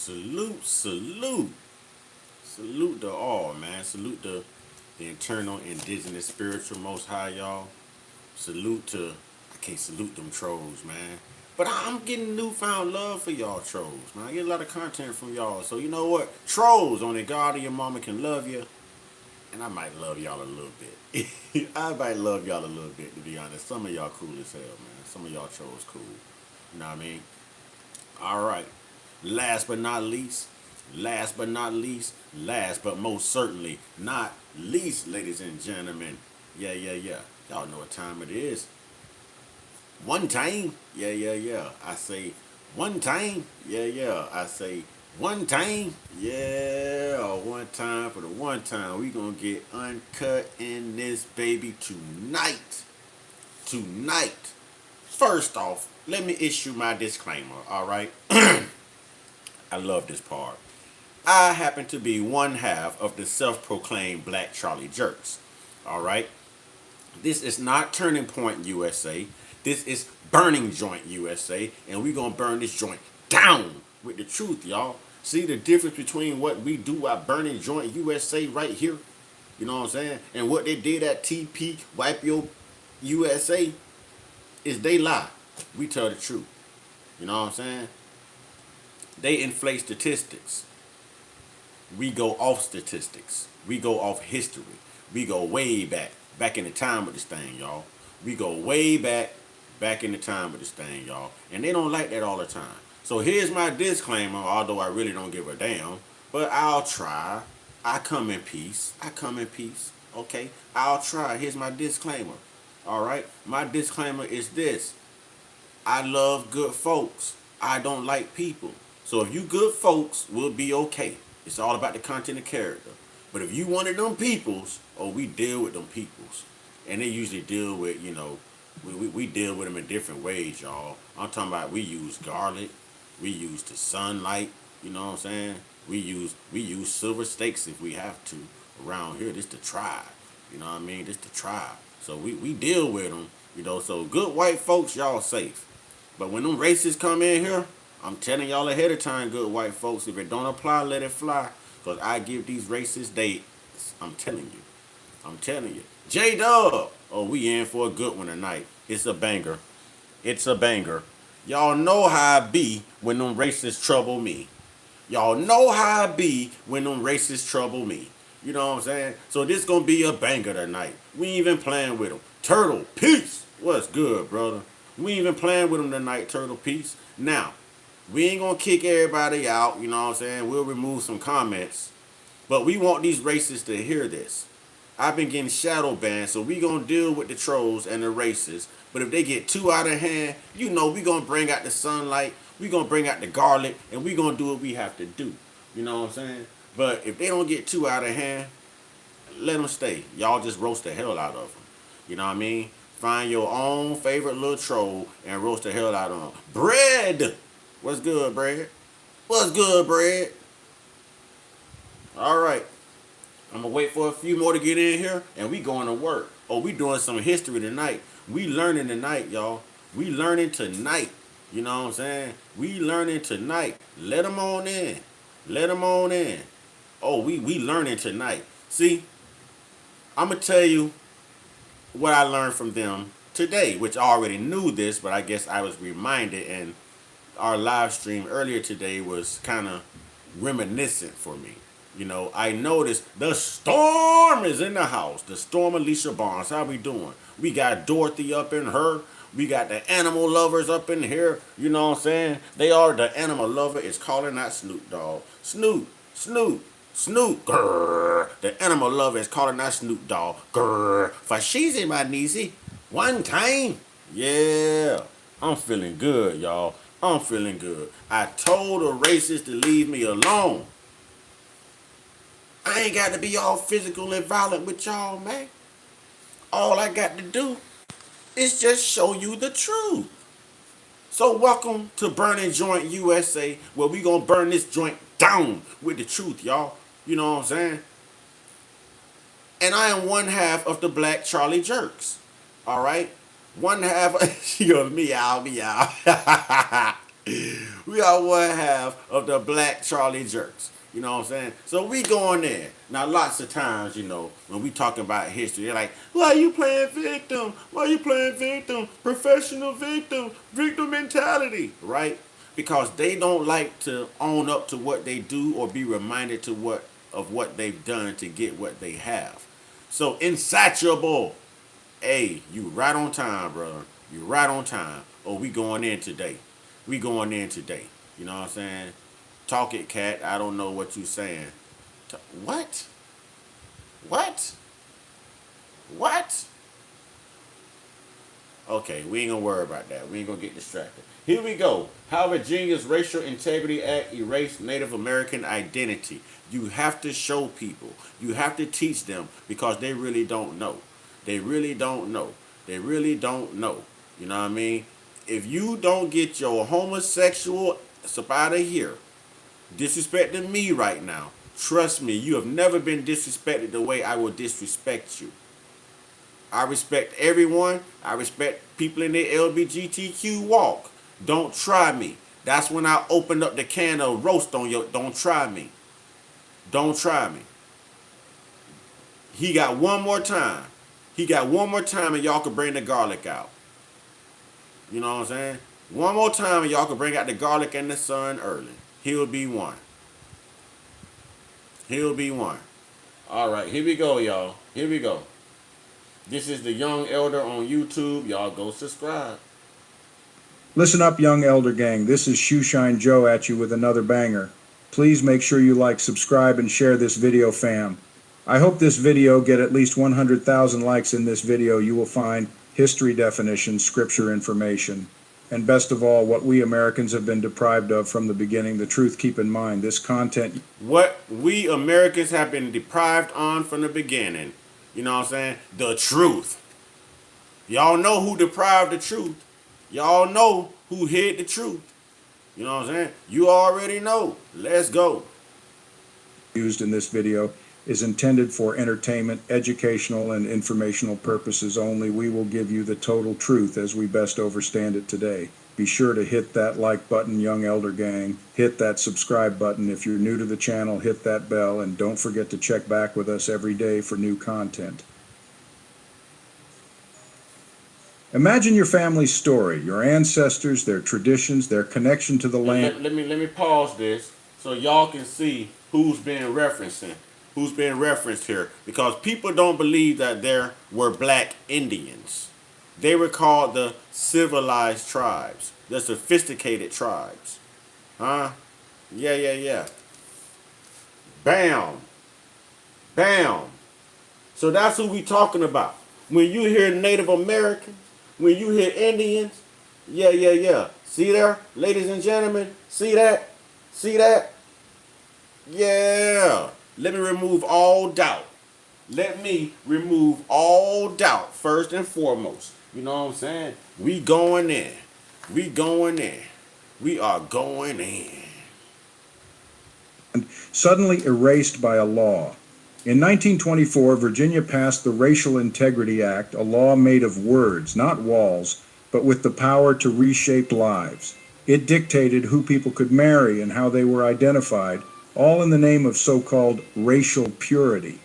Salute, salute. Salute to all, man. Salute to the internal indigenous spiritual most high, y'all. Salute to, I can't salute them trolls, man. But I'm getting newfound love for y'all trolls, man. I get a lot of content from y'all. So you know what? Trolls, only God or your mama can love you. And I might love y'all a little bit. I might love y'all a little bit, to be honest. Some of y'all cool as hell, man. Some of y'all trolls cool. You know what I mean? All right. Last but not least, last but not least, last but most certainly not least, ladies and gentlemen. Yeah. Y'all know what time it is. One time. Yeah. I say one time. Yeah. I say one time. Yeah. One time for the one time. We gonna get uncut in this baby tonight. Tonight. First off, let me issue my disclaimer, all right? I love this part. I happen to be one half of the self proclaimed Black Charlie Jerks. All right? This is not Turning Point USA. This is Burning Joint USA. And we're going to burn this joint down with the truth, y'all. See the difference between what we do at Burning Joint USA right here? You know what I'm saying? And what they did at TP Wipe Your USA is they lie. We tell the truth. You know what I'm saying? They inflate statistics. We go off statistics. We go off history. We go way back in the time of this thing, y'all. We go way back in the time of this thing, y'all. And they don't like that all the time. So here's my disclaimer, although I really don't give a damn. But I'll try. I come in peace. Okay? I'll try. Here's my disclaimer. All right? My disclaimer is this. I love good folks. I don't like people. So if you good folks, we'll be okay. It's all about the content and character. But if you one of them peoples, we deal with them peoples. And they usually deal with, we deal with them in different ways, y'all. I'm talking about we use garlic. We use the sunlight. You know what I'm saying? We use silver stakes if we have to. Around here, this the tribe. You know what I mean? This the tribe. So we deal with them. So good white folks, y'all safe. But when them racists come in here, I'm telling y'all ahead of time, good white folks, if it don't apply, let it fly. Because I give these racists dates. I'm telling you. J-Dub. Oh, we in for a good one tonight. It's a banger. Y'all know how I be when them racists trouble me. Y'all know how I be when them racists trouble me. You know what I'm saying? So this gonna be a banger tonight. We ain't even playing with them. Turtle, peace. What's good, brother? We ain't even playing with them tonight, Turtle, peace. Now, we ain't gonna kick everybody out, you know what I'm saying? We'll remove some comments. But we want these racists to hear this. I've been getting shadow banned, so we gonna deal with the trolls and the racists. But if they get too out of hand, we gonna bring out the sunlight, we gonna bring out the garlic, and we gonna do what we have to do. You know what I'm saying? But if they don't get too out of hand, let them stay. Y'all just roast the hell out of them. You know what I mean? Find your own favorite little troll and roast the hell out of them. Bread! What's good, Bread? What's good, Bread? All right. I'm going to wait for a few more to get in here, and we going to work. Oh, we doing some history tonight. We learning tonight, y'all. We learning tonight. You know what I'm saying? We learning tonight. Let them on in. Oh, we learning tonight. See, I'm going to tell you what I learned from them today, which I already knew this, but I guess I was reminded, and our live stream earlier today was kind of reminiscent for me. I noticed the storm is in the house. The storm, Alicia Barnes. How we doing? We got Dorothy up in her. We got the animal lovers up in here. You know what I'm saying? They are the animal lover is calling out Snoop Dogg. Snoop. Grrr. The animal lover is calling out Snoop Dogg. Grrr. For she's in my kneesy. One time. Yeah. I'm feeling good, y'all. I'm feeling good. I told the racist to leave me alone. I ain't got to be all physical and violent with y'all, man. All I got to do is just show you the truth. So welcome to Burning Joint USA, where we gonna burn this joint down with the truth, y'all. You know what I'm saying? And I am one half of the Black Charlie Jerks. All right? One half, she goes, me out. We are one half of the black Charlie jerks. You know what I'm saying? So we going there. Now lots of times, when we talking about history, they're like, why you playing victim? Why you playing victim? Professional victim, victim mentality, right? Because they don't like to own up to what they do or be reminded of what they've done to get what they have. So insatiable. Hey, you right on time, brother. You right on time. Oh, we going in today. We going in today. You know what I'm saying? Talk it, cat. I don't know what you saying. What? What? What? Okay, we ain't gonna worry about that. We ain't gonna get distracted. Here we go. How Virginia's Racial Integrity Act erased Native American identity. You have to show people. You have to teach them because they really don't know. They really don't know. They really don't know. You know what I mean? If you don't get your homosexual up out of here, disrespecting me right now, trust me, you have never been disrespected the way I will disrespect you. I respect everyone. I respect people in the LGBTQ walk. Don't try me. That's when I opened up the can of roast on your. Don't try me. Don't try me. He got one more time. He got one more time and y'all can bring the garlic out. You know what I'm saying? One more time and y'all can bring out the garlic and the sun early. He'll be one. He'll be one. All right, here we go, y'all. Here we go. This is the Young Elder on YouTube. Y'all go subscribe. Listen up, Young Elder Gang. This is Shoeshine Joe at you with another banger. Please make sure you like, subscribe, and share this video, fam. I hope this video get at least 100,000 likes. In this video, you will find history definitions, scripture information, and best of all, what we Americans have been deprived of from the beginning, the truth. Keep in mind, this content... What we Americans have been deprived on from the beginning. You know what I'm saying? The truth. Y'all know who deprived the truth. Y'all know who hid the truth. You know what I'm saying? You already know. Let's go. Used in this video is intended for entertainment, educational, and informational purposes only. We will give you the total truth as we best understand it today. Be sure to hit that like button, Young Elder Gang. Hit that subscribe button. If you're new to the channel, hit that bell, and don't forget to check back with us every day for new content. Imagine your family's story, your ancestors, their traditions, their connection to the land. Let me pause this so y'all can see who's being referenced here, because people don't believe that there were black Indians. They were called the civilized tribes, the sophisticated tribes. Huh? Yeah. Bam. Bam. So that's who we talking about. When you hear Native American, when you hear Indians, yeah. See there, ladies and gentlemen? See that? See that? Yeah. Let me remove all doubt. Let me remove all doubt first and foremost. You know what I'm saying? We going in. We going in. We are going in. Suddenly erased by a law. In 1924, Virginia passed the Racial Integrity Act, a law made of words, not walls, but with the power to reshape lives. It dictated who people could marry and how they were identified, all in the name of so-called racial purity.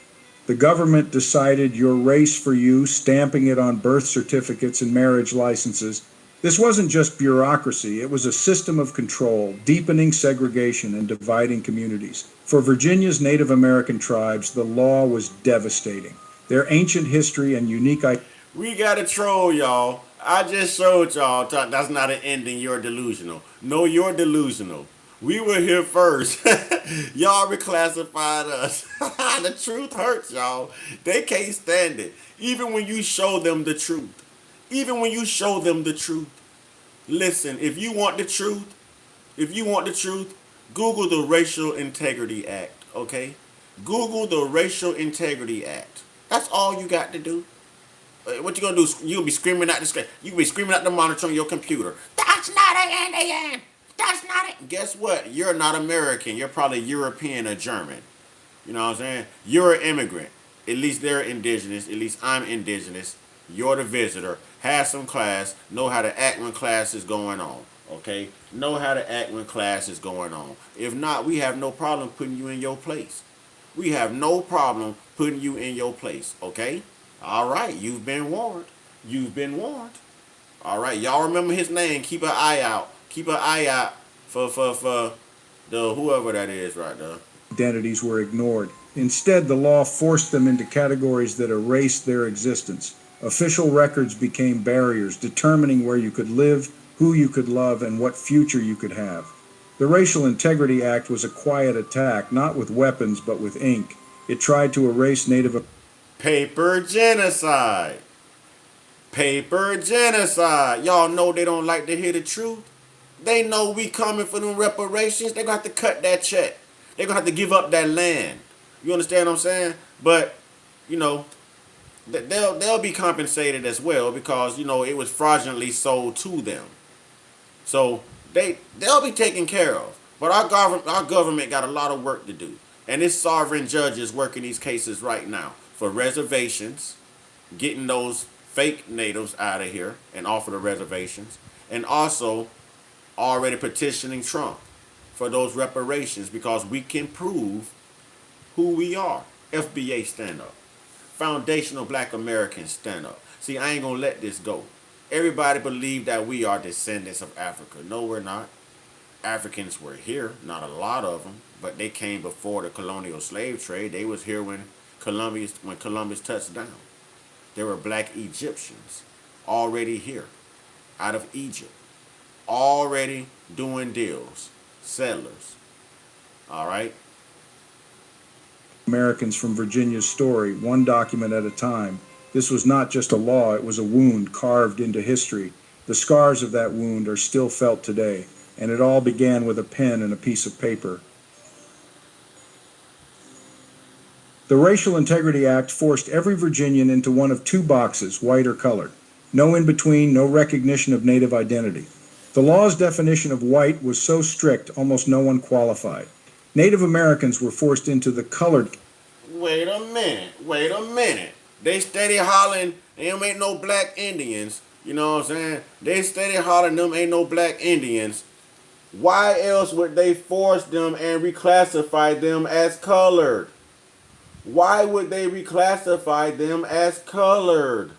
The government decided your race for you, stamping it on birth certificates and marriage licenses. This wasn't just bureaucracy, it was a system of control, deepening segregation and dividing communities. For Virginia's Native American tribes, the law was devastating. Their ancient history and unique identity. We got a troll, y'all. I just showed y'all. That's not an ending. You're delusional. No, you're delusional. We were here first. Y'all reclassified us. The truth hurts, y'all. They can't stand it. Even when you show them the truth. Even when you show them the truth. Listen, if you want the truth, Google the Racial Integrity Act, okay? Google the Racial Integrity Act. That's all you got to do. What you gonna do? You'll be screaming at the screen. You'll be screaming at the monitor on your computer. That's not an Indian. That's not it. Guess what? You're not American. You're probably European or German. You know what I'm saying? You're an immigrant. At least they're indigenous. At least I'm indigenous. You're the visitor. Have some class. Know how to act when class is going on. Okay? Know how to act when class is going on. If not, we have no problem putting you in your place. We have no problem putting you in your place. Okay? All right, you've been warned. You've been warned. All right, y'all remember his name. Keep an eye out. Keep an eye out for the whoever that is right there. Identities were ignored. Instead, the law forced them into categories that erased their existence. Official records became barriers, determining where you could live, who you could love, and what future you could have. The Racial Integrity Act was a quiet attack, not with weapons, but with ink. It tried to erase Native Paper genocide. Paper genocide. Y'all know they don't like to hear the truth. They know we coming for them reparations. They gonna have to cut that check. They gonna have to give up that land. You understand what I'm saying? But you know, they'll be compensated as well because you know it was fraudulently sold to them. So they'll be taken care of. But our government got a lot of work to do, and this sovereign judge is working these cases right now for reservations, getting those fake natives out of here and off of the reservations, and also already petitioning Trump for those reparations because we can prove who we are. FBA stand up. Foundational Black Americans stand up. See, I ain't gonna let this go. Everybody believe that we are descendants of Africa. No, we're not. Africans were here, not a lot of them, but they came before the colonial slave trade. They was here when Columbus touched down. There were black Egyptians already here, out of Egypt, already doing deals, settlers. All right? Americans from Virginia's story, one document at a time. This was not just a law, it was a wound carved into history. The scars of that wound are still felt today, and it all began with a pen and a piece of paper. The Racial Integrity Act forced every Virginian into one of two boxes, white or colored. No in between, no recognition of Native identity. The law's definition of white was so strict, almost no one qualified. Native Americans were forced into the colored. Wait a minute. Wait a minute. They steady hollering, them ain't no black Indians. You know what I'm saying? They steady hollering, them ain't no black Indians. Why else would they force them and reclassify them as colored? Why would they reclassify them as colored?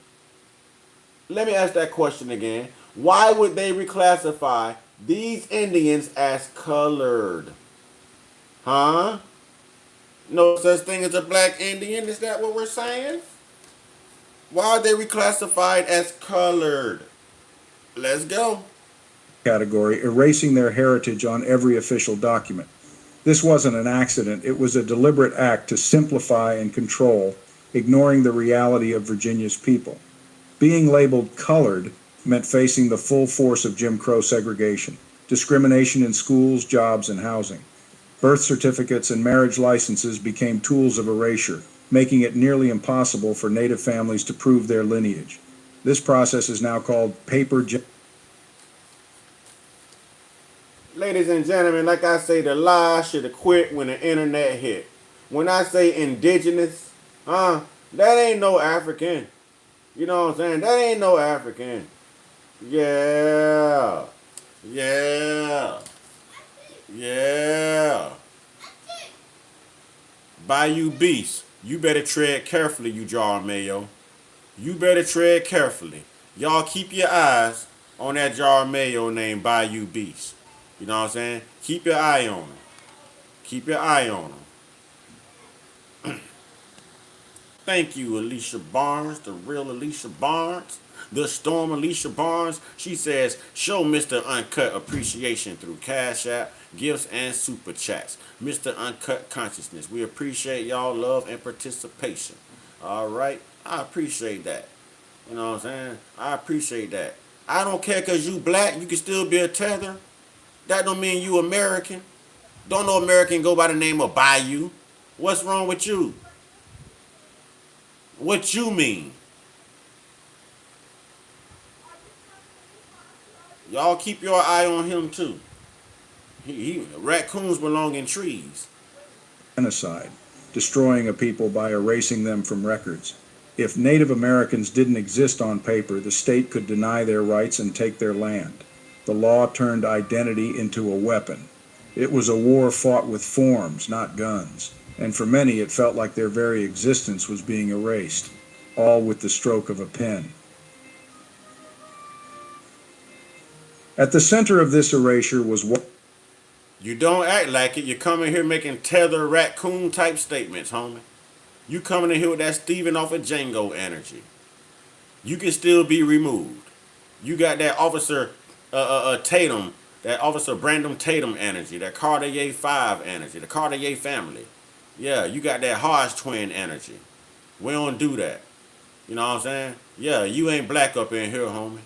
Let me ask that question again. Why would they reclassify these Indians as colored? Huh? No such thing as a black Indian? Is that what we're saying? Why are they reclassified as colored? Let's go. Category, erasing their heritage on every official document. This wasn't an accident, it was a deliberate act to simplify and control, ignoring the reality of Virginia's people. Being labeled colored meant facing the full force of Jim Crow segregation, discrimination in schools, jobs, and housing. Birth certificates and marriage licenses became tools of erasure, making it nearly impossible for Native families to prove their lineage. This process is now called paper. Ladies and gentlemen, like I say, the lie should have quit when the internet hit. When I say indigenous, that ain't no African. You know what I'm saying? That ain't no African. Yeah. Yeah. Yeah. Bayou Beast, you better tread carefully, you jar of mayo. You better tread carefully. Y'all keep your eyes on that jar of mayo named Bayou Beast. You know what I'm saying? Keep your eye on him. Keep your eye on him. Thank you, Alicia Barnes, the real Alicia Barnes. The Storm Alicia Barnes. She says, show Mr. Uncut appreciation through Cash App, gifts, and super chats. Mr. Uncut Consciousness. We appreciate y'all love and participation. All right? I appreciate that. You know what I'm saying? I appreciate that. I don't care because you black, you can still be a tether. That don't mean you American. Don't no American go by the name of Bayou. What's wrong with you? What you mean? Y'all keep your eye on him too. Raccoons belong in trees. Genocide, destroying a people by erasing them from records. If Native Americans didn't exist on paper, the state could deny their rights and take their land. The law turned identity into a weapon. It was a war fought with forms, not guns, and for many it felt like their very existence was being erased, all with the stroke of a pen. At the center of this erasure was what You don't act like it. You come in here making tether raccoon type statements, homie. You coming in here with that Steven off of Django energy. You can still be removed. You got that officer Tatum, that officer Brandon Tatum energy, that Cartier 5 energy, the Cartier family. Yeah, you got that Hodge twin energy. We don't do that. You know what I'm saying? Yeah, you ain't black up in here, homie.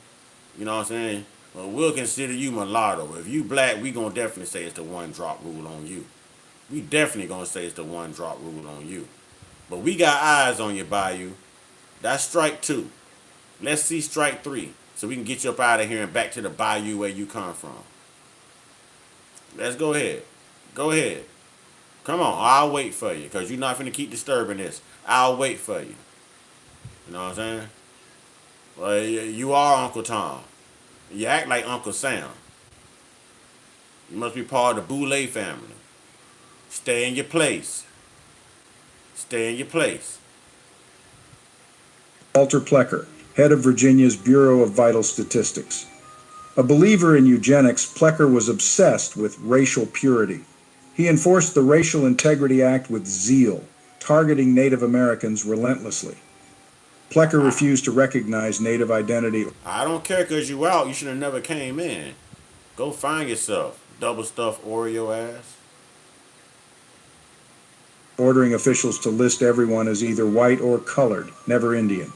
You know what I'm saying? Well, we'll consider you mulatto. If you black, we gonna definitely say it's the one drop rule on you. We definitely gonna say it's the one drop rule on you. But we got eyes on you, Bayou. That's strike two. Let's see strike three, so we can get you up out of here and back to the Bayou where you come from. Let's go ahead. Go ahead. Come on, I'll wait for you, because you're not finna keep disturbing this. I'll wait for you. You know what I'm saying? Well, you are Uncle Tom. You act like Uncle Sam. You must be part of the Boulay family. Stay in your place. Stay in your place. Walter Plecker, head of Virginia's Bureau of Vital Statistics. A believer in eugenics, Plecker was obsessed with racial purity. He enforced the Racial Integrity Act with zeal, targeting Native Americans relentlessly. Plecker refused to recognize Native identity. I don't care because you out. You should have never came in. Go find yourself, double stuffed Oreo ass. Ordering officials to list everyone as either white or colored, never Indian.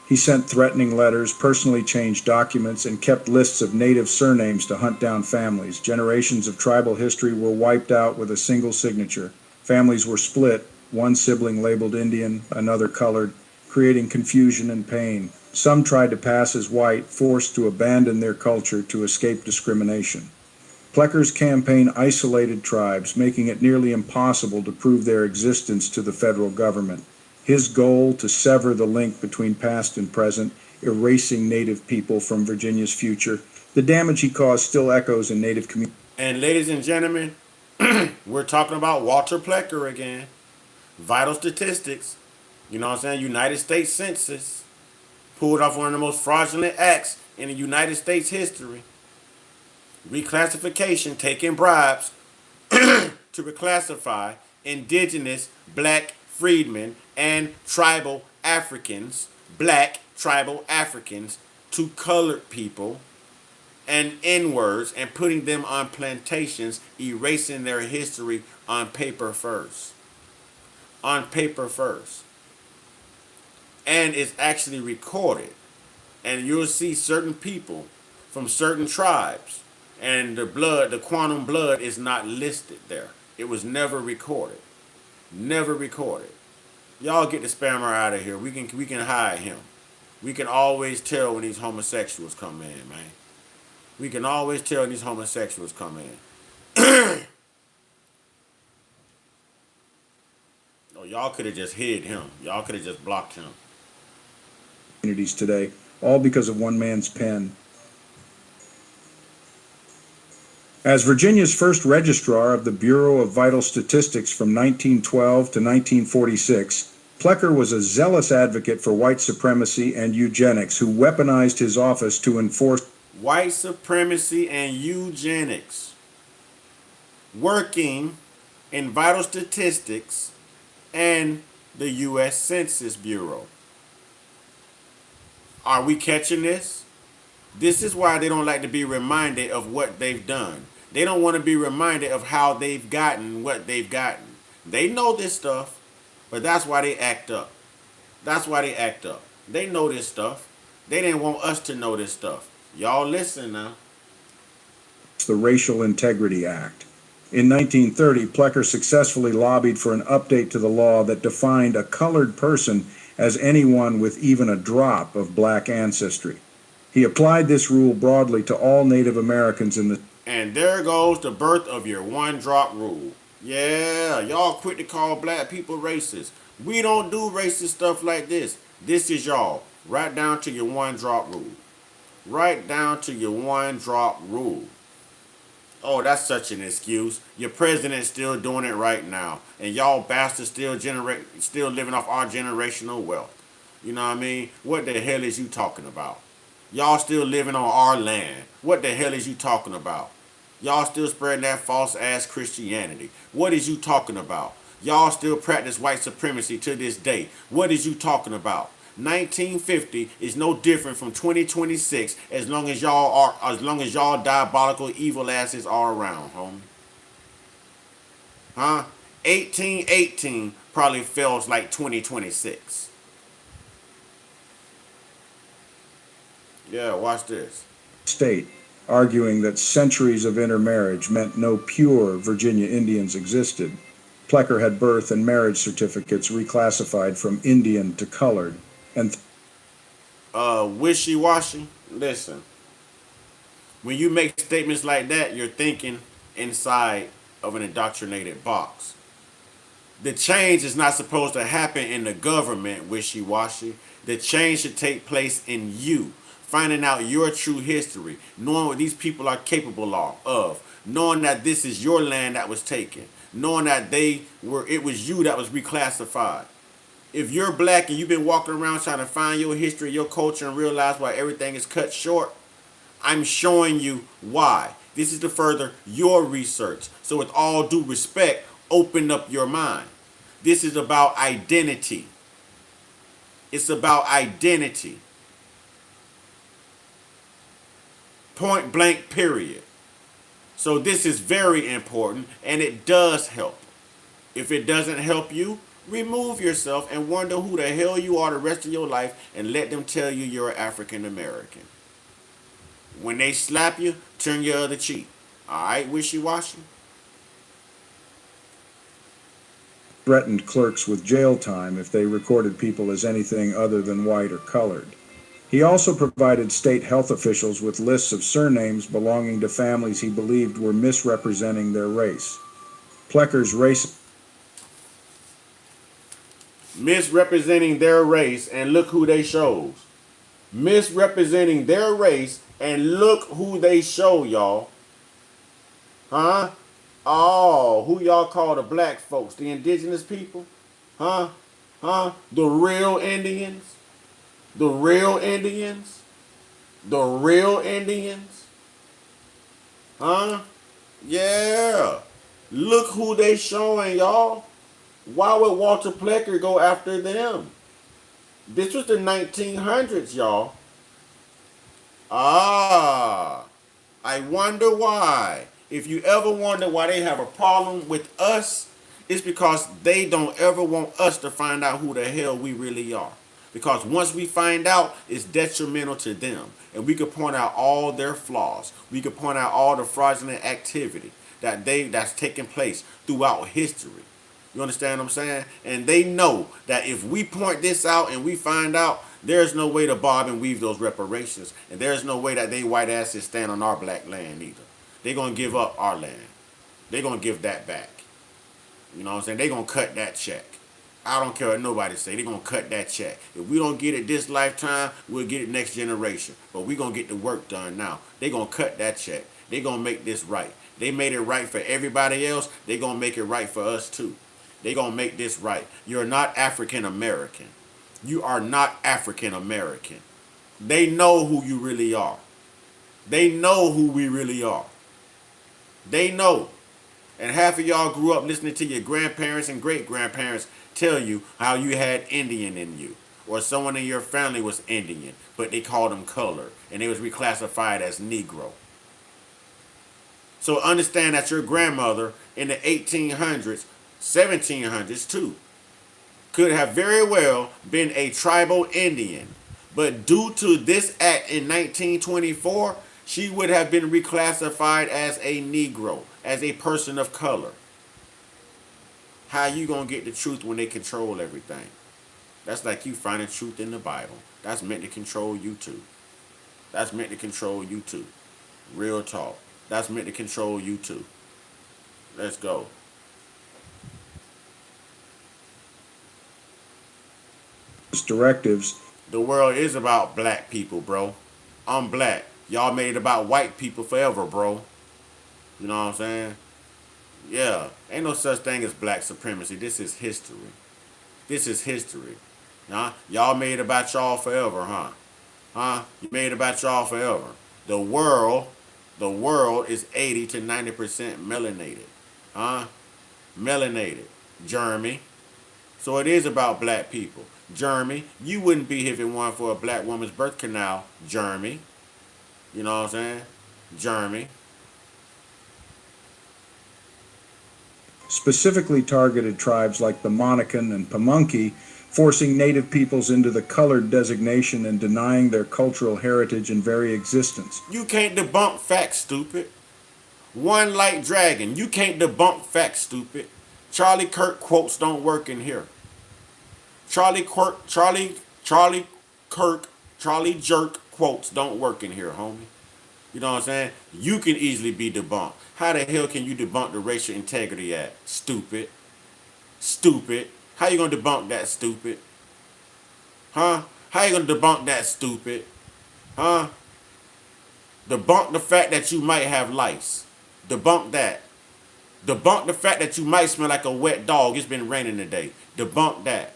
He sent threatening letters, personally changed documents, and kept lists of native surnames to hunt down families. Generations of tribal history were wiped out with a single signature. Families were split, one sibling labeled Indian, another colored, creating confusion and pain. Some tried to pass as white, forced to abandon their culture to escape discrimination. Plecker's campaign isolated tribes, making it nearly impossible to prove their existence to the federal government. His goal to sever the link between past and present, erasing Native people from Virginia's future. The damage he caused still echoes in Native communities. And ladies and gentlemen, we're talking about Walter Plecker again. Vital statistics. You know what I'm saying? United States Census. Pulled off one of the most fraudulent acts in the United States history. Reclassification, taking bribes to reclassify indigenous black freedmen and tribal Africans, black tribal Africans, to colored people and N-words, and putting them on plantations, erasing their history on paper first. On paper first. And it's actually recorded. And you'll see certain people from certain tribes, and the quantum blood is not listed there. It was never recorded. Never recorded. Y'all get the spammer out of here. We can hide him. We can always tell when these homosexuals come in, man. We can always tell when these homosexuals come in. Oh, y'all could have just hid him. Y'all could have just blocked him. Communities today, all because of one man's pen. As Virginia's first registrar of the Bureau of Vital Statistics from 1912 to 1946, Plecker was a zealous advocate for white supremacy and eugenics who weaponized his office to enforce white supremacy and eugenics. Working in vital statistics and the U.S. Census Bureau. Are we catching this? This is why they don't like to be reminded of what they've done. They don't want to be reminded of how they've gotten what they've gotten. They know this stuff, but that's why they act up. That's why they act up. They know this stuff. They didn't want us to know this stuff. Y'all listen now. The Racial Integrity Act. In 1930, Plecker successfully lobbied for an update to the law that defined a colored person as anyone with even a drop of black ancestry. He applied this rule broadly to all Native Americans in the... And there goes the birth of your one-drop rule. Yeah, y'all quit to call black people racist. We don't do racist stuff like this. This is y'all, right down to your one-drop rule. Right down to your one drop rule. Oh, that's such an excuse. Your president's still doing it right now, and y'all bastards still living off our generational wealth. You know what I mean? What the hell is you talking about? Y'all still living on our land. What the hell is you talking about? Y'all still spreading that false ass Christianity. What is you talking about? Y'all still practice white supremacy to this day. What is you talking about? 1950 is no different from 2026 as long as y'all diabolical evil asses are around, homie. Huh? 1818 probably feels like 2026. Yeah, watch this. State, arguing that centuries of intermarriage meant no pure Virginia Indians existed. Plecker had birth and marriage certificates reclassified from Indian to colored, and Wishy-washy. Listen, when you make statements like that, you're thinking inside of an indoctrinated box. The change is not supposed to happen in the government, wishy-washy. The change should take place in you, finding out your true history, knowing what these people are capable of, knowing that this is your land that was taken, knowing that it was you that was reclassified. If you're black and you've been walking around trying to find your history, your culture, and realize why everything is cut short, I'm showing you why. This is to further your research. So with all due respect, open up your mind. This is about identity. It's about identity. Point blank, period. So this is very important, and it does help. If it doesn't help you, remove yourself and wonder who the hell you are the rest of your life, and let them tell you you're African American. When they slap you, turn your other cheek. Alright, wishy-washy? threatened clerks with jail time if they recorded people as anything other than white or colored. He also provided state health officials with lists of surnames belonging to families he believed were misrepresenting their race. Plecker's race Misrepresenting their race, and look who they shows. Misrepresenting their race, and look who they show, y'all. Huh? Oh, who y'all call the black folks? The indigenous people? Huh? Huh? The real Indians? The real Indians? The real Indians? Huh? Yeah. Look who they showing, y'all. Why would Walter Plecker go after them? This was the 1900s, y'all. Ah, I wonder why. If you ever wonder why they have a problem with us, it's because they don't ever want us to find out who the hell we really are. Because once we find out, it's detrimental to them. And we could point out all their flaws. We could point out all the fraudulent activity that's taken place throughout history. You understand what I'm saying? And they know that if we point this out and we find out, there's no way to bob and weave those reparations. And there's no way that they white asses stand on our black land either. They're going to give up our land. They're going to give that back. You know what I'm saying? They're going to cut that check. I don't care what nobody say. They're going to cut that check. If we don't get it this lifetime, we'll get it next generation. But we're going to get the work done now. They're going to cut that check. They're going to make this right. They made it right for everybody else. They're going to make it right for us too. They're going to make this right. You're not African American. You are not African American. They know who you really are. They know who we really are. They know. And half of y'all grew up listening to your grandparents and great-grandparents tell you how you had Indian in you. Or someone in your family was Indian, but they called them colored. And they was reclassified as Negro. So understand that your grandmother in the 1800s, 1700s too, could have very well been a tribal Indian. But due to this act in 1924, she would have been reclassified as a Negro, as a person of color. How you gonna get the truth when they control everything? That's like you finding truth in the Bible. That's meant to control you too. That's meant to control you too. Real talk. That's meant to control you too. Let's go. directives The world is about black people, bro. I'm black. Y'all made it about white people forever, bro. You know what I'm saying? Yeah. Ain't no such thing as black supremacy. This is history. This is history. Huh? Y'all made it about y'all forever, huh? Huh? You made it about y'all forever. The world, the world is 80 to 90% melanated. Huh? Melanated. Jeremy. So it is about black people. Jeremy, you wouldn't be here if it weren't for a black woman's birth canal. Jeremy. You know what I'm saying? Jeremy. Specifically targeted tribes like the Monacan and Pamunkey, forcing native peoples into the colored designation and denying their cultural heritage and very existence. You can't debunk facts, stupid. One light dragon. You can't debunk facts, stupid. Charlie Kirk quotes don't work in here. Charlie Kirk, Charlie Jerk quotes don't work in here, homie. You know what I'm saying? You can easily be debunked. How the hell can you debunk the Racial Integrity Act? Stupid. Stupid. How you gonna debunk that, stupid? Huh? How you gonna debunk that, stupid? Huh? Debunk the fact that you might have lice. Debunk that. Debunk the fact that you might smell like a wet dog. It's been raining today. Debunk that.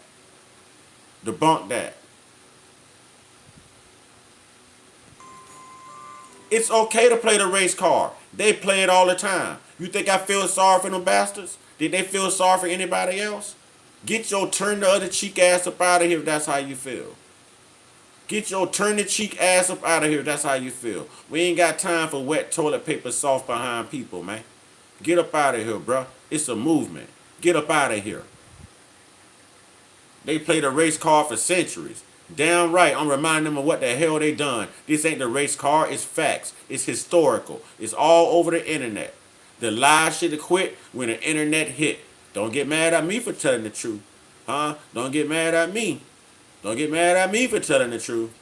Debunk that. It's okay to play the race card. They play it all the time. You think I feel sorry for them bastards? Did they feel sorry for anybody else? Get your turn the other cheek ass up out of here if that's how you feel. Get your turn the cheek ass up out of here if that's how you feel. We ain't got time for wet toilet paper soft behind people, man. Get up out of here, bro. It's a movement. Get up out of here. They played a race card for centuries. Damn right, I'm reminding them of what the hell they done. This ain't the race card, it's facts. It's historical. It's all over the internet. The lies should have quit when the internet hit. Don't get mad at me for telling the truth. Huh? Don't get mad at me. Don't get mad at me for telling the truth.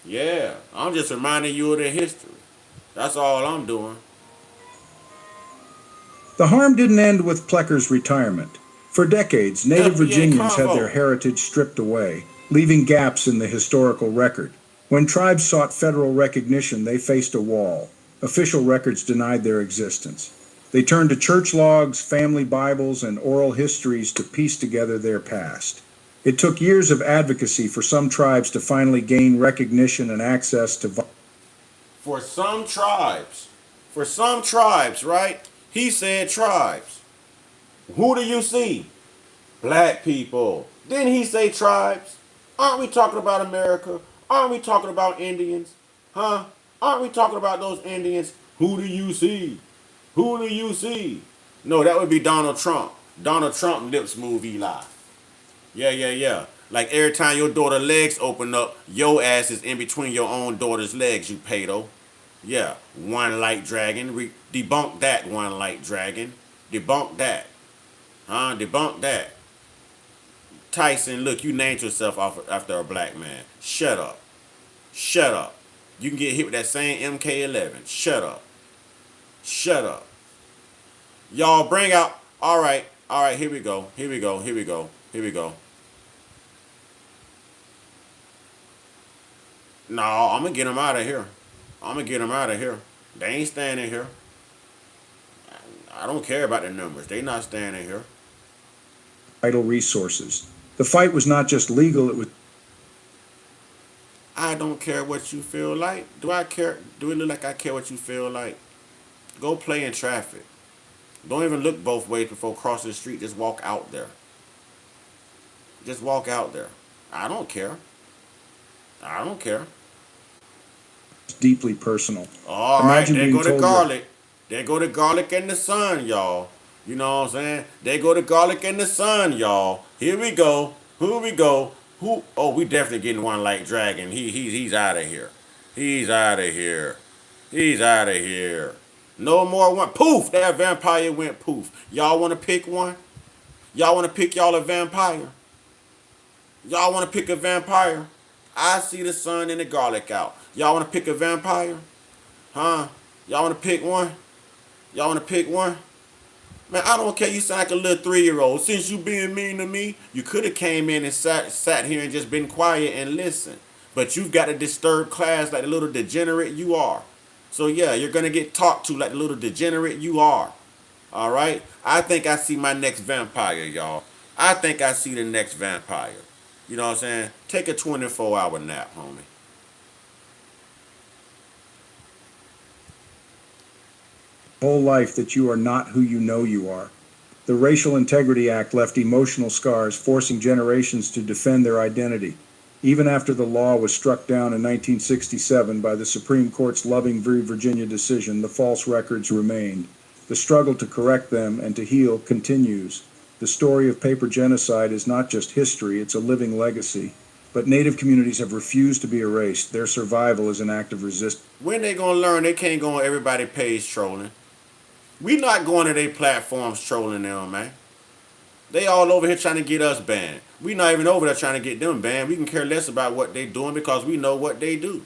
Yeah, I'm just reminding you of the history. That's all I'm doing. The harm didn't end with Plecker's retirement. For decades, native FBA Virginians had their Convo. heritage stripped away, leaving gaps in the historical record. When tribes sought federal recognition, they faced a wall. Official records denied their existence. They turned to church logs, family Bibles, and oral histories to piece together their past. It took years of advocacy for some tribes to finally gain recognition and access to. For some tribes, right? He said tribes. Who do you see? Black people. Didn't he say tribes? Aren't we talking about America? Aren't we talking about Indians? Huh? Aren't we talking about those Indians? Who do you see? Who do you see? No, that would be Donald Trump. Donald Trump lips move Eli. Yeah. Like every time your daughter's legs open up, your ass is in between your own daughter's legs, you pedo. Yeah, one light dragon. Debunk that, one light dragon. Debunk that. Huh? Debunk that. Tyson, look, you named yourself after a black man. Shut up. Shut up. You can get hit with that same MK11. Shut up. Shut up. Y'all bring out. All right. Here we go. Here we go. Here we go. Here we go. No, I'm going to get them out of here. I'm going to get them out of here. They ain't standing here. I don't care about the numbers. They not standing here. Vital resources. The fight was not just legal, it was. I don't care what you feel like. Do I care? Do it look like I care what you feel like? Go play in traffic. Don't even look both ways before crossing the street. Just walk out there. Just walk out there. I don't care. I don't care. Deeply personal. All right, Imagine there being go the told garlic. There go the garlic and the sun, y'all. You know what I'm saying? There go the garlic and the sun, y'all. Here we go. Here we go. Who? Oh, we definitely getting one like Dragon. He's out of here. He's out of here. He's out of here. No more one. Poof! That vampire went poof. Y'all want to pick one? Y'all want to pick y'all a vampire? Y'all want to pick a vampire? I see the sun and the garlic out. Y'all want to pick a vampire? Huh? Y'all want to pick one? Y'all want to pick one? Man, I don't care. You sound like a little 3-year-old. Since you being mean to me, you could have came in and sat here and just been quiet and listened. But you've got to disturb class like the little degenerate you are. So yeah, you're gonna get talked to like the little degenerate you are. All right. I think I see my next vampire, y'all. I think I see the next vampire. You know what I'm saying? Take a 24-hour nap, homie. Whole life that you are not who you know you are. The Racial Integrity Act left emotional scars, forcing generations to defend their identity. Even after the law was struck down in 1967 by the Supreme Court's Loving v. Virginia decision, the false records remained. The struggle to correct them and to heal continues. The story of paper genocide is not just history, it's a living legacy. But Native communities have refused to be erased. Their survival is an act of resistance. When they gonna learn they can't go on everybody page trolling? We not going to their platforms trolling them, man. They all over here trying to get us banned. We not even over there trying to get them banned. We can care less about what they doing because we know what they do.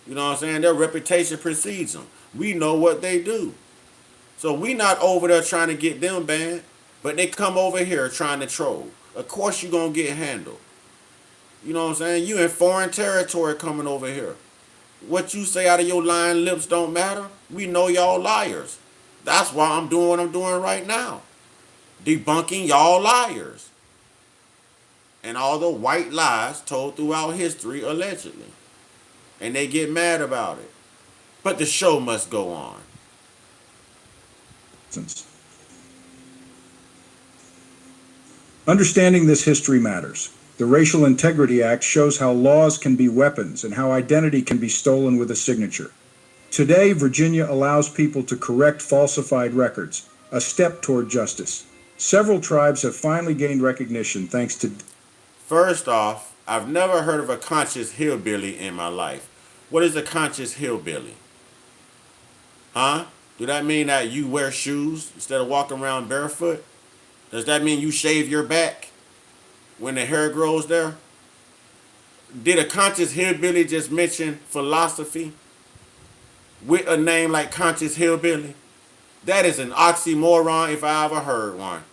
You know what I'm saying? Their reputation precedes them. We know what they do. So we not over there trying to get them banned, but they come over here trying to troll. Of course you gonna get handled. You know what I'm saying? You in foreign territory coming over here. What you say out of your lying lips don't matter. We know y'all liars. That's why I'm doing what I'm doing right now. Debunking y'all liars. And all the white lies told throughout history allegedly. And they get mad about it. But the show must go on. Understanding this history matters. The Racial Integrity Act shows how laws can be weapons and how identity can be stolen with a signature. Today, Virginia allows people to correct falsified records, a step toward justice. Several tribes have finally gained recognition thanks to... First off, I've never heard of a conscious hillbilly in my life. What is a conscious hillbilly? Huh? Do that mean that you wear shoes instead of walking around barefoot? Does that mean you shave your back when the hair grows there? Did a conscious hillbilly just mention philosophy with a name like conscious hillbilly? That is an oxymoron if I ever heard one.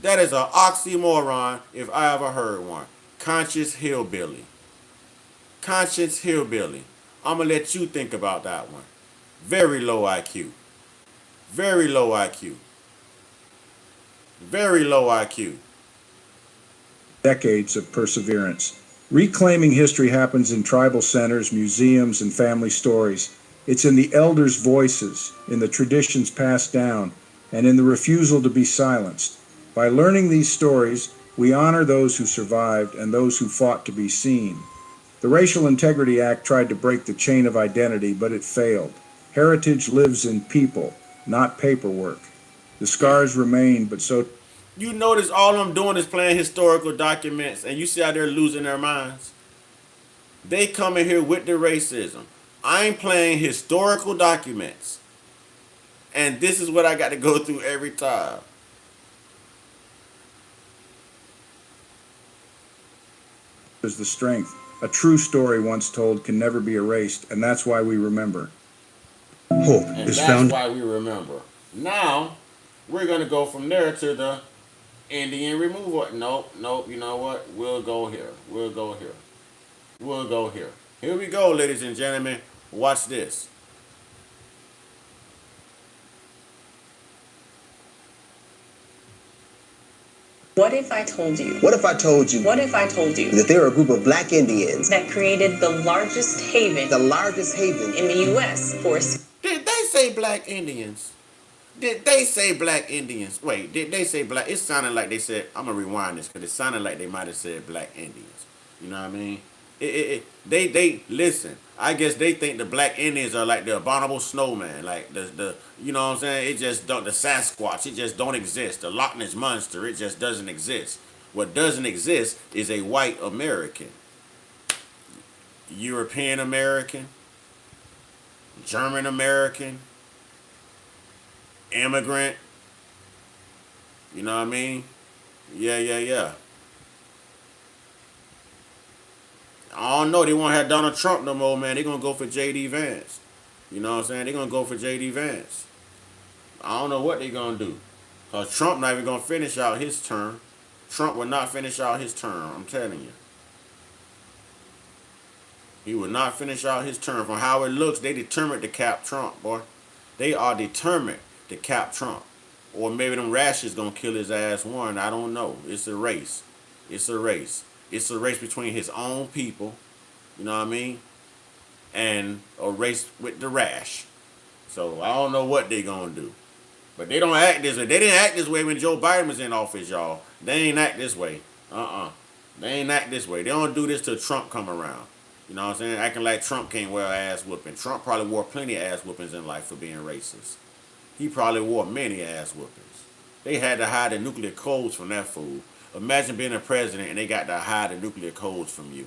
That is an oxymoron if I ever heard one. Conscious hillbilly. Conscious hillbilly. I'm going to let you think about that one. Very low IQ. Very low IQ. Very low IQ. Decades of perseverance. Reclaiming history happens in tribal centers, museums, and family stories. It's in the elders' voices, in the traditions passed down, and in the refusal to be silenced. By learning these stories, we honor those who survived and those who fought to be seen. The Racial Integrity Act tried to break the chain of identity, but it failed. Heritage lives in people, not paperwork. The scars remain, but so... You notice all I'm doing is playing historical documents, and you see how they're losing their minds? They come in here with the racism. I'm playing historical documents. And this is what I got to go through every time. Is the strength. A true story once told can never be erased, and that's why we remember. Hope And is that's found. why we remember. Now, we're going to go from there to the Indian removal. Nope, you know what? We'll go here. We'll go here. We'll go here. Here we go, ladies and gentlemen. Watch this. What if I told you? What if I told you What if I told you that there are a group of black Indians, that created the largest haven the largest haven in the U.S. for... Did they say black Indians? Did they say black Indians? Wait, did they say black? It sounded like they said, I'm going to rewind this because it sounded like they might have said black Indians. You know what I mean? They listen. I guess they think the black Indians are like the abominable snowman, like the you know what I'm saying? It just don't, the Sasquatch, it just don't exist. The Loch Ness monster, it just doesn't exist. What doesn't exist is a white American, European American, German American, immigrant. You know what I mean? Yeah. I don't know. They won't have Donald Trump no more, man. They're going to go for J.D. Vance. You know what I'm saying? They're going to go for J.D. Vance. I don't know what they're going to do. Because Trump not even going to finish out his term. Trump will not finish out his term. I'm telling you. He will not finish out his term. From how it looks, they determined to cap Trump, boy. They are determined to cap Trump. Or maybe them rashes gonna kill his ass one. I don't know. It's a race. It's a race. It's a race between his own people, you know what I mean? And a race with the rash. So I don't know what they gonna do. But they don't act this way. They didn't act this way when Joe Biden was in office, y'all. They ain't act this way. They ain't act this way. They don't do this till Trump come around. You know what I'm saying? Acting like Trump can't wear an ass whooping. Trump probably wore plenty of ass whoopings in life for being racist. He probably wore many ass whoopings. They had to hide the nuclear codes from that fool. Imagine being a president and they got to hide the nuclear codes from you.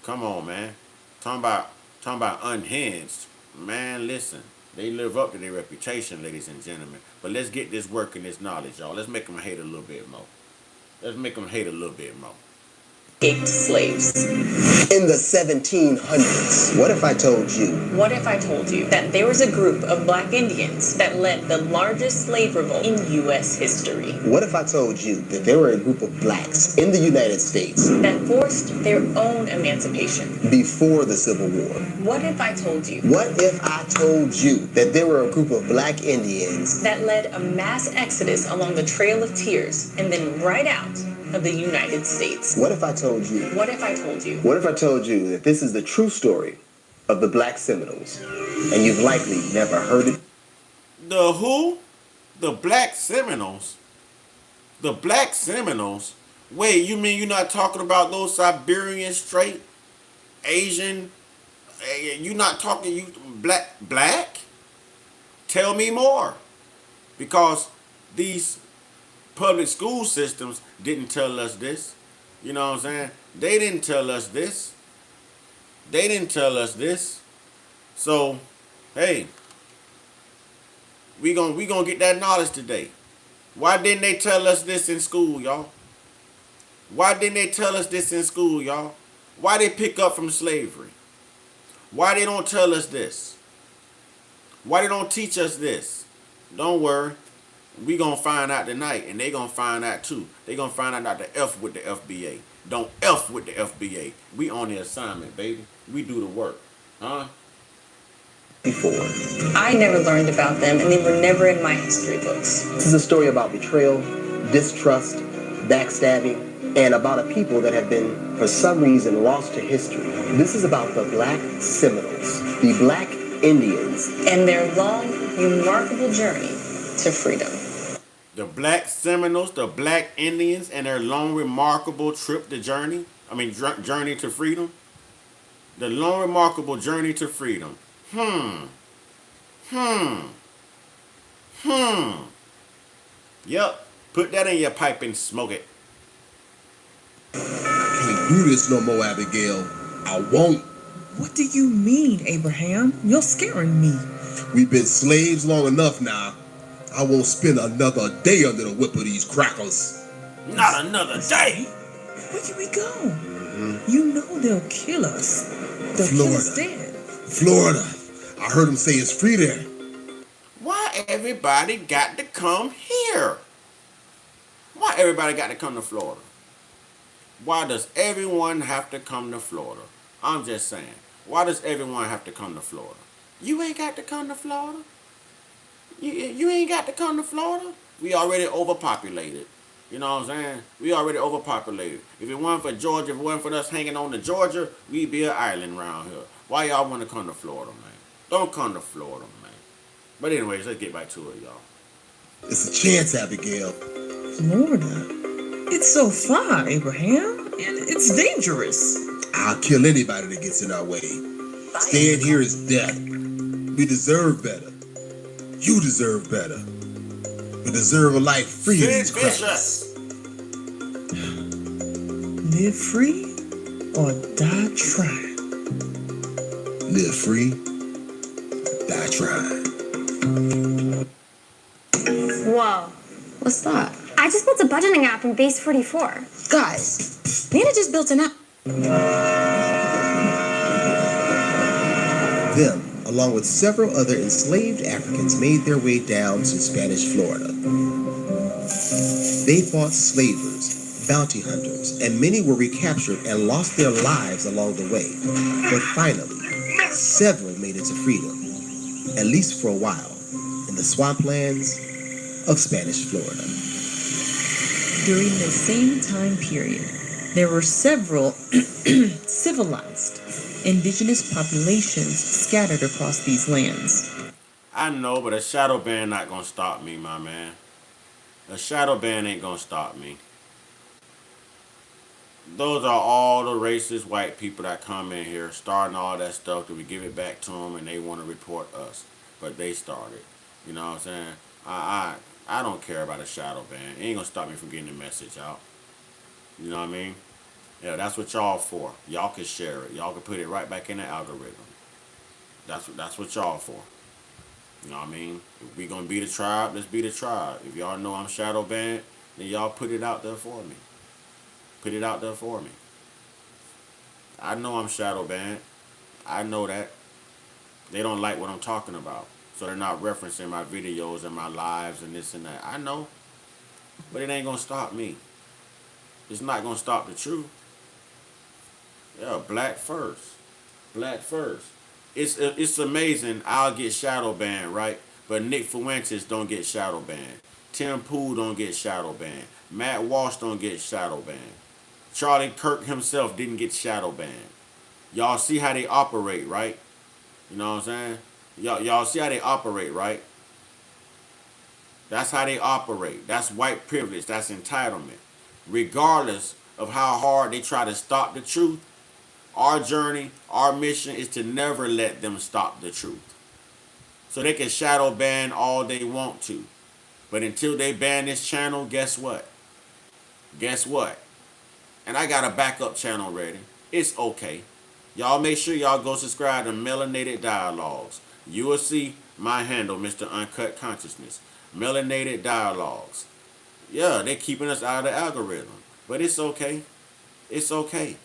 Come on, man. Talking about unhinged. Man, listen. They live up to their reputation, ladies and gentlemen. But let's get this work and this knowledge, y'all. Let's make them hate a little bit more. Let's make them hate a little bit more. Escaped slaves. In the 1700s, what if I told you? What if I told you that there was a group of black Indians that led the largest slave revolt in U.S. history? What if I told you that there were a group of blacks in the United States That forced their own emancipation? before the Civil War? What if I told you What if I told you that there were a group of black Indians that led a mass exodus along the Trail of Tears and then right out of the United States? What if I told you? What if I told you What if I told you that this is the true story of the Black Seminoles, and you've likely never heard it? The who? The Black Seminoles? The Black Seminoles? Wait, you mean you're not talking about those Siberian straight Asian? You not talking you black? Tell me more. Because these public school systems didn't tell us this. You know what I'm saying? They didn't tell us this. They didn't tell us this. So, hey, we gonna get that knowledge today. Why didn't they tell us this in school, y'all? Why didn't they tell us this in school, y'all? Why they pick up from slavery? Why they don't tell us this? Why they don't teach us this? Don't worry. We gonna find out tonight, and they gonna find out too. They gonna find out not to F with the FBA. Don't F with the FBA. We on the assignment, baby. We do the work. Huh? Before. I never learned about them, and they were never in my history books. This is a story about betrayal, distrust, backstabbing, and about a people that have been, for some reason, lost to history. This is about the Black Seminoles, the Black Indians, And their long, remarkable journey to freedom. The Black Seminoles, the Black Indians, and their long, remarkable journey to freedom. The long, remarkable journey to freedom. Yep. Put that in your pipe and smoke it. Can't do this no more, Abigail. I won't. What do you mean, Abraham? You're scaring me. We've been slaves long enough now. I won't spend another day under the whip of these crackers. Not another day. Where can we go? You know they'll kill us. They'll kill us dead. Florida. I heard them say it's free there. Why everybody got to come here? Why everybody got to come to Florida? Why does everyone have to come to Florida? I'm just saying. Why does everyone have to come to Florida? You ain't got to come to Florida. You ain't got to come to Florida. We already overpopulated. You know what I'm saying? We already overpopulated. If it wasn't for Georgia, if it wasn't for us hanging on to Georgia, we'd be an island around here. Why y'all want to come to Florida, man? Don't come to Florida, man. But anyways, let's get back to it, y'all. It's a chance, Abigail. Florida? It's so far, Abraham. And it's dangerous. I'll kill anybody that gets in our way. Staying here is death. We deserve better. You deserve better. We deserve a life free of these crackers. Live free or die trying. Live free, die trying. Whoa. What's that? I just built a budgeting app in Base 44. Guys, Nina just built an app. Them, along with several other enslaved Africans, made their way down to Spanish Florida. They fought slavers, bounty hunters, and many were recaptured and lost their lives along the way. But finally, several made it to freedom, at least for a while, in the swamplands of Spanish Florida. During the same time period, there were several civilized indigenous populations scattered across these lands. I know, but a shadow ban not gonna stop me, my man. A shadow ban ain't gonna stop me. Those are all the racist white people that come in here starting all that stuff that we give it back to them and they want to report us. But they started. You know what I'm saying? I don't care about a shadow ban. It ain't gonna stop me from getting the message out. You know what I mean? Yeah, that's what y'all for. Y'all can share it. Y'all can put it right back in the algorithm. That's what y'all for. You know what I mean? If we gonna be the tribe, let's be the tribe. If y'all know I'm shadow banned, then y'all put it out there for me. Put it out there for me. I know I'm shadow banned. I know that. They don't like what I'm talking about. So they're not referencing my videos and my lives and this and that. I know. But it ain't gonna stop me. It's not gonna stop the truth. Yeah, black first. Black first. It's amazing. I'll get shadow banned, right? But Nick Fuentes don't get shadow banned. Tim Pool don't get shadow banned. Matt Walsh don't get shadow banned. Charlie Kirk himself didn't get shadow banned. Y'all see how they operate, right? You know what I'm saying? Y'all see how they operate, right? That's how they operate. That's white privilege. That's entitlement. Regardless of how hard they try to stop the truth, our journey, our mission is to never let them stop the truth. So they can shadow ban all they want to. But until they ban this channel, guess what? Guess what? And I got a backup channel ready. It's okay. Y'all make sure y'all go subscribe to Melanated Dialogues. You will see my handle, Mr. Uncut Consciousness. Melanated Dialogues. Yeah, they're keeping us out of the algorithm. But it's okay. It's okay.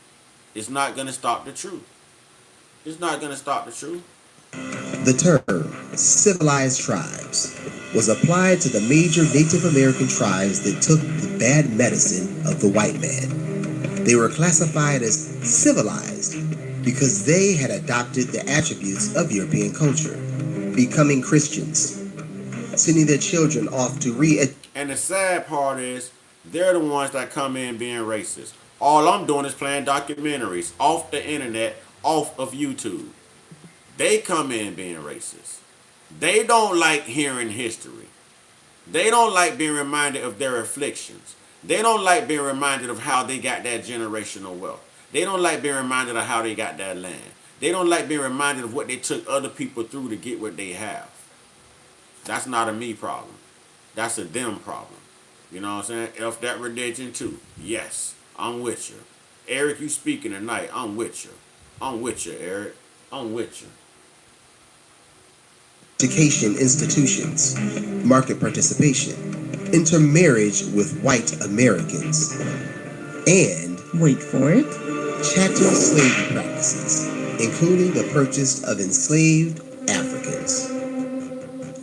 It's not going to stop the truth. It's not going to stop the truth. The term civilized tribes was applied to the major Native American tribes that took the bad medicine of the white man. They were classified as civilized because they had adopted the attributes of European culture, becoming Christians, sending their children off to And the sad part is, they're the ones that come in being racist. All I'm doing is playing documentaries off the internet, off of YouTube. They come in being racist. They don't like hearing history. They don't like being reminded of their afflictions. They don't like being reminded of how they got that generational wealth. They don't like being reminded of how they got that land. They don't like being reminded of what they took other people through to get what they have. That's not a me problem. That's a them problem. You know what I'm saying? F that religion too. Yes, I'm with you. Eric, you speaking tonight. I'm with you. I'm with you, Eric. I'm with you. Education institutions, market participation, intermarriage with white Americans, and, Wait for it, chattel slavery practices, including the purchase of enslaved Africans.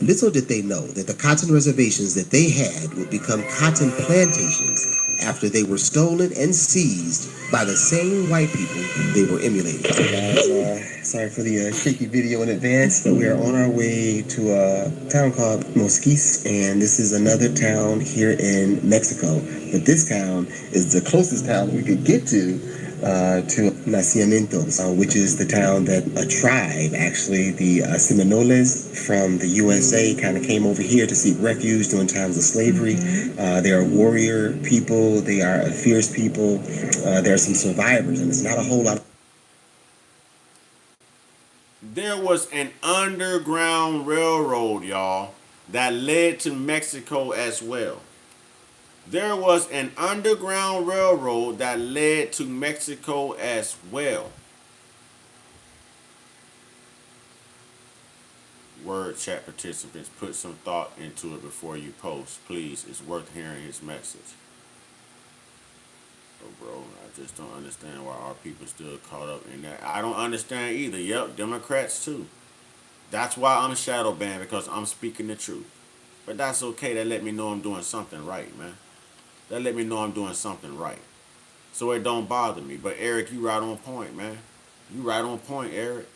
Little did they know that the cotton reservations that they had would become cotton plantations after they were stolen and seized by the same white people they were emulating. Guys, sorry for the shaky video in advance, but we are on our way to a town called Mosquis, and this is another town here in Mexico. But this town is the closest town we could get to Nacimientos, which is the town that a tribe, actually, the Seminoles from the USA, kind of came over here to seek refuge during times of slavery. They are warrior people. They are a fierce people. There are some survivors, and it's not a whole lot of... There was an underground railroad, y'all, that led to Mexico as well. There was an underground railroad that led to Mexico as well. Word chat participants, put some thought into it before you post. Please, it's worth hearing his message. Oh, bro, I just don't understand why our people still caught up in that. I don't understand either. Yep, Democrats too. That's why I'm shadow banned, because I'm speaking the truth. But that's okay. That let me know I'm doing something right, man. That let me know I'm doing something right. So it don't bother me. But Eric, you right on point, man. You right on point, Eric.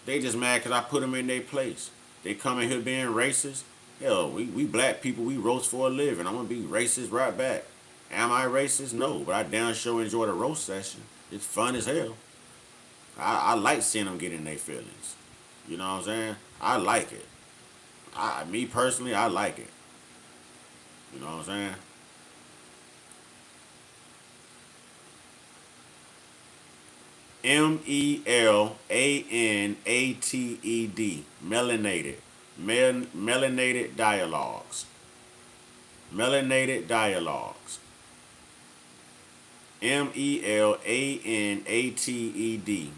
They just mad because I put them in their place. They come in here being racist. Hell, we black people, we roast for a living. I'm going to be racist right back. Am I racist? No, but I damn sure enjoy the roast session. It's fun as hell. I like seeing them get in their feelings. You know what I'm saying? I like it. Me personally, I like it. You know what I'm saying? MELANATED. Melanated. Melanated dialogues. Melanated dialogues. MELANATED.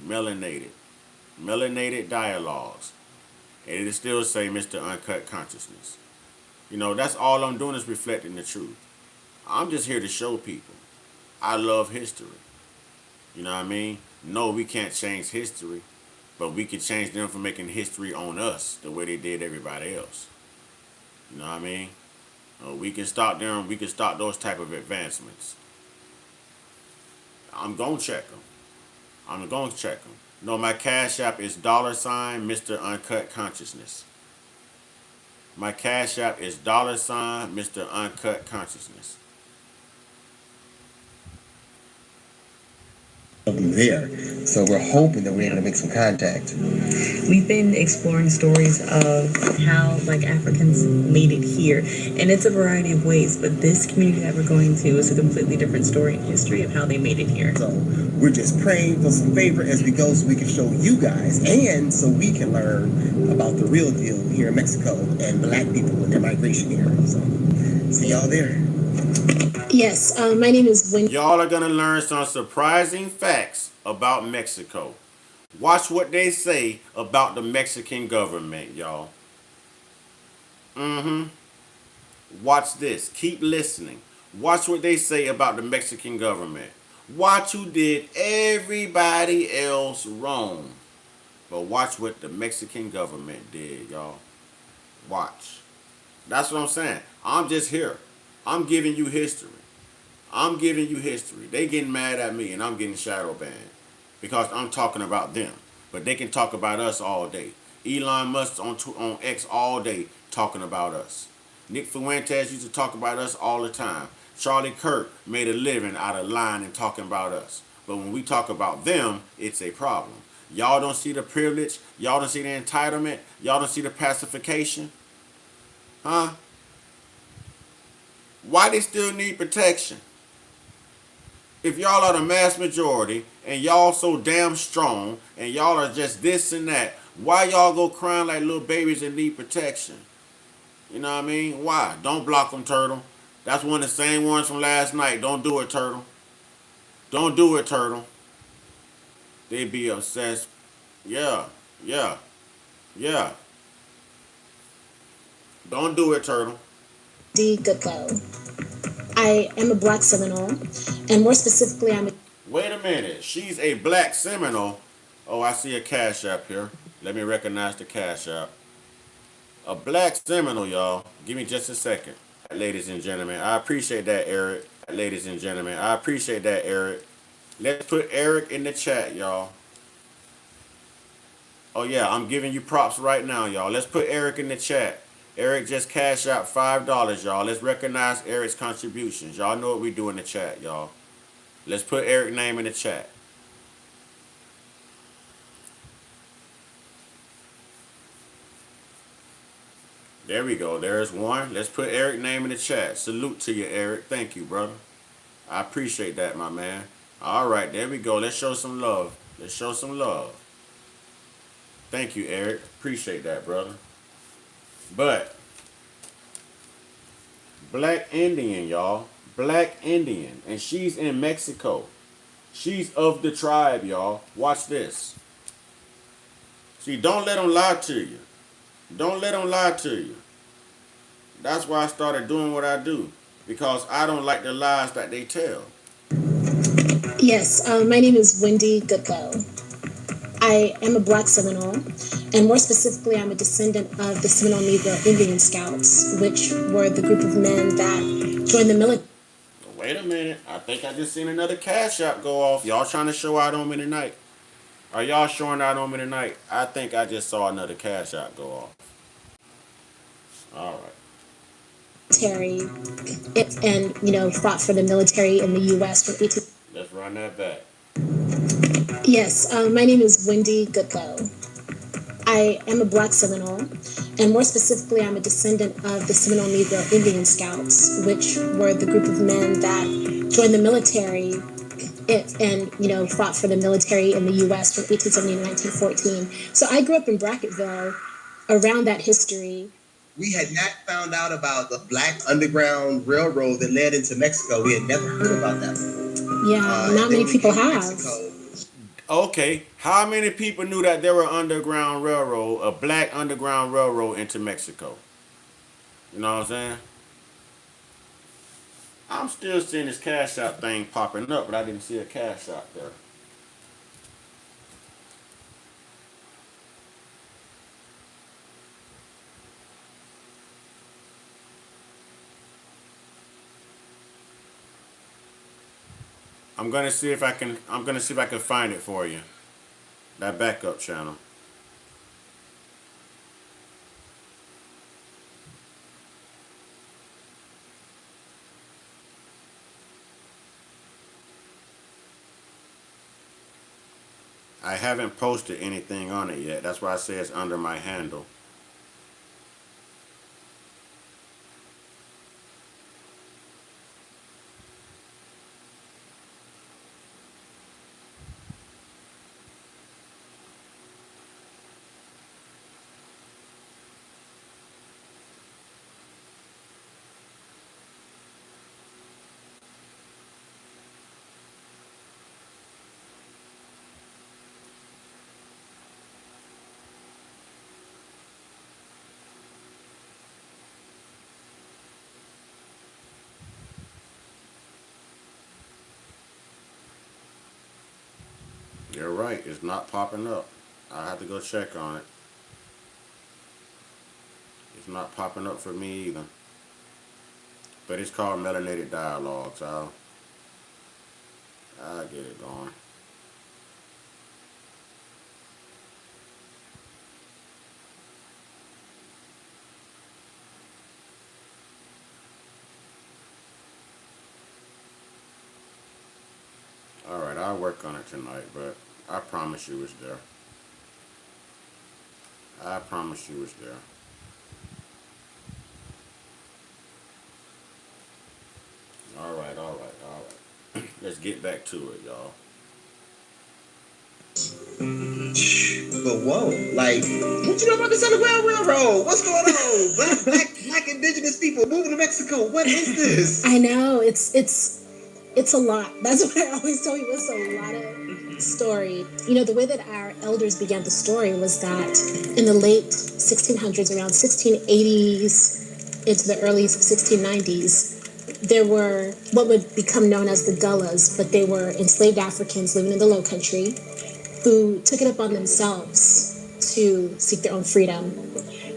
Melanated. Melanated dialogues. And it still say Mr. Uncut Consciousness. You know, that's all I'm doing is reflecting the truth. I'm just here to show people I love history. You know what I mean? No, we can't change history, but we can change them from making history on us the way they did everybody else. You know what I mean? We can stop them. We can stop those type of advancements. I'm gonna check them. I'm gonna check them. No, my cash app is $ Mr. Uncut Consciousness. My cash app is $ Mr. Uncut Consciousness. There. So we're hoping that we're able to make some contact. We've been exploring stories of how Black Africans made it here, and it's a variety of ways, but this community that we're going to is a completely different story and history of how they made it here. So we're just praying for some favor as we go so we can show you guys and so we can learn about the real deal here in Mexico and black people and their migration here. So see y'all there. Yes, my name is Wendy. Y'all are gonna learn some surprising facts about Mexico. Watch what they say about the Mexican government, y'all. Watch this. Keep listening. Watch what they say about the Mexican government. Watch who did everybody else wrong. But watch what the Mexican government did, y'all. Watch. That's what I'm saying. I'm just here. I'm giving you history. I'm giving you history. They getting mad at me and I'm getting shadow banned because I'm talking about them. But they can talk about us all day. Elon Musk on X all day talking about us. Nick Fuentes used to talk about us all the time. Charlie Kirk made a living out of lying and talking about us. But when we talk about them, it's a problem. Y'all don't see the privilege. Y'all don't see the entitlement. Y'all don't see the pacification. Huh? Why they still need protection? If y'all are the mass majority and y'all so damn strong and y'all are just this and that, why y'all go crying like little babies and need protection? You know what I mean? Why? Don't block them, Turtle. That's one of the same ones from last night. Don't do it, Turtle. Don't do it, Turtle. They be obsessed. Yeah. Don't do it, Turtle. D. Goodlow. I am a Black Seminole, and more specifically, I'm a... Wait a minute. She's a Black Seminole. Oh, I see a cash app here. Let me recognize the cash app. A Black Seminole, y'all. Give me just a second. Ladies and gentlemen, I appreciate that, Eric. Ladies and gentlemen, I appreciate that, Eric. Let's put Eric in the chat, y'all. Oh, yeah, I'm giving you props right now, y'all. Let's put Eric in the chat. Eric just cashed out $5, y'all. Let's recognize Eric's contributions. Y'all know what we do in the chat, y'all. Let's put Eric's name in the chat. There we go. There's one. Let's put Eric's name in the chat. Salute to you, Eric. Thank you, brother. I appreciate that, my man. All right, there we go. Let's show some love. Let's show some love. Thank you, Eric. Appreciate that, brother. But Black Indian, y'all. Black Indian. And she's in Mexico. She's of the tribe, y'all. Watch this. See, don't let them lie to you. Don't let them lie to you. That's why I started doing what I do. Because I don't like the lies that they tell. Yes, my name is Wendy Goodlow. I am a Black Seminole, and more specifically, I'm a descendant of the Seminole Negro Indian Scouts, which were the group of men that joined the military. Wait a minute. I think I just seen another cash app go off. Y'all trying to show out on me tonight? Are y'all showing out on me tonight? I think I just saw another cash app go off. All right. Military, and fought for the military in the U.S. from 18. Let's run that back. Yes, my name is Wendy Goodlow. I am a Black Seminole, and more specifically, I'm a descendant of the Seminole Negro Indian Scouts, which were the group of men that joined the military and fought for the military in the U.S. from 1870 to 1914. So I grew up in Brackettville around that history. We had not found out about the Black Underground Railroad that led into Mexico. We had never heard about that before. Yeah, not many people have. Okay, how many people knew that there were underground railroad, a black underground railroad into Mexico? You know what I'm saying? I'm still seeing this cash out thing popping up, but I didn't see a cash out there. I'm gonna see if I can find it for you. That backup channel. I haven't posted anything on it yet. That's why I say it's under my handle. You're right, it's not popping up. I have to go check on it. It's not popping up for me either. But it's called Melanated Dialogues. I'll get it going. Alright, I'll work on it tonight, but I promise you it's there. I promise you it's there. Alright. Let's get back to it, y'all. But whoa, like, what you know about this Underground Railroad? What's going on? Black indigenous people moving to Mexico. What is this? I know, it's a lot. That's what I always tell you. It's a lot of story. The way that our elders began the story was that in the late 1600s, around 1680s into the early 1690s, there were what would become known as the Gullahs, but they were enslaved Africans living in the Low Country who took it upon themselves to seek their own freedom.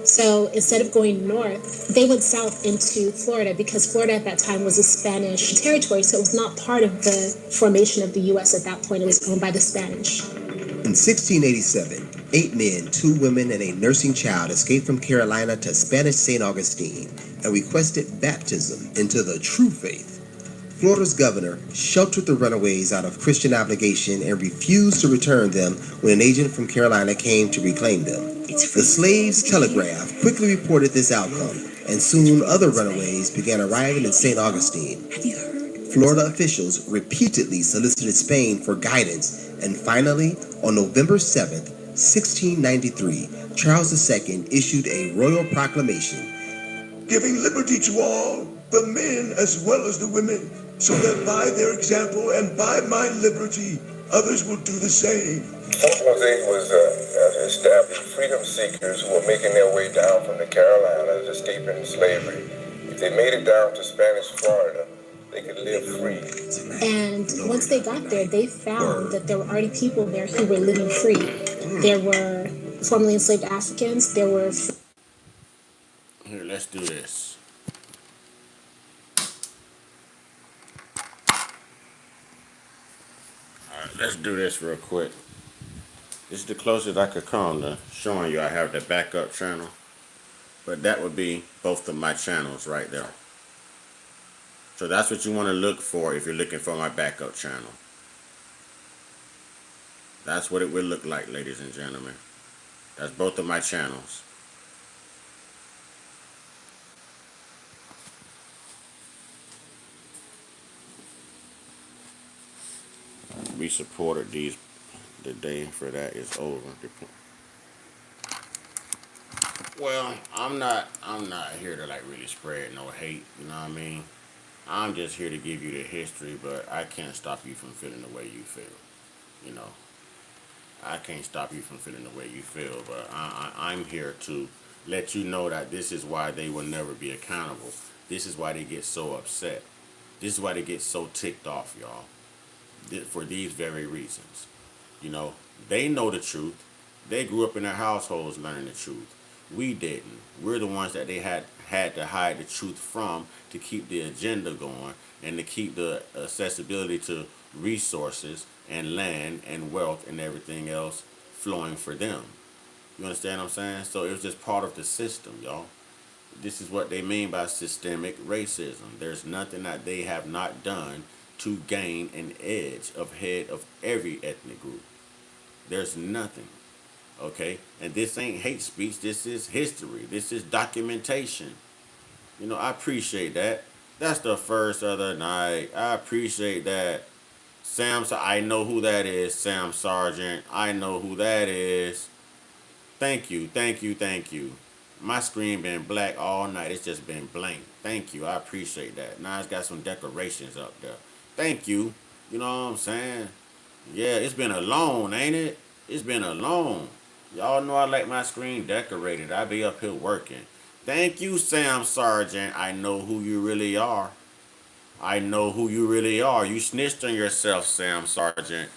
So instead of going north, they went south into Florida because Florida at that time was a Spanish territory, so it was not part of the formation of the U.S. at that point. It was owned by the Spanish. In 1687, 8 men, 2 women, and a nursing child escaped from Carolina to Spanish St. Augustine and requested baptism into the true faith. Florida's governor sheltered the runaways out of Christian obligation and refused to return them when an agent from Carolina came to reclaim them. The Slaves' Telegraph quickly reported this outcome, and soon other runaways began arriving in St. Augustine. Florida officials repeatedly solicited Spain for guidance, and finally, on November 7th, 1693, Charles II issued a royal proclamation, giving liberty to all, the men as well as the women, so that by their example and by my liberty, others will do the same. Fort Jose was established freedom seekers who were making their way down from the Carolinas, escaping slavery. If they made it down to Spanish Florida, they could live free. And once they got there, they found that there were already people there who were living free. There were formerly enslaved Africans. There were... Here, let's do this. let's do this real quick. This is the closest I could come to showing you I have the backup channel. But that would be both of my channels right there. So that's what you want to look for if you're looking for my backup channel. That's what it would look like, ladies and gentlemen. That's both of my channels. We supported these. The day for that is over. Well, I'm not here to like really spread no hate, you know what I mean? I'm just here to give you the history, but I can't stop you from feeling the way you feel, you know. I can't stop you from feeling the way you feel, but I'm here to let you know that this is why they will never be accountable. This is why they get so upset. This is why they get so ticked off, y'all. For these very reasons. You know, they know the truth. They grew up in their households learning the truth. We didn't. We're the ones that they had to hide the truth from to keep the agenda going and to keep the accessibility to resources and land and wealth and everything else flowing for them. You understand what I'm saying? So it was just part of the system, y'all. This is what they mean by systemic racism. There's nothing that they have not done to gain an edge ahead of every ethnic group. There's nothing. Okay? And this ain't hate speech. This is history. This is documentation. You know, I appreciate that. That's the first of the night. I appreciate that. I know who that is, Sam Sargent. I know who that is. Thank you, thank you, thank you. My screen been black all night. It's just been blank. Thank you. I appreciate that. Now it's got some decorations up there. Thank you. You know what I'm saying? Yeah, it's been alone, ain't it? It's been alone. Y'all know I like my screen decorated. I be up here working. Thank you, Sam Sargent. I know who you really are. I know who you really are. You snitched on yourself, Sam Sargent.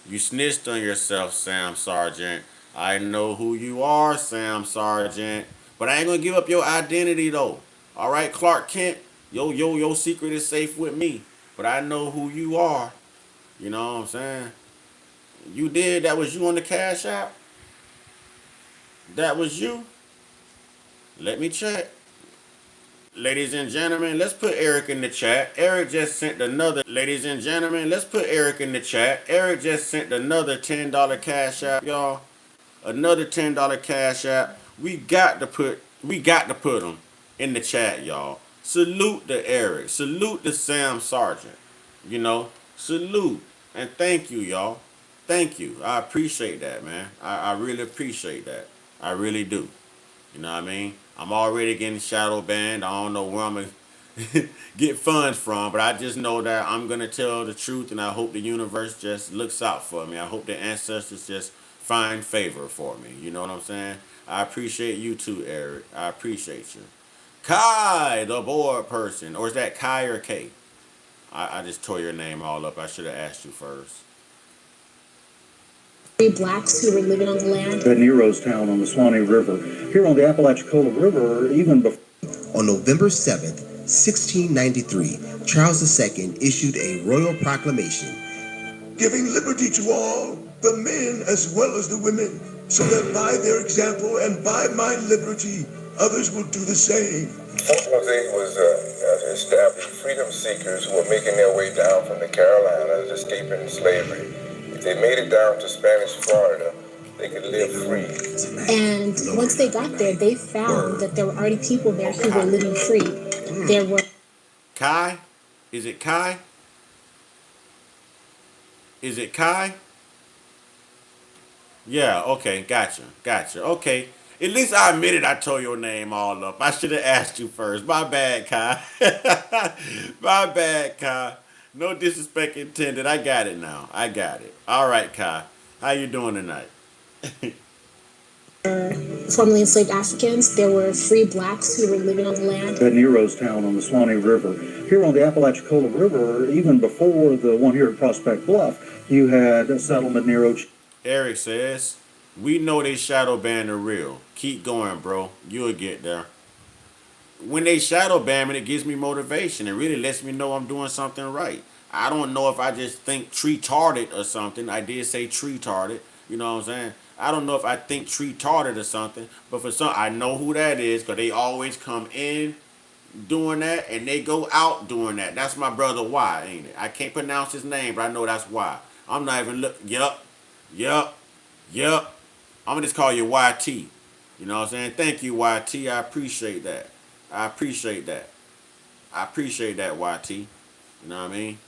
You snitched on yourself, Sam Sargent. I know who you are, Sam Sargent. But I ain't gonna give up your identity though. All right, Clark Kent. Your secret is safe with me. But I know who you are. You know what I'm saying? You did. That was you on the Cash App. That was you. Let me check. Ladies and gentlemen, let's put Eric in the chat. Eric just sent another. Ladies and gentlemen, let's put Eric in the chat. Eric just sent another $10 Cash App, y'all. Another $10 Cash App. We got to put them in the chat, y'all. Salute to Eric. Salute to Sam Sargent. You know, salute and thank you, y'all. Thank you. I appreciate that, man. I really appreciate that. I really do. You know what I mean? I'm already getting shadow banned. I don't know where I'm going to get funds from, but I just know that I'm going to tell the truth, and I hope the universe just looks out for me. I hope the ancestors just find favor for me. You know what I'm saying? I appreciate you too, Eric. I appreciate you. Kai, the board person. Or is that Kai or K? I just tore your name all up. I should have asked you first. Blacks who were living on the land. At Nero's town on the Swanee River, here on the Apalachicola River, even before. On November 7th, 1693, Charles II issued a royal proclamation giving liberty to all, the men as well as the women, so that by their example and by my liberty, others will do the same. Fort Jose was established freedom seekers who were making their way down from the Carolinas, escaping slavery. If they made it down to Spanish Florida, they could live free. And once they got there, they found that there were already people there who were living free. There were... Kai? Is it Kai? Is it Kai? Yeah, okay, gotcha. Okay. At least I admitted I tore your name all up. I should have asked you first. My bad, Kai. My bad, Kai. No disrespect intended. I got it now. I got it. All right, Kai. How you doing tonight? Formerly enslaved Africans. There were free blacks who were living on the land. At Nero's town on the Swanee River, here on the Apalachicola River, even before the one here at Prospect Bluff, you had a settlement Nero. Eric says, we know they shadow ban are real. Keep going, bro. You'll get there. When they shadow ban me, it gives me motivation. It really lets me know I'm doing something right. I don't know if I just think tree-tarded or something. I did say tree-tarded. You know what I'm saying? I don't know if I think tree-tarded or something, but for some, I know who that is because they always come in doing that and they go out doing that. That's my brother Y, ain't it? I can't pronounce his name, but I know that's Y. I'm not even look. Yup, yup, yup. I'm gonna just call you YT. You know what I'm saying? Thank you, YT. I appreciate that. I appreciate that. I appreciate that, YT. You know what I mean?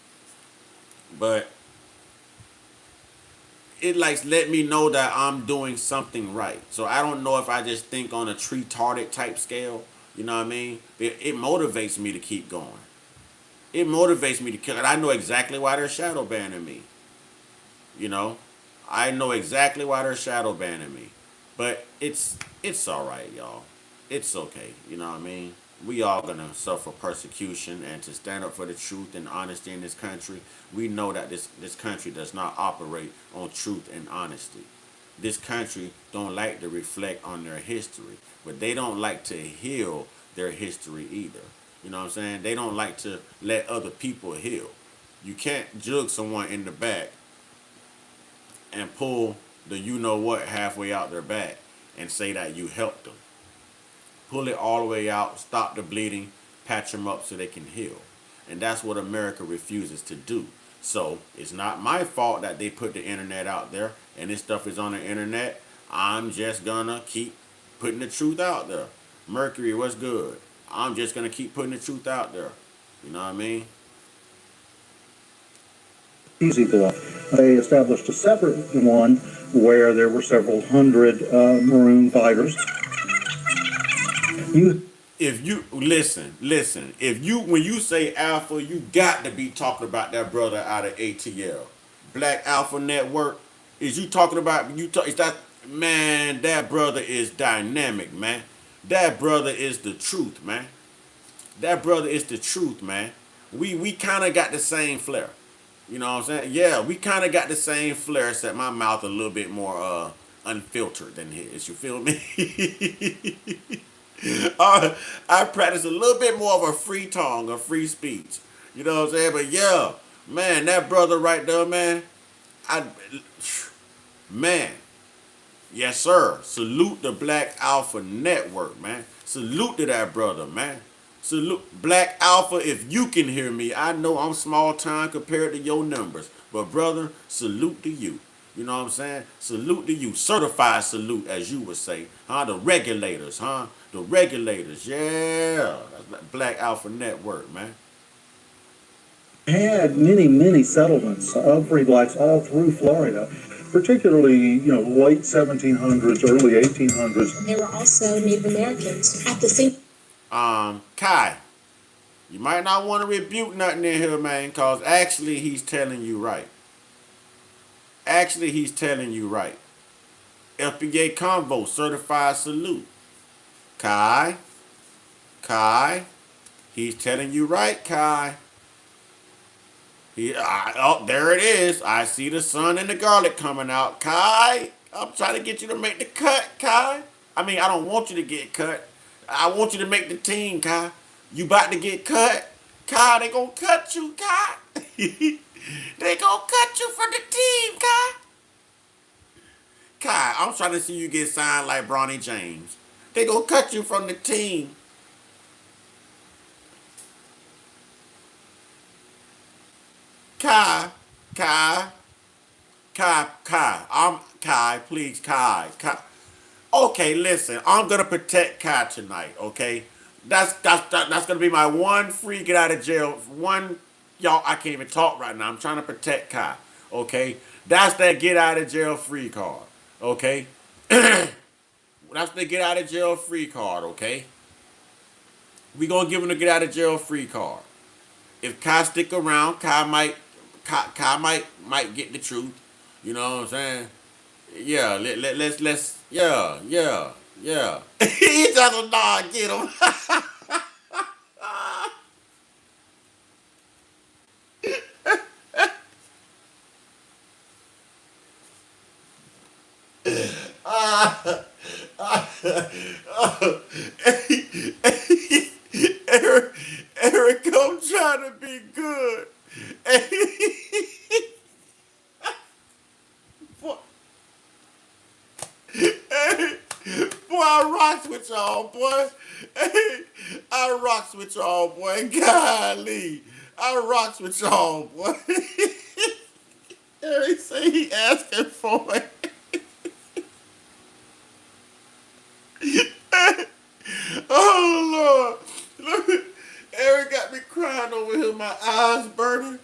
But it like let me know that I'm doing something right. So I don't know if I just think on a tree-tarded type scale. You know what I mean? It motivates me to keep going. It motivates me to kill it. I know exactly why they're shadow banning me. You know, I know exactly why they're shadow banning me. But it's all right, y'all. It's okay. You know what I mean? We all gonna suffer persecution, and to stand up for the truth and honesty in this country, we know that this country does not operate on truth and honesty. This country don't like to reflect on their history, but they don't like to heal their history either. You know what I'm saying? They don't like to let other people heal. You can't jug someone in the back and pull the you know what halfway out their back and say that you helped them. Pull it all the way out, stop the bleeding, patch them up so they can heal. And that's what America refuses to do. So it's not my fault that they put the internet out there and this stuff is on the internet. I'm just gonna keep putting the truth out there. Mercury, what's good? I'm just gonna keep putting the truth out there. You know what I mean? Easy law. They established a separate one where there were several hundred Maroon fighters. If you listen, if you when you say Alpha, you got to be talking about that brother out of ATL, Black Alpha Network. Is you talking about is that man? That brother is dynamic, man. That brother is the truth, man. That brother is the truth, man. We kind of got the same flair. You know what I'm saying? Yeah, we kind of got the same flair, except my mouth a little bit more unfiltered than his. You feel me? I practice a little bit more of a free tongue, a free speech. You know what I'm saying? But yeah, man, that brother right there, man. Man, yes sir. Salute the Black Alpha Network, man. Salute to that brother, man. Salute Black Alpha. If you can hear me, I know I'm small time compared to your numbers, but brother, salute to you. You know what I'm saying? Salute to you. Certified salute, as you would say. Huh? The regulators, huh? The regulators. Yeah. That's Black Alpha Network, man. Had many settlements of free blacks all through Florida, particularly, late 1700s, early 1800s. There were also Native Americans at the same. Kai, you might not want to rebuke nothing in here, man, because actually he's telling you right. Actually, he's telling you right. FBA Convo, certified salute. Kai, he's telling you right, Kai. There it is. I see the sun and the garlic coming out. Kai, I'm trying to get you to make the cut, Kai. I mean, I don't want you to get cut. I want you to make the team, Kai. You about to get cut? Kai, they gonna cut you, Kai. They gonna cut you from the team, Kai. Kai, I'm trying to see you get signed like Bronny James. They gonna cut you from the team. Kai, please, Kai. Okay, listen, I'm gonna protect Kai tonight. Okay, that's gonna be my one free get out of jail. Y'all, I can't even talk right now. I'm trying to protect Kai. Okay, that's that get out of jail free card. Okay, that's the get out of jail free card. Okay, we gonna give him the get out of jail free card. If Kai stick around, Kai might get the truth. You know what I'm saying? Yeah, let's yeah. He doesn't know get him. Eric, I'm trying to be good. I rocks with y'all, boy. Hey, I rocks with y'all, boy. Golly. I rocks with y'all, boy. Eric say he asking for it. Oh, Lord. Look, Eric got me crying over here. My eyes burning.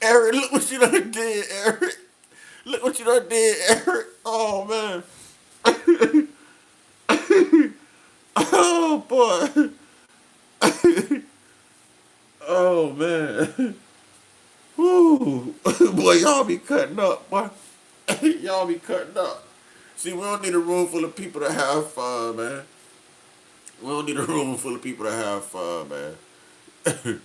Eric, look what you done did, Eric. Look what you done did, Eric. Oh, man. Oh, boy. Oh, man. Woo. Boy, y'all be cutting up, boy. Y'all be cutting up. See, we don't need a room full of people to have fun, man. We don't need a room full of people to have fun, man.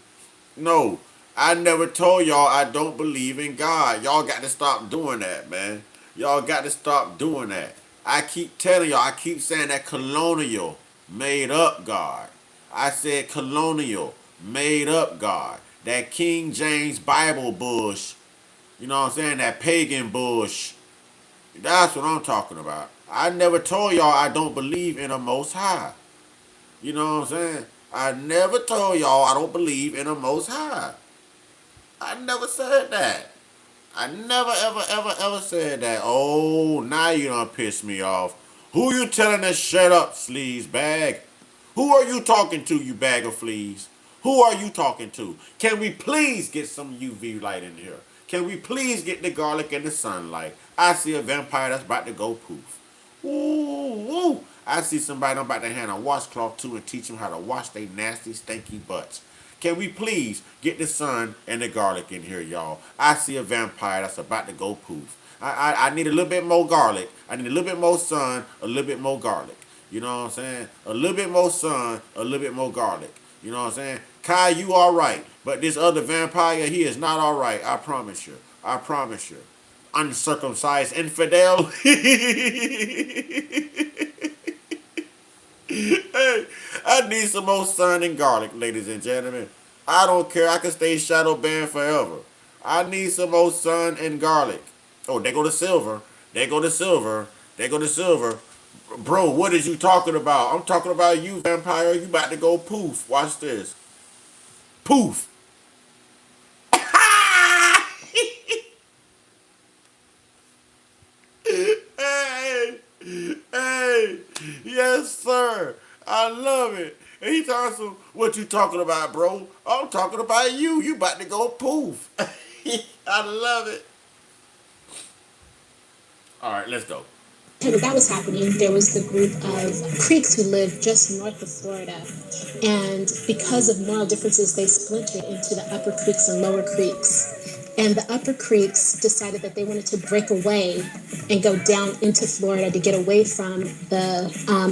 No, I never told y'all I don't believe in God. Y'all got to stop doing that, man. Y'all got to stop doing that. I keep telling y'all, I keep saying that colonial made up God. I said colonial made up God. That King James Bible bush. You know what I'm saying? That pagan bush. That's what I'm talking about. I never told y'all I don't believe in a most high. You know what I'm saying? I never told y'all I don't believe in a most high. I never said that. I never, ever, ever, ever said that. Oh, now you done piss me off. Who you telling to shut up, sleaze bag? Who are you talking to, you bag of fleas? Who are you talking to? Can we please get some UV light in here? Can we please get the garlic and the sunlight? I see a vampire that's about to go poof. Ooh, ooh. I see somebody I'm about to hand a washcloth to and teach them how to wash their nasty, stinky butts. Can we please get the sun and the garlic in here, y'all? I see a vampire that's about to go poof. I need a little bit more garlic. I need a little bit more sun, a little bit more garlic. You know what I'm saying? A little bit more sun, a little bit more garlic. You know what I'm saying? Kai, you all right. But this other vampire, he is not all right. I promise you. I promise you. Uncircumcised infidel. Hey, I need some more sun and garlic, ladies and gentlemen. I don't care. I can stay shadow banned forever. I need some more sun and garlic. Oh, they go to silver. They go to silver. They go to silver. Bro, what is you talking about? I'm talking about you, vampire. You about to go poof. Watch this. Poof. Hey, hey, yes, sir. I love it. And he talks to what you talking about, bro? I'm talking about you. You about to go poof. I love it. All right, let's go. That was happening. There was the group of Creeks who lived just north of Florida. And because of moral differences, they splintered into the Upper Creeks and Lower Creeks. And the Upper Creeks decided that they wanted to break away and go down into Florida to get away from the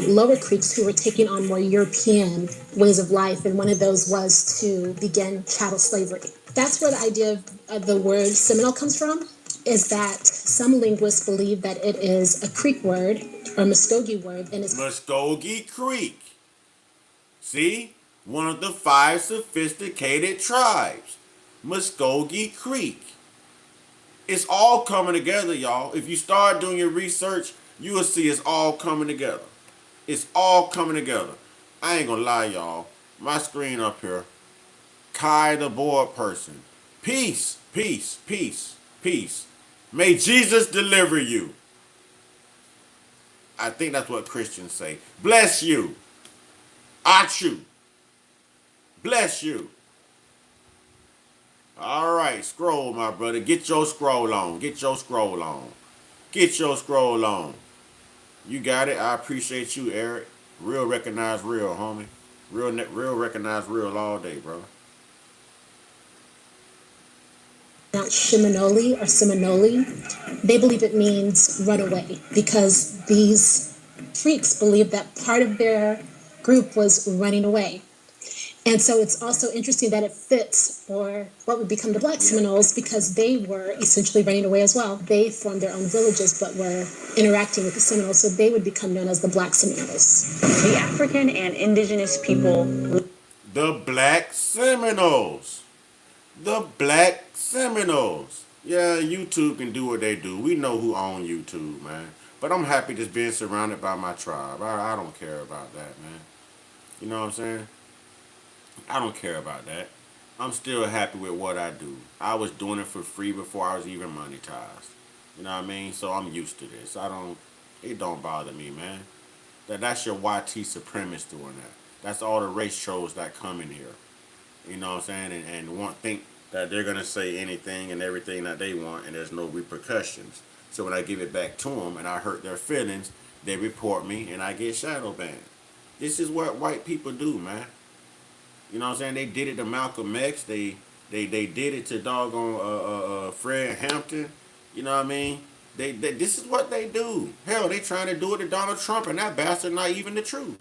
Lower Creeks who were taking on more European ways of life. And one of those was to begin chattel slavery. That's where the idea of the word Seminole comes from, is that some linguists believe that it is a Creek word or Muskogee word. And it's Muskogee Creek. See? One of the 5 sophisticated tribes. Muskogee Creek. It's all coming together, y'all. If you start doing your research, you will see it's all coming together. It's all coming together. I ain't gonna lie, y'all. My screen up here. Kai the board person. Peace, peace, peace, peace. May Jesus deliver you. I think that's what Christians say. Bless you. Achu. Bless you. All right, scroll, my brother. Get your scroll on. Get your scroll on. Get your scroll on. You got it. I appreciate you, Eric. Real recognize real, homie. Real recognize real all day, brother. not Shimonoli or Seminole. They believe it means run away because these freaks believe that part of their group was running away. And so it's also interesting that it fits for what would become the Black Seminoles because they were essentially running away as well. They formed their own villages but were interacting with the Seminoles, so they would become known as the Black Seminoles. The African and indigenous people. The Black Seminoles. The Black Seminoles. Yeah, YouTube can do what they do. We know who own YouTube, man. But I'm happy just being surrounded by my tribe. I don't care about that, man. You know what I'm saying? I don't care about that. I'm still happy with what I do. I was doing it for free before I was even monetized. You know what I mean? So I'm used to this. It don't bother me, man. That's your YT supremacist doing that. That's all the race trolls that come in here. You know what I'm saying? And want think that they're gonna say anything and everything that they want, and there's no repercussions. So when I give it back to them and I hurt their feelings, they report me and I get shadow banned. This is what white people do, man. You know what I'm saying? They did it to Malcolm X. They did it to doggone Fred Hampton. You know what I mean? This is what they do. Hell, they trying to do it to Donald Trump, and that bastard not even the truth.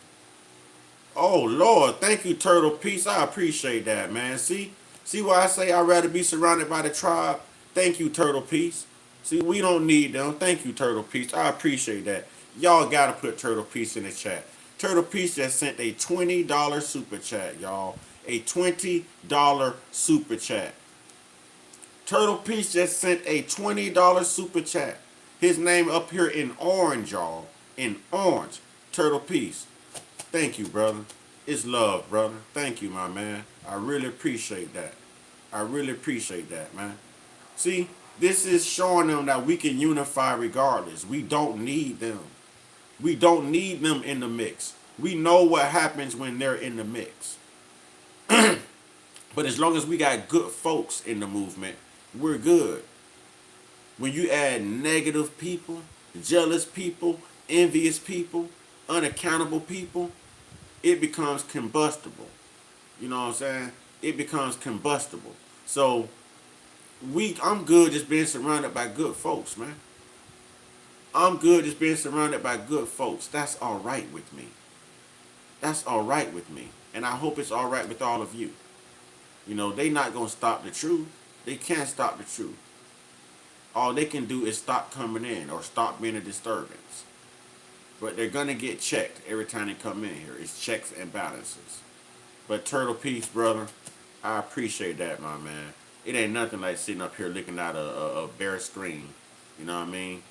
Oh Lord, thank you, Turtle Peace. I appreciate that, man. See why I say I'd rather be surrounded by the tribe. Thank you, Turtle Peace. See, we don't need them. Thank you, Turtle Peace. I appreciate that. Y'all gotta put Turtle Peace in the chat. Turtle Peace just sent a $20 super chat, y'all. A $20 super chat. Turtle Peace just sent a $20 super chat. His name up here in orange, y'all. In orange. Turtle Peace. Thank you, brother. It's love, brother. Thank you, my man. I really appreciate that. I really appreciate that, man. See, this is showing them that we can unify regardless. We don't need them. We don't need them in the mix. We know what happens when they're in the mix. But as long as we got good folks in the movement, we're good. When you add negative people, jealous people, envious people, unaccountable people, it becomes combustible. You know what I'm saying? It becomes combustible. So I'm good just being surrounded by good folks, man. I'm good just being surrounded by good folks. That's all right with me. That's all right with me. And I hope it's all right with all of you. You know, they not going to stop the truth. They can't stop the truth. All they can do is stop coming in or stop being a disturbance. But they're going to get checked every time they come in here. It's checks and balances. But Turtle Peace, brother, I appreciate that, my man. It ain't nothing like sitting up here looking at a bare screen. You know what I mean?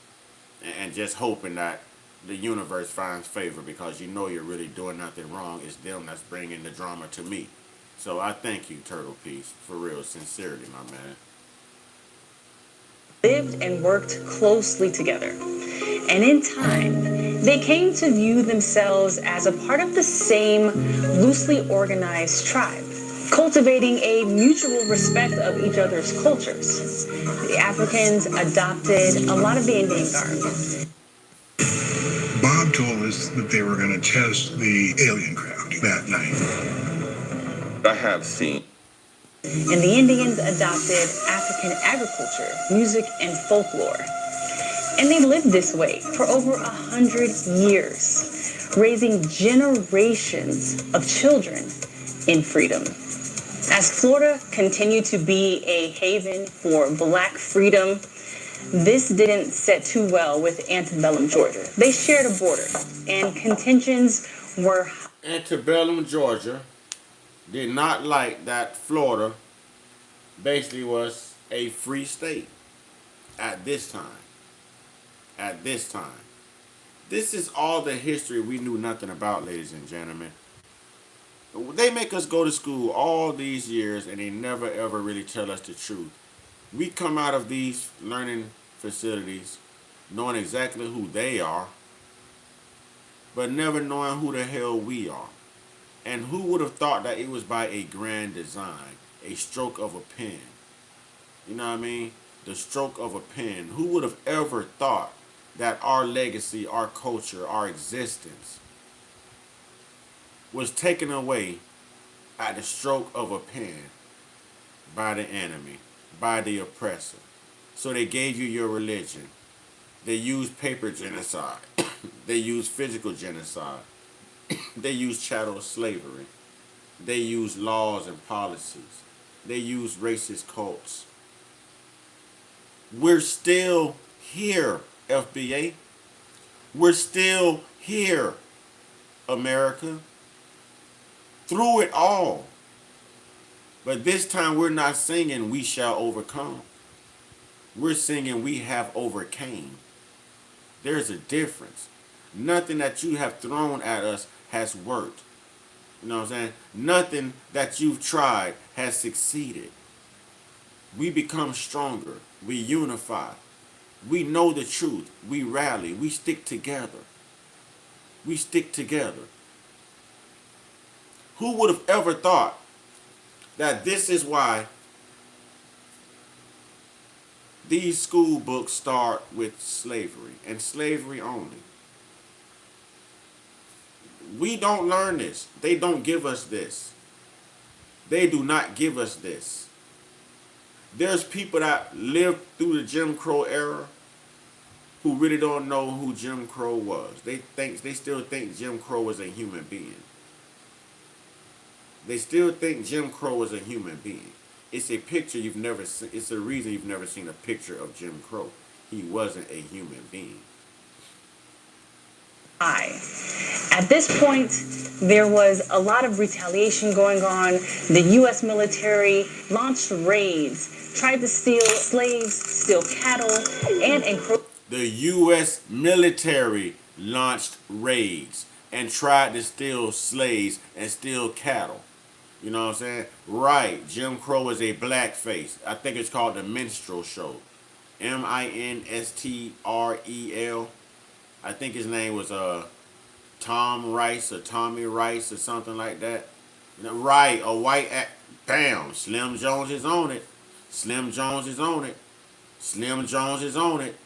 And just hoping that the universe finds favor because you know you're really doing nothing wrong. It's them that's bringing the drama to me. So I thank you, Turtle Peace, for real, sincerely, my man. Lived and worked closely together. And in time, they came to view themselves as a part of the same loosely organized tribe, cultivating a mutual respect of each other's cultures. The Africans adopted a lot of the Indian garb. Bob told us that they were going to test the alien craft that night. I have seen. And the Indians adopted African agriculture, music, and folklore. And they lived this way for over 100 years, raising generations of children in freedom. As Florida continued to be a haven for Black freedom, this didn't set too well with antebellum Georgia. They shared a border, and contentions were... Antebellum Georgia did not like that Florida basically was a free state at this time. At this time. This is all the history we knew nothing about, ladies and gentlemen. They make us go to school all these years and they never ever really tell us the truth. We come out of these learning facilities knowing exactly who they are, but never knowing who the hell we are. And who would have thought that it was by a grand design, a stroke of a pen? You know what I mean? The stroke of a pen. Who would have ever thought that our legacy, our culture, our existence was taken away at the stroke of a pen by the enemy, by the oppressor? So they gave you your religion. They used paper genocide. They used physical genocide. They used chattel slavery. They used laws and policies. They used racist cults. We're still here, FBA. We're still here, America. Through it all. But this time we're not singing "We Shall Overcome." We're singing we have overcame. There's a difference. Nothing that you have thrown at us has worked. You know what I'm saying? Nothing that you've tried has succeeded. We become stronger. We unify. We know the truth. We rally. We stick together. We stick together. Who would have ever thought that this is why these school books start with slavery and slavery only? We don't learn this. They don't give us this. They do not give us this. There's people that lived through the Jim Crow era who really don't know who Jim Crow was. They still think Jim Crow was a human being. They still think Jim Crow was a human being. It's a picture you've never seen. It's a reason you've never seen a picture of Jim Crow. He wasn't a human being. At this point, there was a lot of retaliation going on. The U.S. military launched raids, tried to steal slaves, steal cattle, and encroach. The U.S. military launched raids and tried to steal slaves and steal cattle. You know what I'm saying? Right. Jim Crow was a blackface. I think it's called the Minstrel Show. Minstrel. I think his name was Tom Rice or Tommy Rice or something like that. Right, a white bam. Slim Jones is on it. Slim Jones is on it. Slim Jones is on it.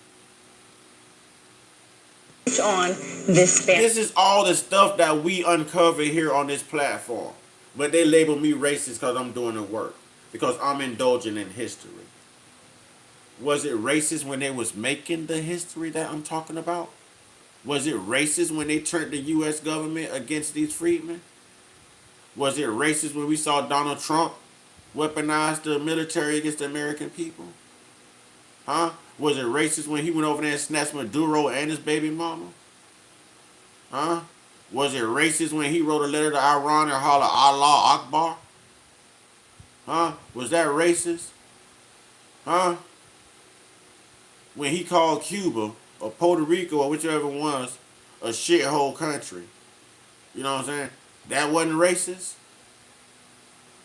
On this This is all the stuff that we uncover here on this platform. But they label me racist because I'm doing the work. Because I'm indulging in history. Was it racist when they was making the history that I'm talking about? Was it racist when they turned the U.S. government against these freedmen? Was it racist when we saw Donald Trump weaponize the military against the American people? Huh? Was it racist when he went over there and snatched Maduro and his baby mama? Huh? Was it racist when he wrote a letter to Iran and hollered Allah Akbar? Huh? Was that racist? Huh? When he called Cuba or Puerto Rico or whichever one was a shithole country. You know what I'm saying? That wasn't racist.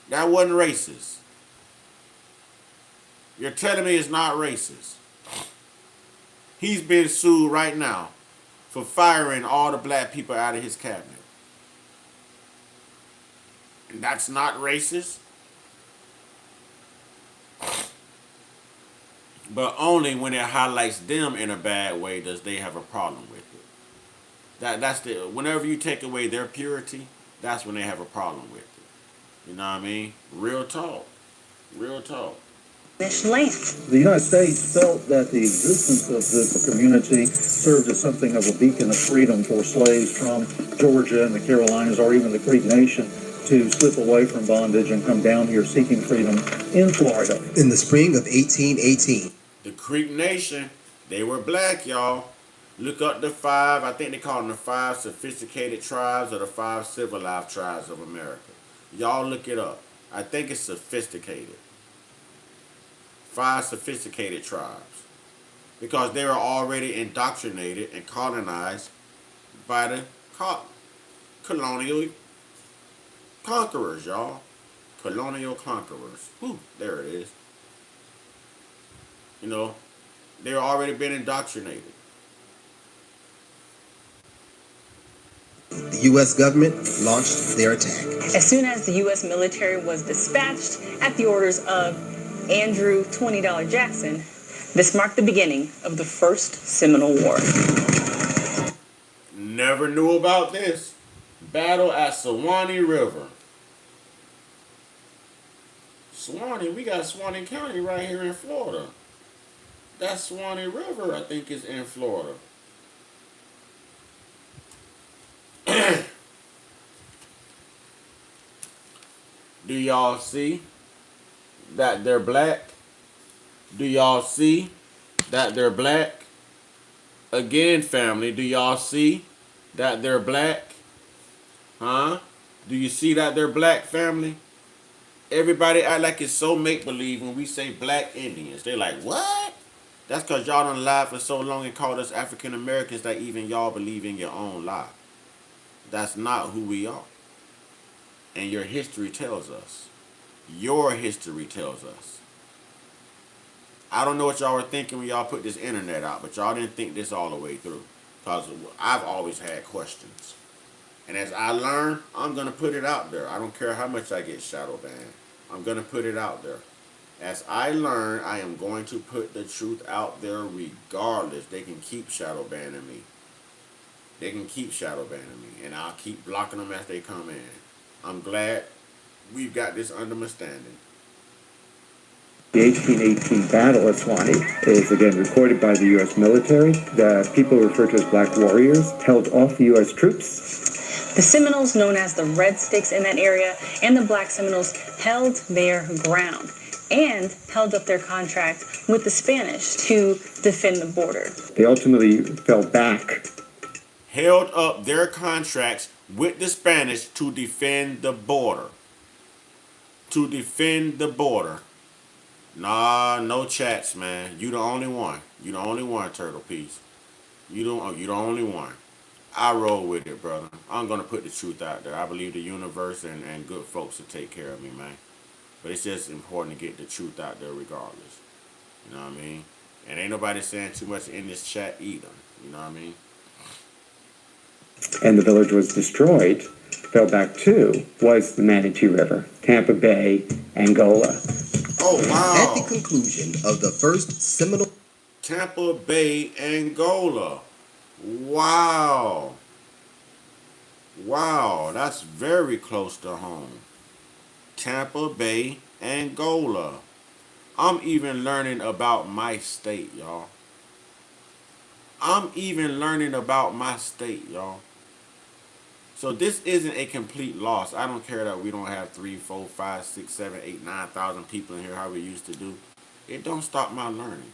That wasn't racist. You're telling me it's not racist. He's been sued right now for firing all the black people out of his cabinet. And that's not racist. But only when it highlights them in a bad way does they have a problem with it. That's whenever you take away their purity, that's when they have a problem with it. You know what I mean? Real talk. Real talk. The United States felt that the existence of this community served as something of a beacon of freedom for slaves from Georgia and the Carolinas or even the Creek Nation to slip away from bondage and come down here seeking freedom in Florida. In the spring of 1818. The Creek Nation, they were black, y'all. Look up the five, I think they call them the 5 sophisticated tribes or the 5 civilized tribes of America. Y'all look it up. I think it's sophisticated. 5 sophisticated tribes. Because they were already indoctrinated and colonized by the colonial conquerors, y'all. Colonial conquerors. Whew, there it is. You know, they've already been indoctrinated. The U.S. government launched their attack. As soon as the U.S. military was dispatched at the orders of Andrew $20 Jackson, this marked the beginning of the First Seminole War. Never knew about this. Battle at Suwannee River. Suwannee, we got Suwannee County right here in Florida. That Suwannee River, I think, is in Florida. Do y'all see that they're black? Do y'all see that they're black? Again, family, do y'all see that they're black? Huh? Do you see that they're black, family? Everybody act like it's so make-believe when we say black Indians. They're like, what? That's because y'all done lied for so long and called us African Americans that even y'all believe in your own lie. That's not who we are. And your history tells us. Your history tells us. I don't know what y'all were thinking when y'all put this internet out, but y'all didn't think this all the way through. Because I've always had questions. And as I learn, I'm going to put it out there. I don't care how much I get shadow banned. I'm going to put it out there. As I learn, I am going to put the truth out there regardless. They can keep shadow banning me. They can keep shadow banning me. And I'll keep blocking them as they come in. I'm glad we've got this under my standing. The 1818 battle at Swanee is again recorded by the U.S. military. The people referred to as black warriors held off the U.S. troops. The Seminoles, known as the Red Sticks in that area, and the Black Seminoles held their ground and held up their contract with the Spanish to defend the border. They ultimately fell back. Held up their contracts with the Spanish to defend the border. To defend the border. Nah, no chats, man. You the only one. You the only one, Turtle Piece. You the only one. I roll with it, brother. I'm gonna put the truth out there. I believe the universe and good folks will take care of me, man. But it's just important to get the truth out there regardless. You know what I mean? And ain't nobody saying too much in this chat either. You know what I mean? And the village was destroyed. Fell back to was the Manatee River, Tampa Bay, Angola. Oh, wow. At the conclusion of the first Seminole... Tampa Bay, Angola. Wow. Wow, that's very close to home. Tampa Bay, Angola. I'm even learning about my state, y'all. I'm even learning about my state, y'all. So this isn't a complete loss. I don't care that we don't have 3, 4, 5, 6, 7, 8, 9,000 people in here how we used to do. It don't stop my learning.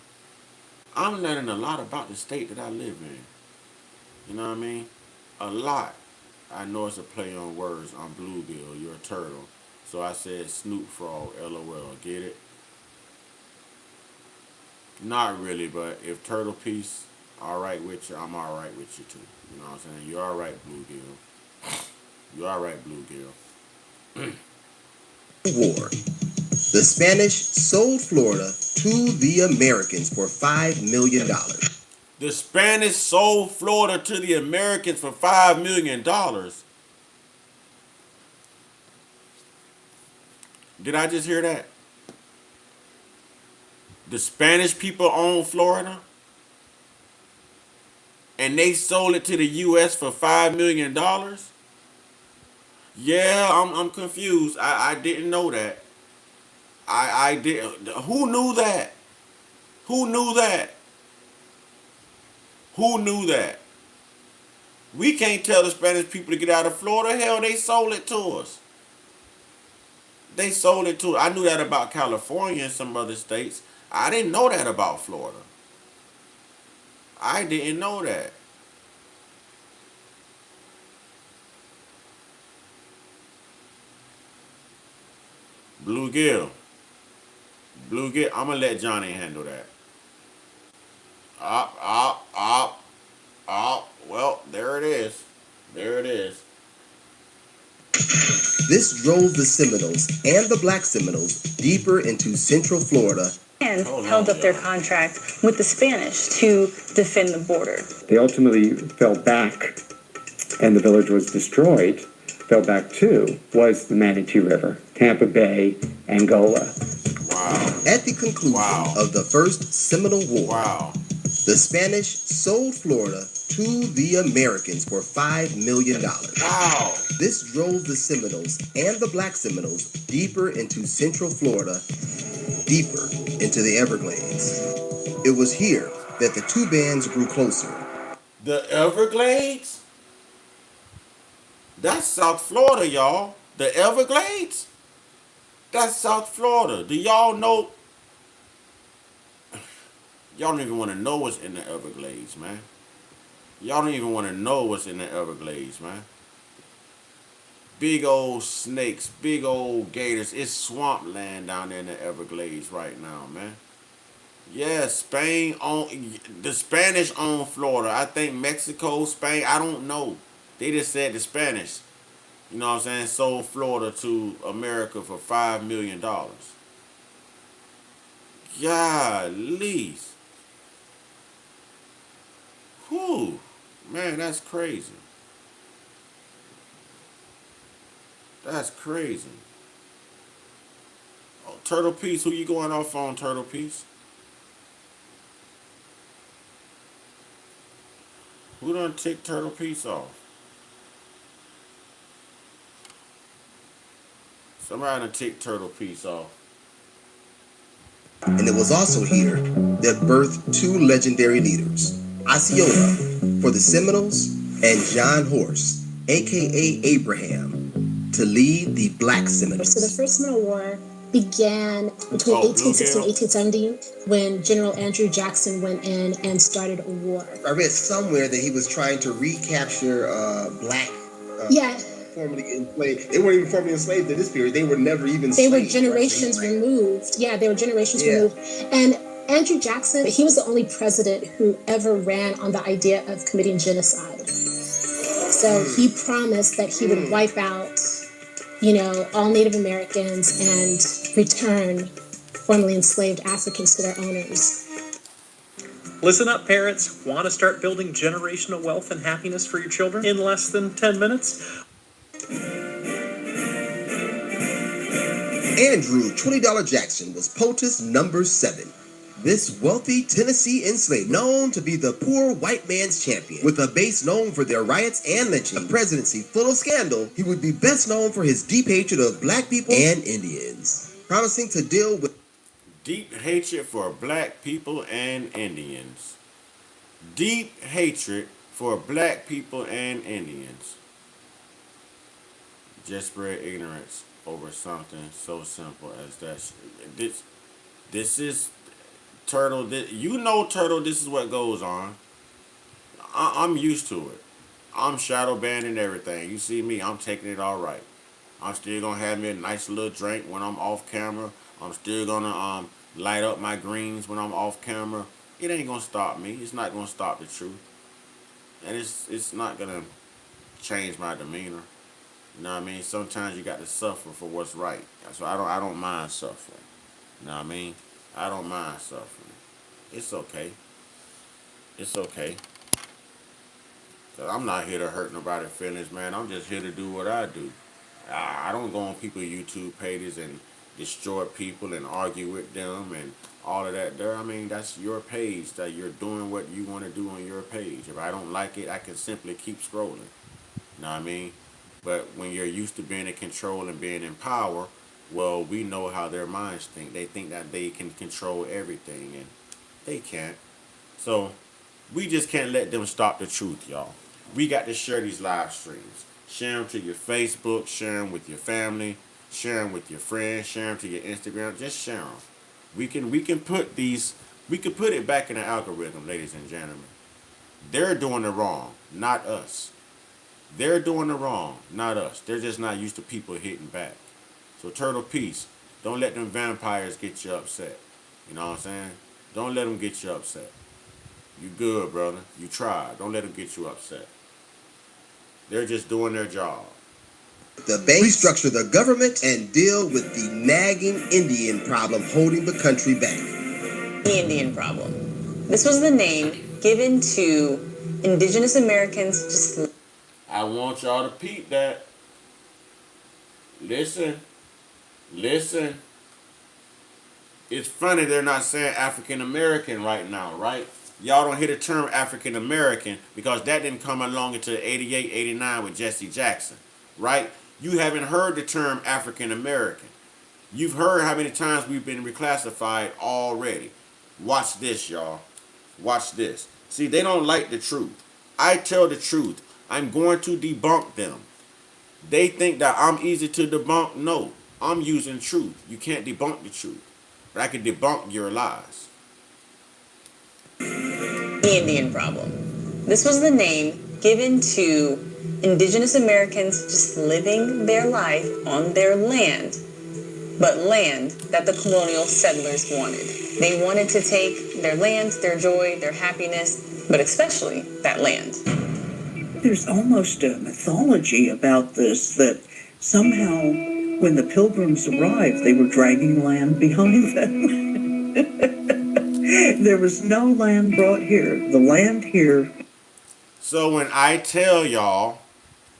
I'm learning a lot about the state that I live in. You know what I mean? A lot. I know it's a play on words. I'm bluegill. You're a turtle. So I said Snoop Frog, LOL. Get it? Not really, but if Turtle Piece alright with you, I'm alright with you too. You know what I'm saying? You're alright, bluegill. You're alright, bluegill. War. The Spanish sold Florida to the Americans for $5 million. The Spanish sold Florida to the Americans for $5 million. Did I just hear that? The Spanish people own Florida? And they sold it to the U.S. for $5 million? Yeah, I'm confused. I didn't know that. I didn't. Who knew that? Who knew that? Who knew that? We can't tell the Spanish people to get out of Florida. Hell, they sold it to us. They sold it to us. I knew that about California and some other states. I didn't know that about Florida. I didn't know that. Bluegill. Bluegill. I'm going to let Johnny handle that. Well, there it is. There it is. This drove the Seminoles and the Black Seminoles deeper into Central Florida And held up their contract with the Spanish to defend the border. They ultimately fell back, and the village was destroyed. Fell back to was the Manatee River, Tampa Bay, Angola. Wow. At the conclusion of the First Seminole War, the Spanish sold Florida to the Americans for $5 million. Wow. This drove the Seminoles and the Black Seminoles deeper into Central Florida, deeper into the Everglades. It was here that the two bands grew closer. The Everglades? That's South Florida, y'all. The Everglades? That's South Florida. Do y'all know? Y'all don't even want to know what's in the Everglades, man. Y'all don't even want to know what's in the Everglades, man. Big old snakes, big old gators. It's swampland down there in the Everglades right now, man. Yeah, Spain on the Spanish own Florida. I think Mexico, Spain. I don't know. They just said the Spanish. You know what I'm saying? Sold Florida to America for $5 million. Golly. Whew. Man, that's crazy. That's crazy. Oh, Turtle Peace, who you going off on, Turtle Peace? Who done tick Turtle Peace off? Somebody done tick Turtle Peace off. And it was also here that birthed two legendary leaders, Osceola for the Seminoles and John Horse, aka Abraham, to lead the Black Seminoles. So the First Seminole War began between 1860 and 1870 when General Andrew Jackson went in and started a war. I read somewhere that he was trying to recapture black formerly enslaved. They weren't even formerly enslaved at this period. They were never even They were generations removed. Yeah, they were generations removed. And Andrew Jackson, he was the only president who ever ran on the idea of committing genocide. So he promised that he would wipe out, all Native Americans and return formerly enslaved Africans to their owners. Listen up, parents. Want to start building generational wealth and happiness for your children in less than 10 minutes? Andrew $20 Jackson was POTUS number 7. This wealthy Tennessee enslaved, known to be the poor white man's champion, with a base known for their riots and lynching, a presidency full of scandal, he would be best known for his deep hatred of black people and Indians, promising to deal with deep hatred for black people and Indians. Deep hatred for black people and Indians. Just spread ignorance over something so simple as that. This is Turtle. Turtle, this is what goes on. I'm used to it. I'm shadow banning everything. You see me, I'm taking it all right. I'm still gonna have me a nice little drink when I'm off camera. I'm still gonna light up my greens when I'm off camera. It ain't gonna stop me. It's not gonna stop the truth, and it's not gonna change my demeanor. You know what I mean? Sometimes you got to suffer for what's right. So I don't mind suffering. You know what I mean? I don't mind suffering. It's okay. It's okay. Cause I'm not here to hurt nobody's feelings, man. I'm just here to do what I do. I don't go on people's YouTube pages and destroy people and argue with them and all of that there. I mean, that's your page, that you're doing what you want to do on your page. If I don't like it, I can simply keep scrolling. You know what I mean? But when you're used to being in control and being in power, well, we know how their minds think. They think that they can control everything, and they can't. So we just can't let them stop the truth, y'all. We got to share these live streams. Share them to your Facebook, share them with your family, share them with your friends, share them to your Instagram. Just share them. We can put it back in the algorithm, ladies and gentlemen. They're doing it wrong, not us. They're doing it wrong, not us. They're just not used to people hitting back. So Turtle Peace, don't let them vampires get you upset. You know what I'm saying? Don't let them get you upset. You good, brother. You tried. Don't let them get you upset. They're just doing their job. The base, restructure the government, and deal with the nagging Indian problem holding the country back. The Indian problem. This was the name given to indigenous Americans just... I want y'all to peep that. Listen. It's funny they're not saying African American right now, right? Y'all don't hear the term African American because that didn't come along until 88, 89 with Jesse Jackson, right? You haven't heard the term African American. You've heard how many times we've been reclassified already. Watch this, y'all. Watch this. See, they don't like the truth. I tell the truth. I'm going to debunk them. They think that I'm easy to debunk. No, I'm using truth. You can't debunk the truth. But I can debunk your lies. The Indian problem. This was the name given to indigenous Americans just living their life on their land. but land that the colonial settlers wanted. They wanted to take their land, their joy, their happiness, but especially that land. There's almost a mythology about this, that somehow when the pilgrims arrived, they were dragging land behind them. There was no land brought here. The land here. So when I tell y'all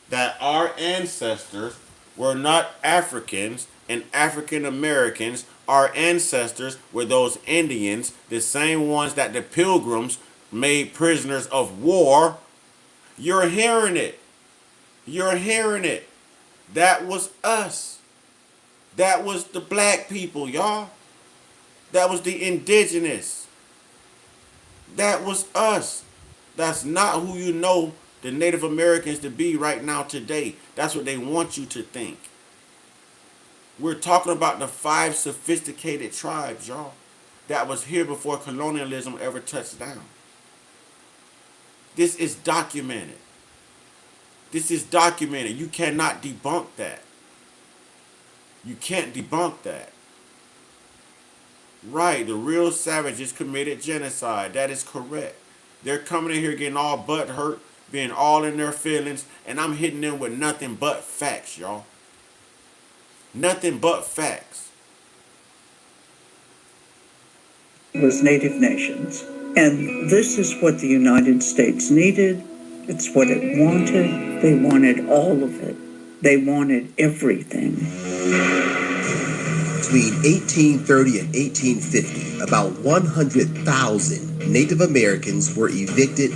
that our ancestors were not Africans and African Americans, our ancestors were those Indians, the same ones that the pilgrims made prisoners of war, you're hearing it. You're hearing it. That was us. That was the black people, y'all. That was the indigenous. That was us. That's not who you know the Native Americans to be right now today. That's what they want you to think. We're talking about the 5 sophisticated tribes, y'all, that was here before colonialism ever touched down. This is documented. This is documented. You cannot debunk that. You can't debunk that. Right, the real savages committed genocide. That is correct. They're coming in here getting all butt hurt, being all in their feelings, and I'm hitting them with nothing but facts, y'all. Nothing but facts. Was Native nations. And this is what the United States needed. It's what it wanted. They wanted all of it. They wanted everything. Between 1830 and 1850, about 100,000 Native Americans were evicted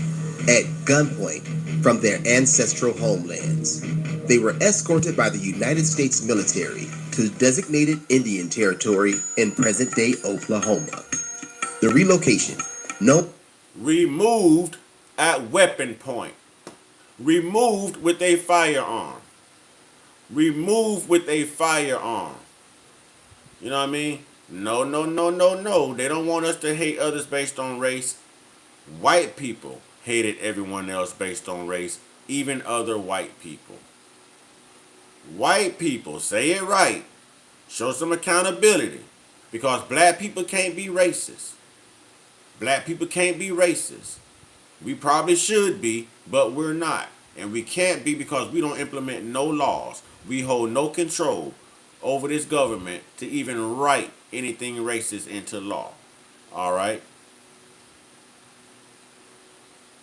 at gunpoint from their ancestral homelands. They were escorted by the United States military to designated Indian Territory in present-day Oklahoma. The relocation, removed at weapon point. Removed with a firearm. Removed with a firearm. You know what I mean? No. They don't want us to hate others based on race. White people hated everyone else based on race, even other white people. White people, say it right. Show some accountability. Because black people can't be racist. Black people can't be racist. We probably should be, but we're not. And we can't be because we don't implement no laws. We hold no control over this government to even write anything racist into law. All right?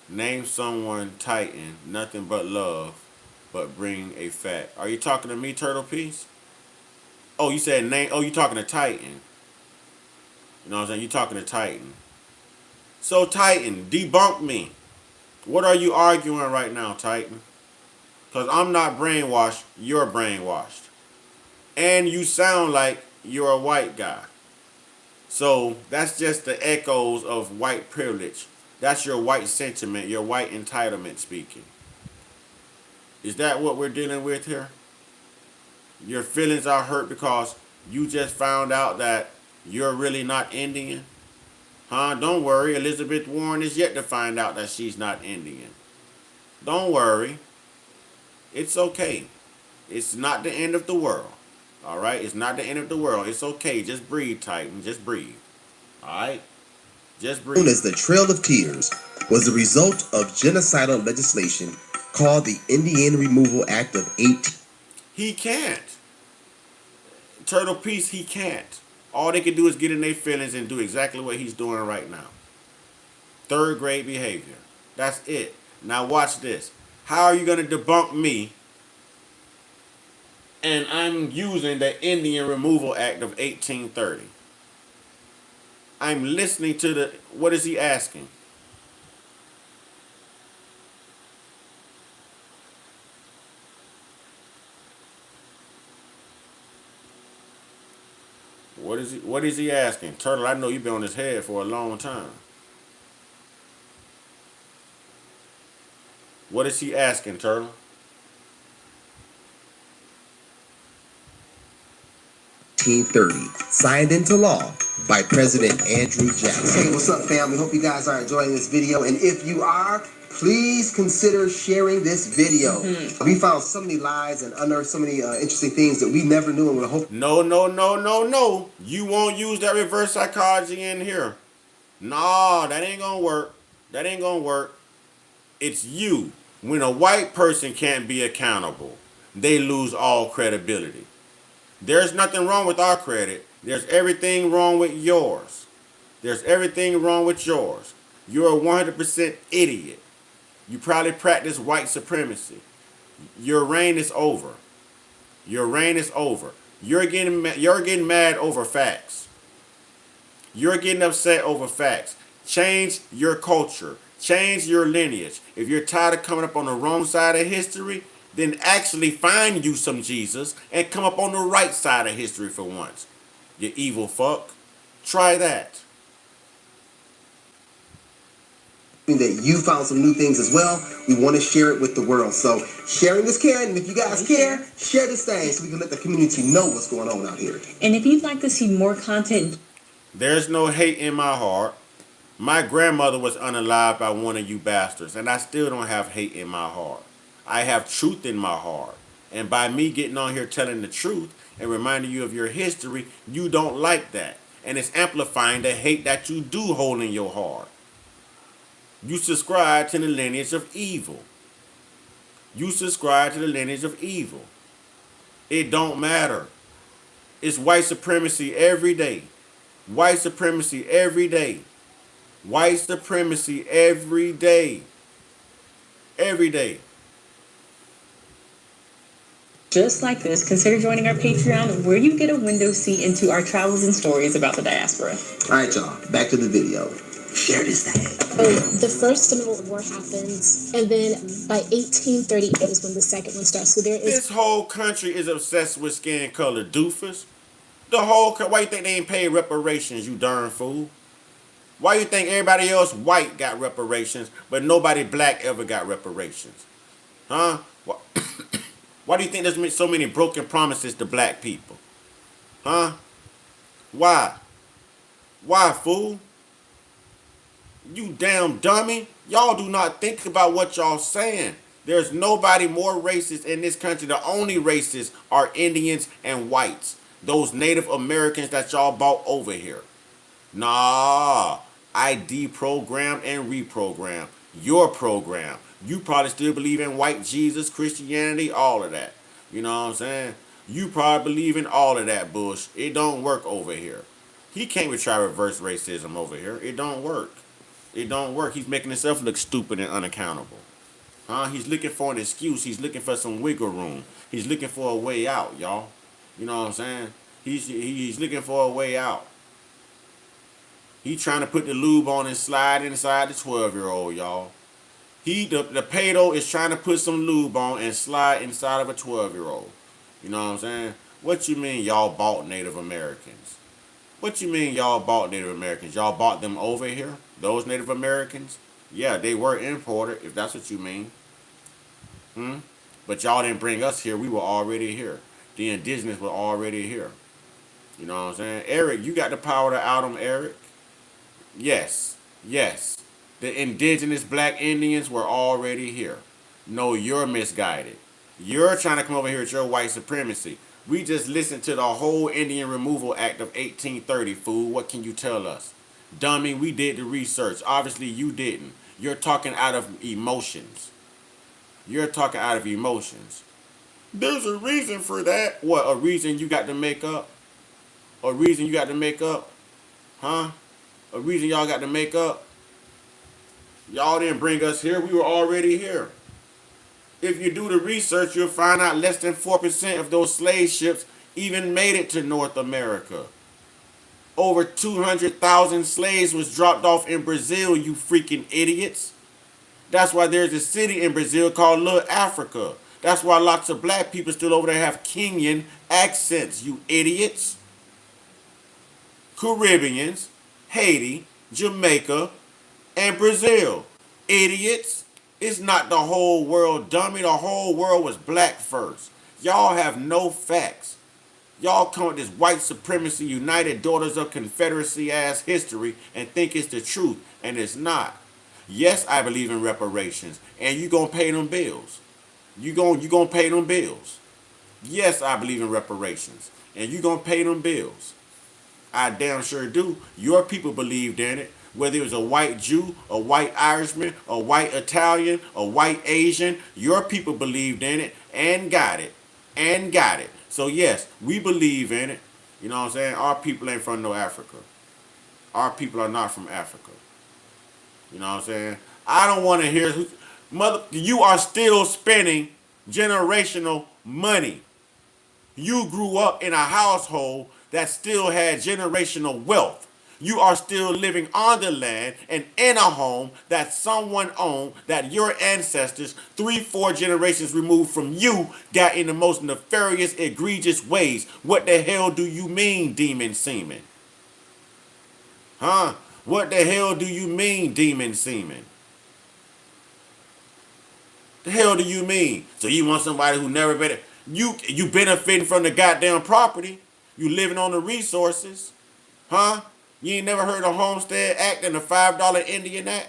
Name someone Titan, nothing but love, but bring a fact. Are you talking to me, Turtle Piece? Oh, you said name. Oh, you talking to Titan. You know what I'm saying? You talking to Titan. So, Titan, debunk me. What are you arguing right now, Titan? Because I'm not brainwashed, you're brainwashed. And you sound like you're a white guy. So, that's just the echoes of white privilege. That's your white sentiment, your white entitlement speaking. Is that what we're dealing with here? Your feelings are hurt because you just found out that you're really not Indian? Huh? Don't worry. Elizabeth Warren is yet to find out that she's not Indian. Don't worry. It's okay. It's not the end of the world. All right? It's not the end of the world. It's okay. Just breathe, Titan. Just breathe. All right? Just breathe. Known as the Trail of Tears, was the result of genocidal legislation called the Indian Removal Act of 18. He can't. Turtle Piece, he can't. All they can do is get in their feelings and do exactly what he's doing right now. Third grade behavior. That's it. Now watch this. How are you going to debunk me and I'm using the Indian Removal Act of 1830? I'm listening to the... What is he asking? What is he asking? Turtle, I know you've been on his head for a long time. What is he asking, Turtle? Signed into law by President Andrew Jackson. Hey, what's up, family? Hope you guys are enjoying this video. And if you are, please consider sharing this video. We found so many lies and unearthed so many interesting things that we never knew, and we hope. No, no, no, no, no. You won't use that reverse psychology in here. Nah, that ain't gonna work. That ain't gonna work. It's you. When a white person can't be accountable, they lose all credibility. There's nothing wrong with our credit. There's everything wrong with yours. There's everything wrong with yours. You're a 100% idiot. You probably practice white supremacy. Your reign is over. Your reign is over. You're getting mad over facts. You're getting upset over facts. Change your culture. Change your lineage. If you're tired of coming up on the wrong side of history, then actually find you some Jesus and come up on the right side of history for once. You evil fuck. Try that. That you found some new things as well. We want to share it with the world. So sharing is caring. And if you guys care, share this thing so we can let the community know what's going on out here. And if you'd like to see more content, there's no hate in my heart. My grandmother was unalived by one of you bastards, and I still don't have hate in my heart. I have truth in my heart. And by me getting on here telling the truth and reminding you of your history, you don't like that. And it's amplifying the hate that you do hold in your heart. You subscribe to the lineage of evil. You subscribe to the lineage of evil. It don't matter. It's white supremacy every day. White supremacy every day. White supremacy every day. Every day. just like this, consider joining our Patreon, where you get a window seat into our travels and stories about the diaspora. All right, y'all. Back to the video. Share this thing. The first Seminole War happens, and then by 1838 is when the second one starts. So there is. This whole country is obsessed with skin color, doofus. Why you think they ain't paid reparations, you darn fool? Why you think everybody else white got reparations, but nobody black ever got reparations? Huh? Why do you think there's so many broken promises to black people? Huh? Why? Why, fool? You damn dummy. Y'all do not think about what y'all saying. There's nobody more racist in this country. The only racists are Indians and whites. Those Native Americans that y'all bought over here. Nah, I deprogrammed and reprogrammed your program. You probably still believe in white Jesus, Christianity, all of that. You know what I'm saying? You probably believe in all of that bush. It don't work over here. He can't try reverse racism over here. It don't work. It don't work. He's making himself look stupid and unaccountable. He's looking for an excuse. He's looking for some wiggle room. He's looking for a way out, y'all. You know what I'm saying? He's looking for a way out. He's trying to put the lube on and slide inside the 12-year-old, y'all. The pedo is trying to put some lube on and slide inside of a 12-year-old. You know what I'm saying? What you mean y'all bought Native Americans? What you mean y'all bought Native Americans? Y'all bought them over here? Those Native Americans? Yeah, they were imported, if that's what you mean. But y'all didn't bring us here. We were already here. The indigenous were already here. You know what I'm saying? Eric, you got the power to out them, Eric. Yes. Yes. The indigenous black Indians were already here. No, you're misguided. You're trying to come over here with your white supremacy. We just listened to the whole Indian Removal Act of 1830, fool. What can you tell us? Dummy, we did the research. Obviously, you didn't. You're talking out of emotions. You're talking out of emotions. There's a reason for that. What, a reason you got to make up? A reason you got to make up? Huh? A reason y'all got to make up? Y'all didn't bring us here. We were already here. If you do the research, you'll find out less than 4% of those slave ships even made it to North America. Over 200,000 slaves was dropped off in Brazil, you freaking idiots. That's why there's a city in Brazil called Little Africa. That's why lots of black people still over there have Kenyan accents, you idiots. Caribbeans, Haiti, Jamaica, and Brazil. Idiots. It's not the whole world, dummy. The whole world was black first. Y'all have no facts. Y'all come with this white supremacy, United Daughters of Confederacy ass history and think it's the truth, and it's not. Yes, I believe in reparations, and you gonna pay them bills. You gonna pay them bills. Yes, I believe in reparations, and you gonna pay them bills. I damn sure do. Your people believed in it. Whether it was a white Jew, a white Irishman, a white Italian, a white Asian, your people believed in it and got it. And got it. So yes, we believe in it. You know what I'm saying? Our people ain't from no Africa. Our people are not from Africa. You know what I'm saying? I don't want to hear mother you are still spending generational money. You grew up in a household that still had generational wealth. You are still living on the land and in a home that someone owned, that your ancestors, 3-4 generations removed from you, got in the most nefarious, egregious ways. What the hell do you mean, demon semen? Huh? What the hell do you mean, demon semen? The hell do you mean? So you want somebody who never been you benefiting from the goddamn property? You living on the resources? Huh? You ain't never heard of Homestead Act and the $5 Indian Act?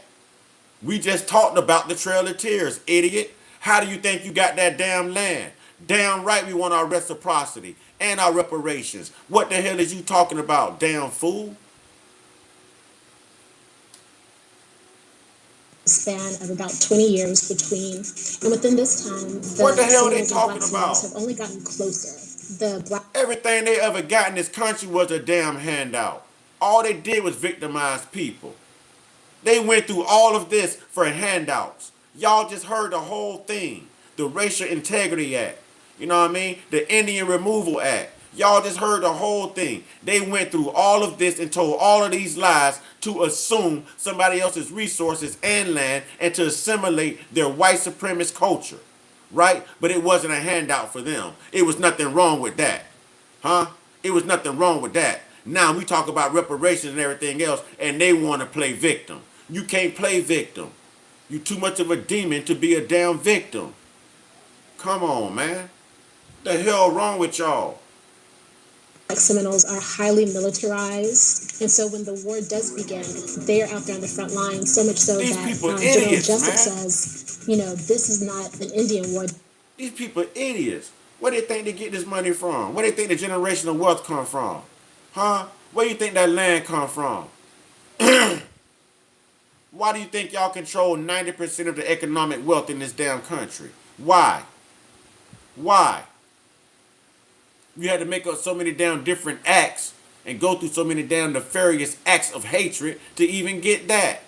We just talked about the Trail of Tears, idiot. How do you think you got that damn land? Damn right we want our reciprocity and our reparations. What the hell is you talking about, damn fool? Span of about 20 years between, and within this time, what the hell the they talking Black about? have only gotten closer. The Black Everything they ever got in this country was a damn handout. All they did was victimize people. They went through all of this for handouts. Y'all just heard the whole thing. The Racial Integrity Act. You know what I mean? The Indian Removal Act. Y'all just heard the whole thing. They went through all of this and told all of these lies to assume somebody else's resources and land and to assimilate their white supremacist culture. Right? But it wasn't a handout for them. It was nothing wrong with that. Huh? It was nothing wrong with that. Now we talk about reparations and everything else, and they want to play victim. You can't play victim. You too much of a demon to be a damn victim. Come on, man. The hell wrong with y'all? Seminoles are highly militarized, and so when the war does begin, they are out there on the front line, so much so These that people General idiots, Jessup man. says, you know, this is not an Indian war. These people idiots. Where do they think they get this money from? Where do they think the generational wealth come from? Huh? Where do you think that land come from? Why do you think y'all control 90% of the economic wealth in this damn country? Why? Why? You had to make up so many damn different acts and go through so many damn nefarious acts of hatred to even get that.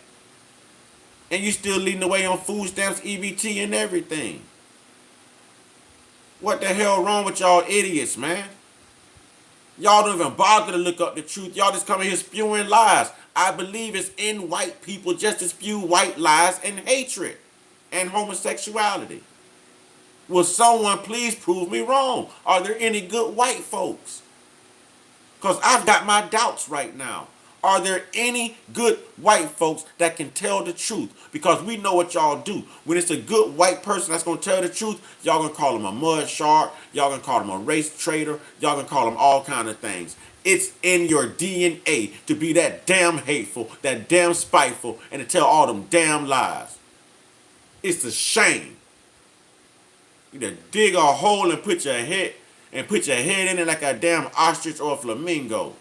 And you still leading the way on food stamps, EBT, and everything. What the hell wrong with y'all idiots, man? Y'all don't even bother to look up the truth. Y'all just come in here spewing lies. I believe it's in white people just to spew white lies and hatred and homosexuality. Will someone please prove me wrong? Are there any good white folks? Because I've got my doubts right now. Are there any good white folks that can tell the truth? Because we know what y'all do. When it's a good white person that's going to tell the truth, y'all going to call them a mud shark. Y'all going to call them a race traitor. Y'all going to call them all kind of things. It's in your DNA to be that damn hateful, that damn spiteful, and to tell all them damn lies. It's a shame. You to dig a hole and put your head in it like a damn ostrich or a flamingo.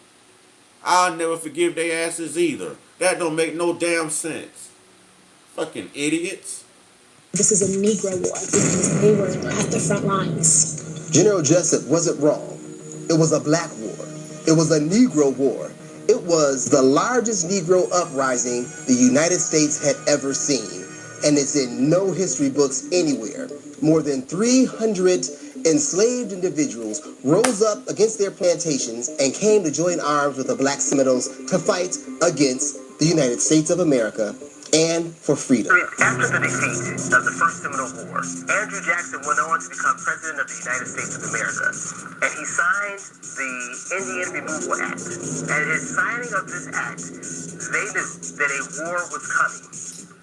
I'll never forgive their asses either. That don't make no damn sense. Fucking idiots. This is a Negro war because they were at the front lines. General Jessup wasn't wrong. It was a black war. It was a Negro war. It was the largest Negro uprising the United States had ever seen. And it's in no history books anywhere. More than 300 enslaved individuals rose up against their plantations and came to join arms with the Black Seminoles to fight against the United States of America and for freedom. After the defeat of the First Seminole War, Andrew Jackson went on to become President of the United States of America, and he signed the Indian Removal Act. And his signing of this act, they knew that a war was coming,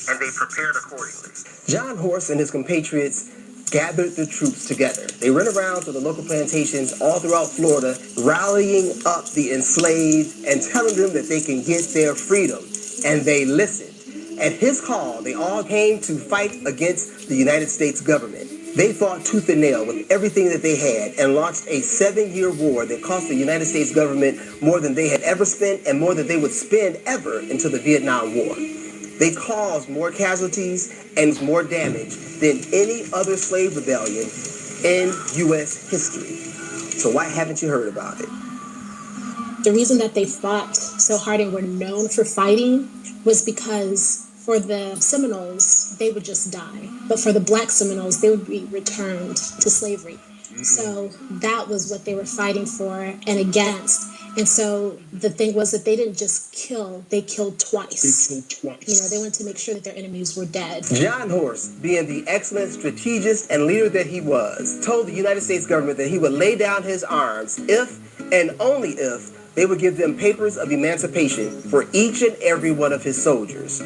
and they prepared accordingly. John Horse and his compatriots gathered the troops together. They went around to the local plantations all throughout Florida, rallying up the enslaved and telling them that they can get their freedom. And they listened. At his call, they all came to fight against the United States government. They fought tooth and nail with everything that they had and launched a 7-year war that cost the United States government more than they had ever spent and more than they would spend ever until the Vietnam War. They caused more casualties and more damage than any other slave rebellion in U.S. history. So why haven't you heard about it? The reason that they fought so hard and were known for fighting was because for the Seminoles, they would just die. But for the Black Seminoles, they would be returned to slavery. So that was what they were fighting for and against. And so the thing was that they didn't just kill, they killed twice. They wanted to make sure that their enemies were dead. John Horst, being the excellent strategist and leader that he was, told the United States government that he would lay down his arms if and only if they would give them papers of emancipation for each and every one of his soldiers.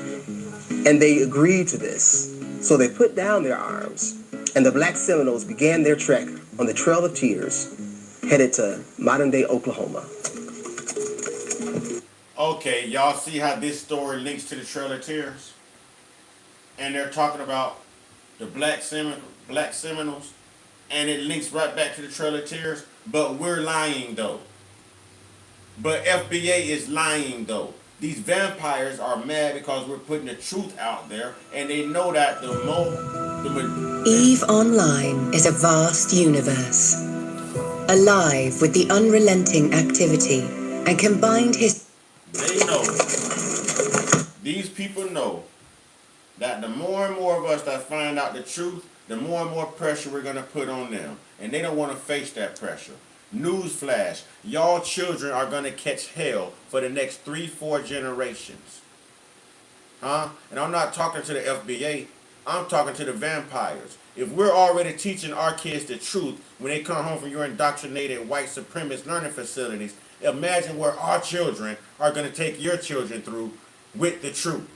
And they agreed to this. So they put down their arms, and the Black Seminoles began their trek on the Trail of Tears, headed to modern-day Oklahoma. Okay, y'all see how this story links to the Trail of Tears? And they're talking about the Black Seminoles, and it links right back to the Trail of Tears. But we're lying, though. But FBA is lying, though. These vampires are mad because we're putting the truth out there, and they know that EVE Online is a vast universe, alive with the unrelenting activity and combined They know, these people know, that the more and more of us that find out the truth, the more and more pressure we're going to put on them. And they don't want to face that pressure. Newsflash, y'all children are going to catch hell for the next 3-4 generations. And I'm not talking to the FBA. I'm talking to the vampires. If we're already teaching our kids the truth when they come home from your indoctrinated white supremacist learning facilities, imagine where our children are going to take your children through with the truth.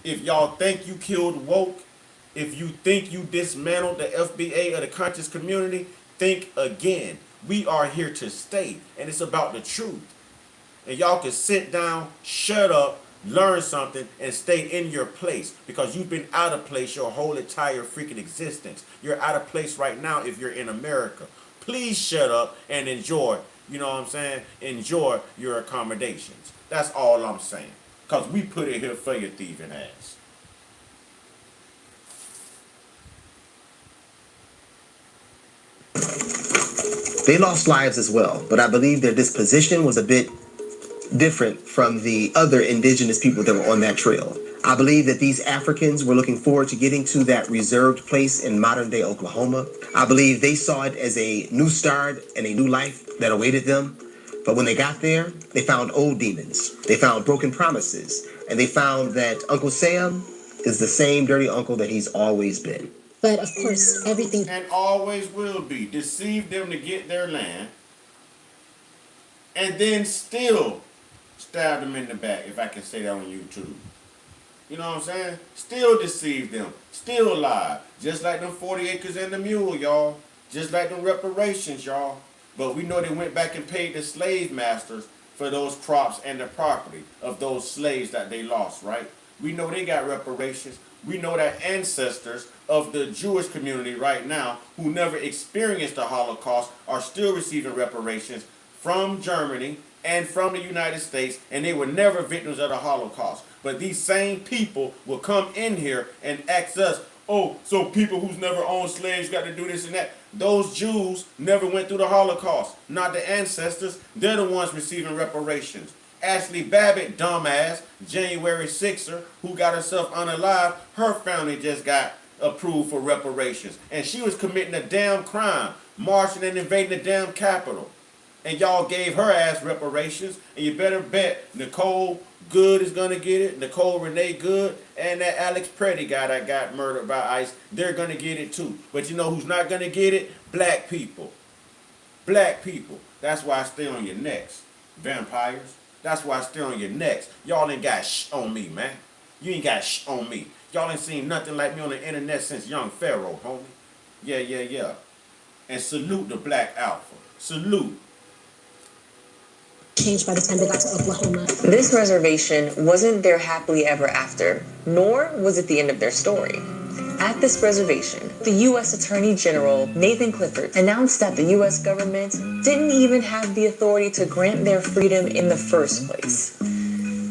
If y'all think you killed woke, if you think you dismantled the FBA or the conscious community, think again. We are here to stay, and it's about the truth. And y'all can sit down, shut up, learn something, and stay in your place, because you've been out of place your whole entire freaking existence. You're out of place right now if you're in America. Please shut up and enjoy, you know what I'm saying? Enjoy your accommodations. That's all I'm saying. Because we put it here for your thieving ass. They lost lives as well, but I believe their disposition was a bit different from the other indigenous people that were on that trail. I believe that these Africans were looking forward to getting to that reserved place in modern-day Oklahoma. I believe they saw it as a new start and a new life that awaited them. But when they got there, they found old demons. They found broken promises. And they found that Uncle Sam is the same dirty uncle that he's always been. But of course, everything... And always will be. Deceive them to get their land. And then still stab them in the back, if I can say that on YouTube. You know what I'm saying? Still deceive them. Still lie. Just like them 40 acres and the mule, y'all. Just like them reparations, y'all. But we know they went back and paid the slave masters for those crops and the property of those slaves that they lost, right? We know they got reparations. We know that ancestors of the Jewish community right now who never experienced the Holocaust are still receiving reparations from Germany and from the United States, and they were never victims of the Holocaust. But these same people will come in here and ask us, oh, so people who's never owned slaves got to do this and that. Those Jews never went through the Holocaust, not the ancestors. They're the ones receiving reparations. Ashley Babbitt, dumbass, January 6er, who got herself unalive, her family just got approved for reparations. And she was committing a damn crime, marching and invading the damn Capitol. And y'all gave her ass reparations, and you better bet Nicole Good is going to get it, Nicole Renee Good, and that Alex Preddy guy that got murdered by ICE, they're going to get it too. But you know who's not going to get it? Black people. Black people. That's why I stay on your necks, vampires. That's why I stay on your necks. Y'all ain't got shh on me, man. You ain't got shh on me. Y'all ain't seen nothing like me on the internet since Young Pharaoh, homie. Yeah. And salute the Black Alpha. Salute. changed by the time they got to Oklahoma. This reservation wasn't their happily ever after, nor was it the end of their story. At this reservation, the U.S. Attorney General, Nathan Clifford, announced that the U.S. government didn't even have the authority to grant their freedom in the first place.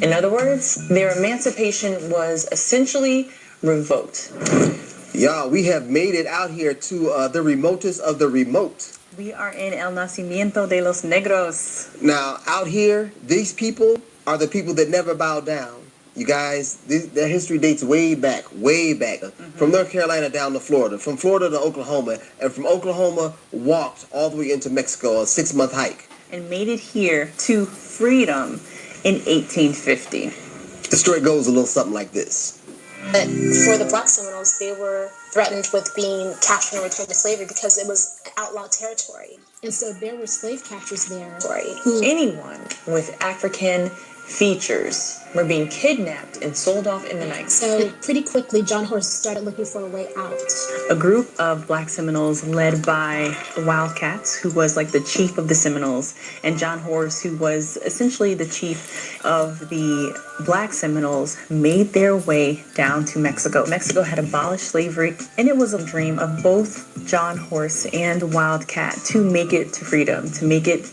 In other words, their emancipation was essentially revoked. Y'all, we have made it out here to the remotest of the remote. We are in El Nacimiento de los Negros. Now, out here, these people are the people that never bow down. You guys, their history dates way back, from North Carolina down to Florida, from Florida to Oklahoma, and from Oklahoma walked all the way into Mexico, a 6-month hike. And made it here to freedom in 1850. The story goes a little something like this. But for the Black Seminoles, they were threatened with being captured and returned to slavery because it was outlawed territory. And so there were slave catchers there. Anyone with African features were being kidnapped and sold off in the night. So pretty quickly, John Horse started looking for a way out. A group of Black Seminoles led by Wildcats, who was like the chief of the Seminoles, and John Horse, who was essentially the chief of the Black Seminoles, made their way down to Mexico. Mexico had abolished slavery, and it was a dream of both John Horse and Wildcat to make it to freedom, to make it.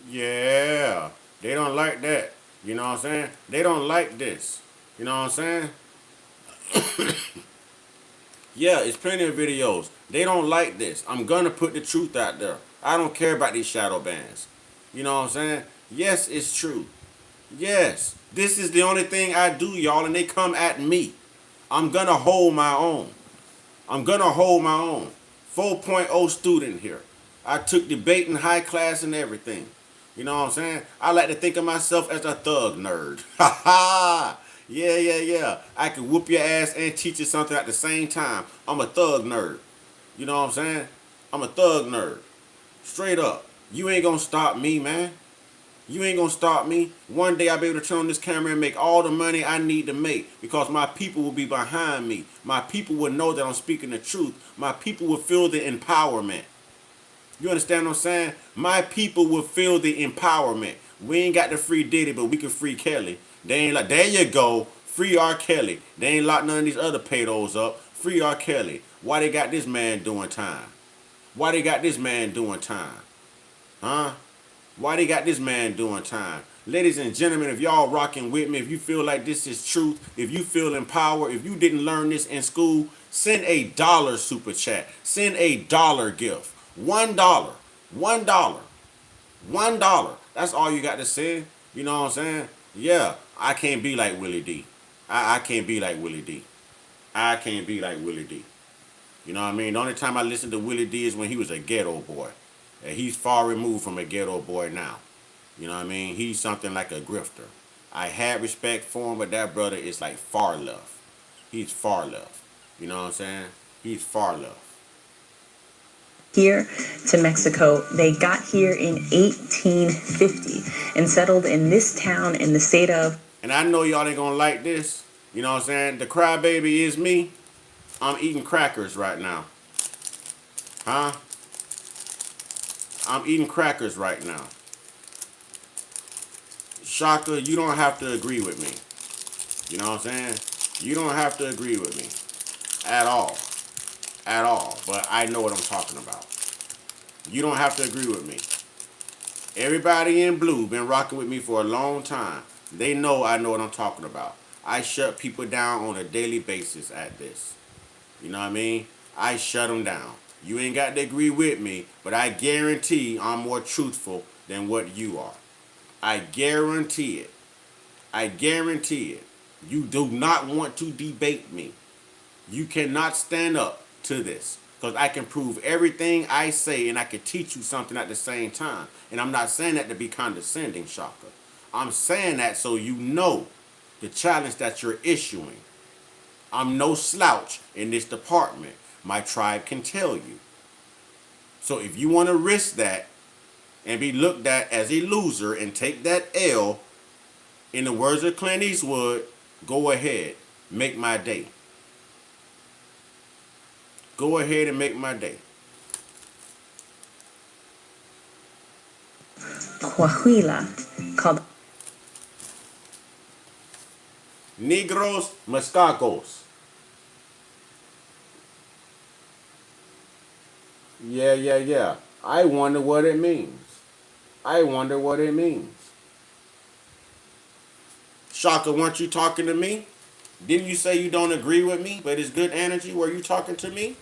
Yeah, they don't like that. You know what I'm saying? They don't like this. You know what I'm saying? Yeah, it's plenty of videos. They don't like this. I'm gonna put the truth out there. I don't care about these shadow bans. You know what I'm saying? Yes, it's true. Yes, this is the only thing I do, y'all, and they come at me. I'm gonna hold my own. I'm gonna hold my own. 4.0 student here. I took debate in high class and everything. You know what I'm saying? I like to think of myself as a thug nerd. Ha ha! Yeah. I can whoop your ass and teach you something at the same time. I'm a thug nerd. You know what I'm saying? I'm a thug nerd. Straight up. You ain't gonna stop me, man. You ain't gonna stop me. One day I'll be able to turn on this camera and make all the money I need to make because my people will be behind me. My people will know that I'm speaking the truth. My people will feel the empowerment. You understand what I'm saying? My people will feel the empowerment. We ain't got to free Diddy, but we can free Kelly. They ain't like, there you go, free R. Kelly. They ain't locked none of these other pedos up. Free R. Kelly. Why they got this man doing time? Why they got this man doing time? Huh? Why they got this man doing time? Ladies and gentlemen, if y'all rocking with me, if you feel like this is truth, if you feel empowered, if you didn't learn this in school, send $1 super chat. Send $1 gift. $1. $1. That's all you got to say. You know what I'm saying? Yeah, I can't be like Willie D. I can't be like Willie D. I can't be like Willie D. You know what I mean? The only time I listened to Willie D is when he was a ghetto boy. And he's far removed from a ghetto boy now. You know what I mean? He's something like a grifter. I had respect for him, but that brother is like far left. He's far left. You know what I'm saying? He's far left. Here to Mexico. They got here in 1850 and settled in this town in the state of. And I know y'all ain't gonna like this. You know what I'm saying? The crybaby is me. I'm eating crackers right now. Huh? I'm eating crackers right now. Shaka, you don't have to agree with me. You know what I'm saying? You don't have to agree with me. At all. At all. But I know what I'm talking about. You don't have to agree with me. Everybody in blue been rocking with me for a long time. They know I know what I'm talking about. I shut people down on a daily basis at this. You know what I mean? I shut them down. You ain't got to agree with me, but I guarantee I'm more truthful than what you are. I guarantee it. I guarantee it. You do not want to debate me. You cannot stand up to this because I can prove everything I say and I can teach you something at the same time. And I'm not saying that to be condescending, Shaka. I'm saying that so you know the challenge that you're issuing. I'm no slouch in this department. My tribe can tell you. So if you want to risk that and be looked at as a loser and take that L, in the words of Clint Eastwood, go ahead, make my day. Go ahead and make my day. Coahuila called Negros Mascacos. Yeah. I wonder what it means. I wonder what it means. Shaka, weren't you talking to me? Didn't you say you don't agree with me, but it's good energy? Were you talking to me?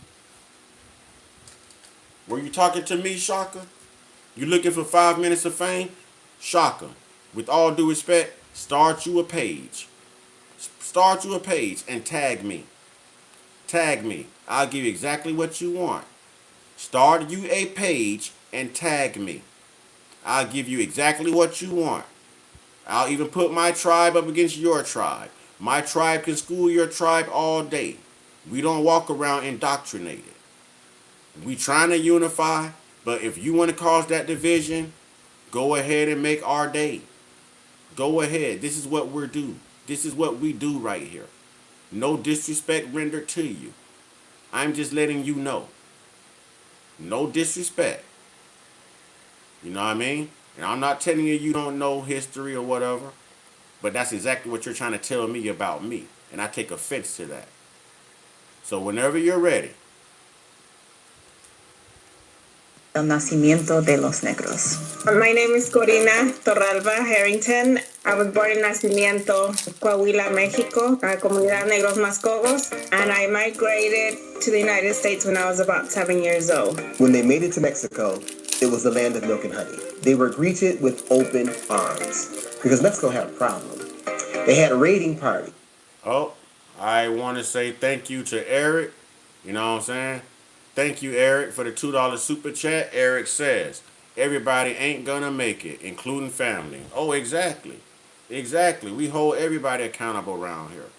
Were you talking to me, Shaka? You looking for 5 minutes of fame? Shaka, with all due respect, start you a page. Start you a page and tag me. Tag me. I'll give you exactly what you want. Start you a page and tag me. I'll give you exactly what you want. I'll even put my tribe up against your tribe. My tribe can school your tribe all day. We don't walk around indoctrinated. We trying to unify, but if you want to cause that division, go ahead and make our day. Go ahead. This is what we're do. This is what we do right here. No disrespect rendered to you. I'm just letting you know. No disrespect. You know what I mean? And I'm not telling you don't know history or whatever, but that's exactly what you're trying to tell me about me. And I take offense to that. So whenever you're ready. El Nacimiento de los Negros. My name is Corina Torralba Harrington. I was born in Nacimiento, Coahuila, Mexico, Comunidad Negros Mascogos, and I migrated to the United States when I was about 7 years old. When they made it to Mexico, it was the land of milk and honey. They were greeted with open arms because Mexico had a problem. They had a raiding party. Oh, I want to say thank you to Eric. You know what I'm saying? Thank you, Eric, for the $2 super chat. Eric says, everybody ain't gonna make it, including family. Oh, exactly. Exactly. We hold everybody accountable around here.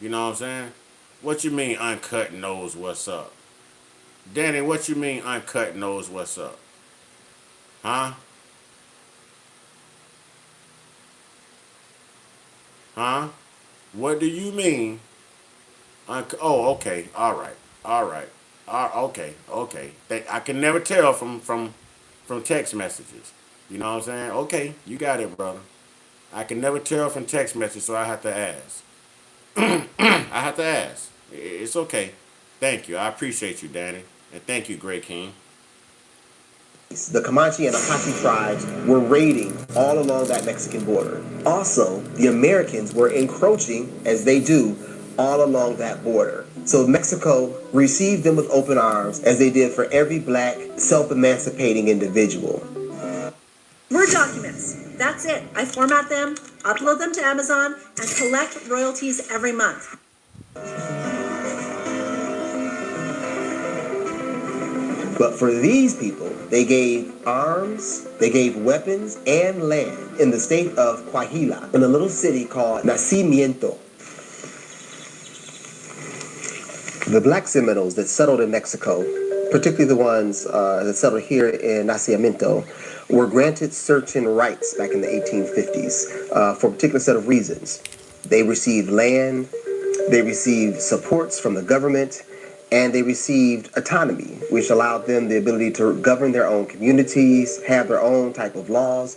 You know what I'm saying? What you mean Uncut knows what's up? Danny, what you mean Uncut knows what's up? Huh? Huh? What do you mean? Oh, okay. All right. Okay. I can never tell from text messages. You know what I'm saying? Okay, you got it, brother. I can never tell from text messages, so I have to ask. I have to ask. It's okay. Thank you. I appreciate you, Danny. And thank you, Great King. The Comanche and Apache tribes were raiding all along that Mexican border. Also, the Americans were encroaching, as they do, all along that border. So Mexico received them with open arms, as they did for every black, self-emancipating individual. Word documents. That's it. I format them, upload them to Amazon, and collect royalties every month. But for these people, they gave arms, they gave weapons, and land in the state of Coahuila, in a little city called Nacimiento. The black Seminoles that settled in Mexico, particularly the ones that settled here in Nacimiento, were granted certain rights back in the 1850s for a particular set of reasons. They received land, they received supports from the government, and they received autonomy, which allowed them the ability to govern their own communities, have their own type of laws.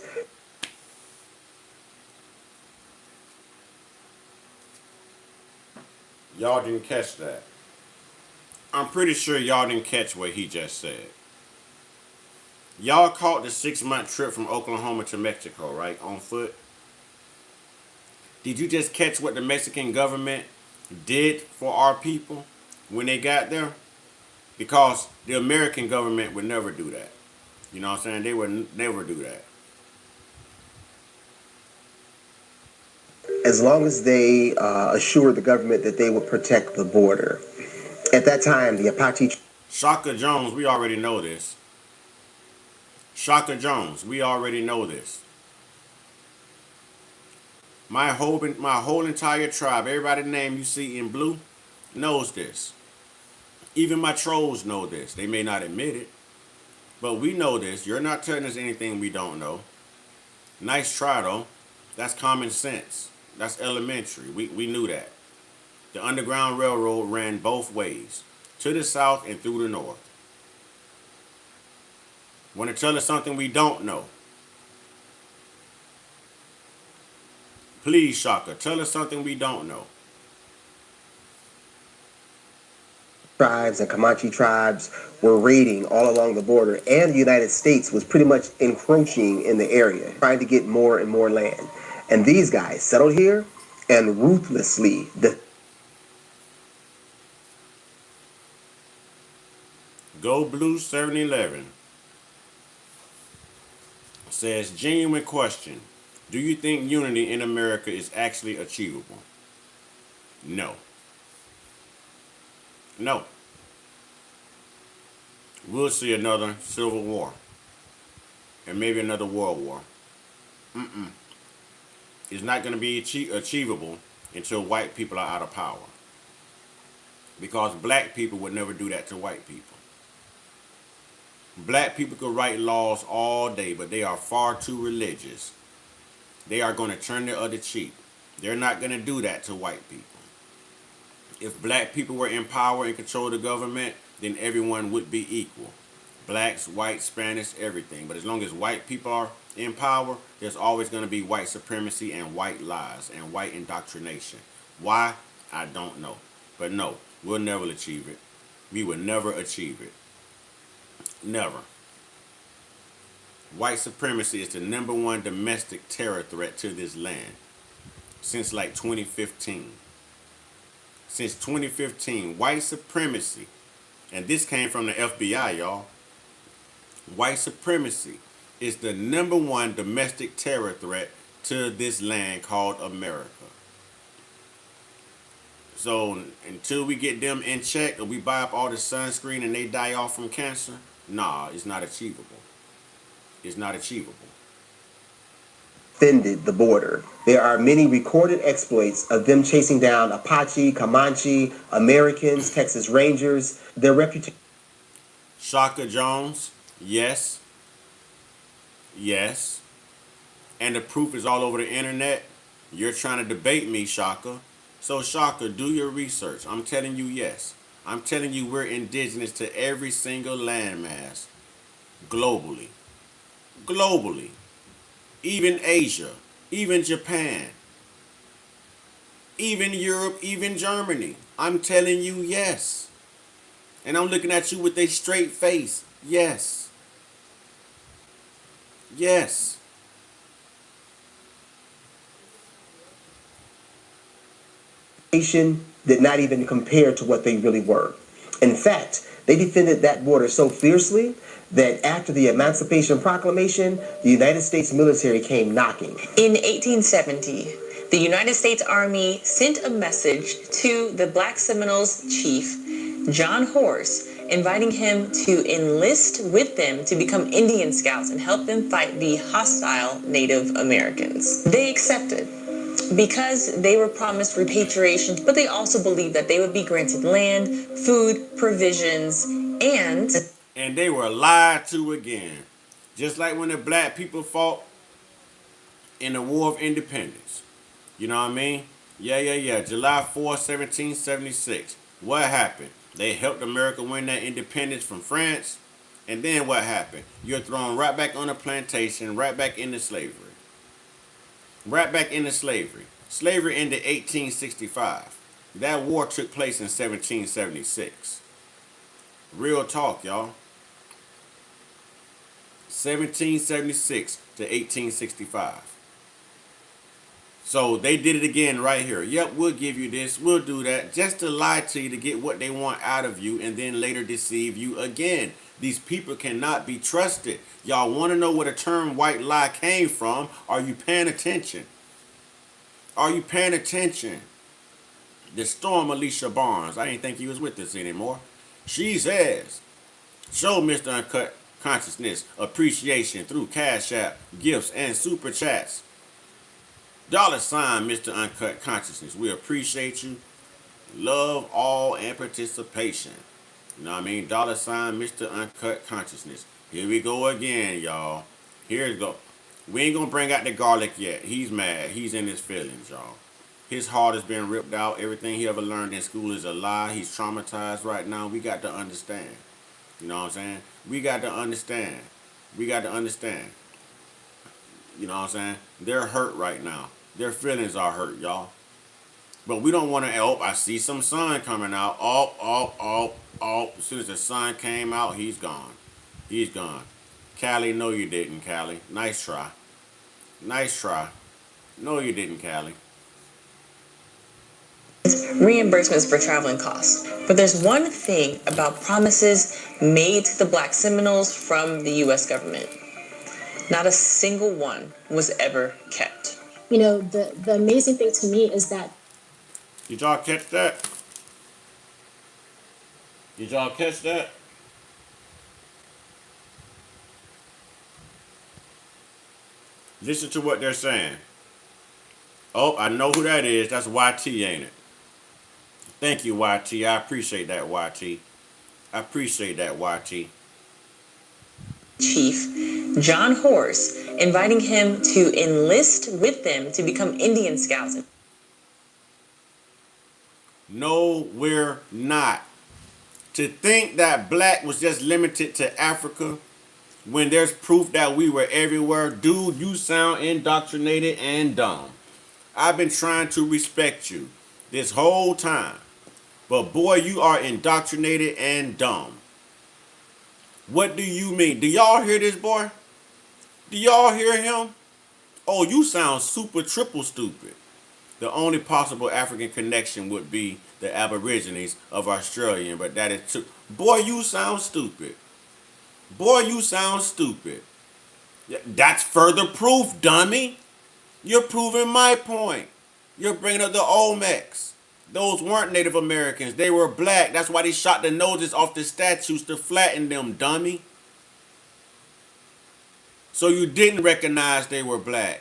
Y'all didn't catch that. I'm pretty sure y'all didn't catch what he just said. Y'all caught the 6-month trip from Oklahoma to Mexico, right? On foot. Did you just catch what the Mexican government did for our people when they got there? Because the American government would never do that. You know what I'm saying? They would never do that. As long as they assured the government that they would protect the border. At that time, the Apache... Shaka Jones, we already know this. Shaka Jones, we already know this. My whole entire tribe, everybody name you see in blue, knows this. Even my trolls know this. They may not admit it, but we know this. You're not telling us anything we don't know. Nice try, though. That's common sense. That's elementary. We knew that. The Underground Railroad ran both ways, to the south and through the north. Want to tell us something we don't know? Please, Shaka, tell us something we don't know. Tribes and Comanche tribes were raiding all along the border, and the United States was pretty much encroaching in the area, trying to get more and more land. And these guys settled here and ruthlessly Go Blue 711 says, genuine question. Do you think unity in America is actually achievable? No. No. We'll see another civil war. And maybe another world war. It's not going to be achievable until white people are out of power. Because black people would never do that to white people. Black people could write laws all day, but they are far too religious. They are going to turn the other cheek. They're not going to do that to white people. If black people were in power and control the government, then everyone would be equal. Blacks, whites, Spanish, everything. But as long as white people are in power, there's always going to be white supremacy and white lies and white indoctrination. Why? I don't know. But no, we'll never achieve it. We will never achieve it. Never. White supremacy is the #1 domestic terror threat to this land since like 2015. Since 2015, white supremacy, and this came from the FBI, y'all. White supremacy is the #1 domestic terror threat to this land called America. So until we get them in check or we buy up all the sunscreen and they die off from cancer, nah, it's not achievable. It's not achievable. defended the border. There are many recorded exploits of them chasing down Apache, Comanche, Americans, Texas Rangers. Their reputation. Shaka Jones, yes. Yes. And the proof is all over the internet. You're trying to debate me, Shaka. So Shaka, do your research. I'm telling you yes. I'm telling you we're indigenous to every single landmass. Globally. Globally. Even Asia. Even Japan. Even Europe. Even Germany. I'm telling you yes. And I'm looking at you with a straight face. Yes. Yes. Did not even compare to what they really were. In fact, they defended that border so fiercely that after the Emancipation Proclamation, the United States military came knocking. In 1870, the United States Army sent a message to the Black Seminoles chief, John Horse, inviting him to enlist with them to become Indian scouts and help them fight the hostile Native Americans. They accepted because they were promised repatriation, but they also believed that they would be granted land, food, provisions, and they were lied to again. Just like when the black people fought in the War of Independence. You know what I mean? Yeah. July 4, 1776. What happened? They helped America win that independence from France. And then what happened? You're thrown right back on a plantation, right back into slavery. Right back into slavery. Slavery ended 1865. That war took place in 1776. Real talk, y'all. 1776 to 1865. So they did it again right here. Yep, we'll give you this, we'll do that, just to lie to you to get what they want out of you and then later deceive you again. These people cannot be trusted. Y'all want to know where the term white lie came from? Are you paying attention? Are you paying attention? The Storm Alicia Barnes, I didn't think he was with us anymore. She says, show Mr. Uncut Consciousness appreciation through Cash App, gifts, and super chats. $, Mr. Uncut Consciousness. We appreciate you. Love, all, and participation. You know what I mean? $, Mr. Uncut Consciousness. Here we go again, y'all. Here we go. We ain't gonna bring out the garlic yet. He's mad. He's in his feelings, y'all. His heart has been ripped out. Everything he ever learned in school is a lie. He's traumatized right now. We got to understand. You know what I'm saying? We got to understand. We got to understand. You know what I'm saying? They're hurt right now. Their feelings are hurt, y'all. But we don't want to, oh, I see some sun coming out. Oh. As soon as the sun came out, he's gone. He's gone. Callie, no you didn't, Callie. Nice try. Nice try. No you didn't, Callie. Reimbursements for traveling costs. But there's one thing about promises made to the Black Seminoles from the U.S. government. Not a single one was ever kept. You know, the amazing thing to me is that. Did y'all catch that? Did y'all catch that? Listen to what they're saying. Oh, I know who that is. That's YT, ain't it? Thank you, YT. I appreciate that, YT. I appreciate that, YT. Chief John Horse, inviting him to enlist with them to become Indian Scouts. No, we're not. To think that black was just limited to Africa when there's proof that we were everywhere, dude, you sound indoctrinated and dumb. I've been trying to respect you this whole time. But boy, you are indoctrinated and dumb. What do you mean? Do y'all hear this, boy? Do y'all hear him? Oh, you sound super triple stupid. The only possible African connection would be the Aborigines of Australia, but that is too. Boy, you sound stupid. Boy, you sound stupid. That's further proof, dummy. You're proving my point. You're bringing up the Olmecs. Those weren't Native Americans. They were black. That's why they shot the noses off the statues to flatten them, dummy. So you didn't recognize they were black.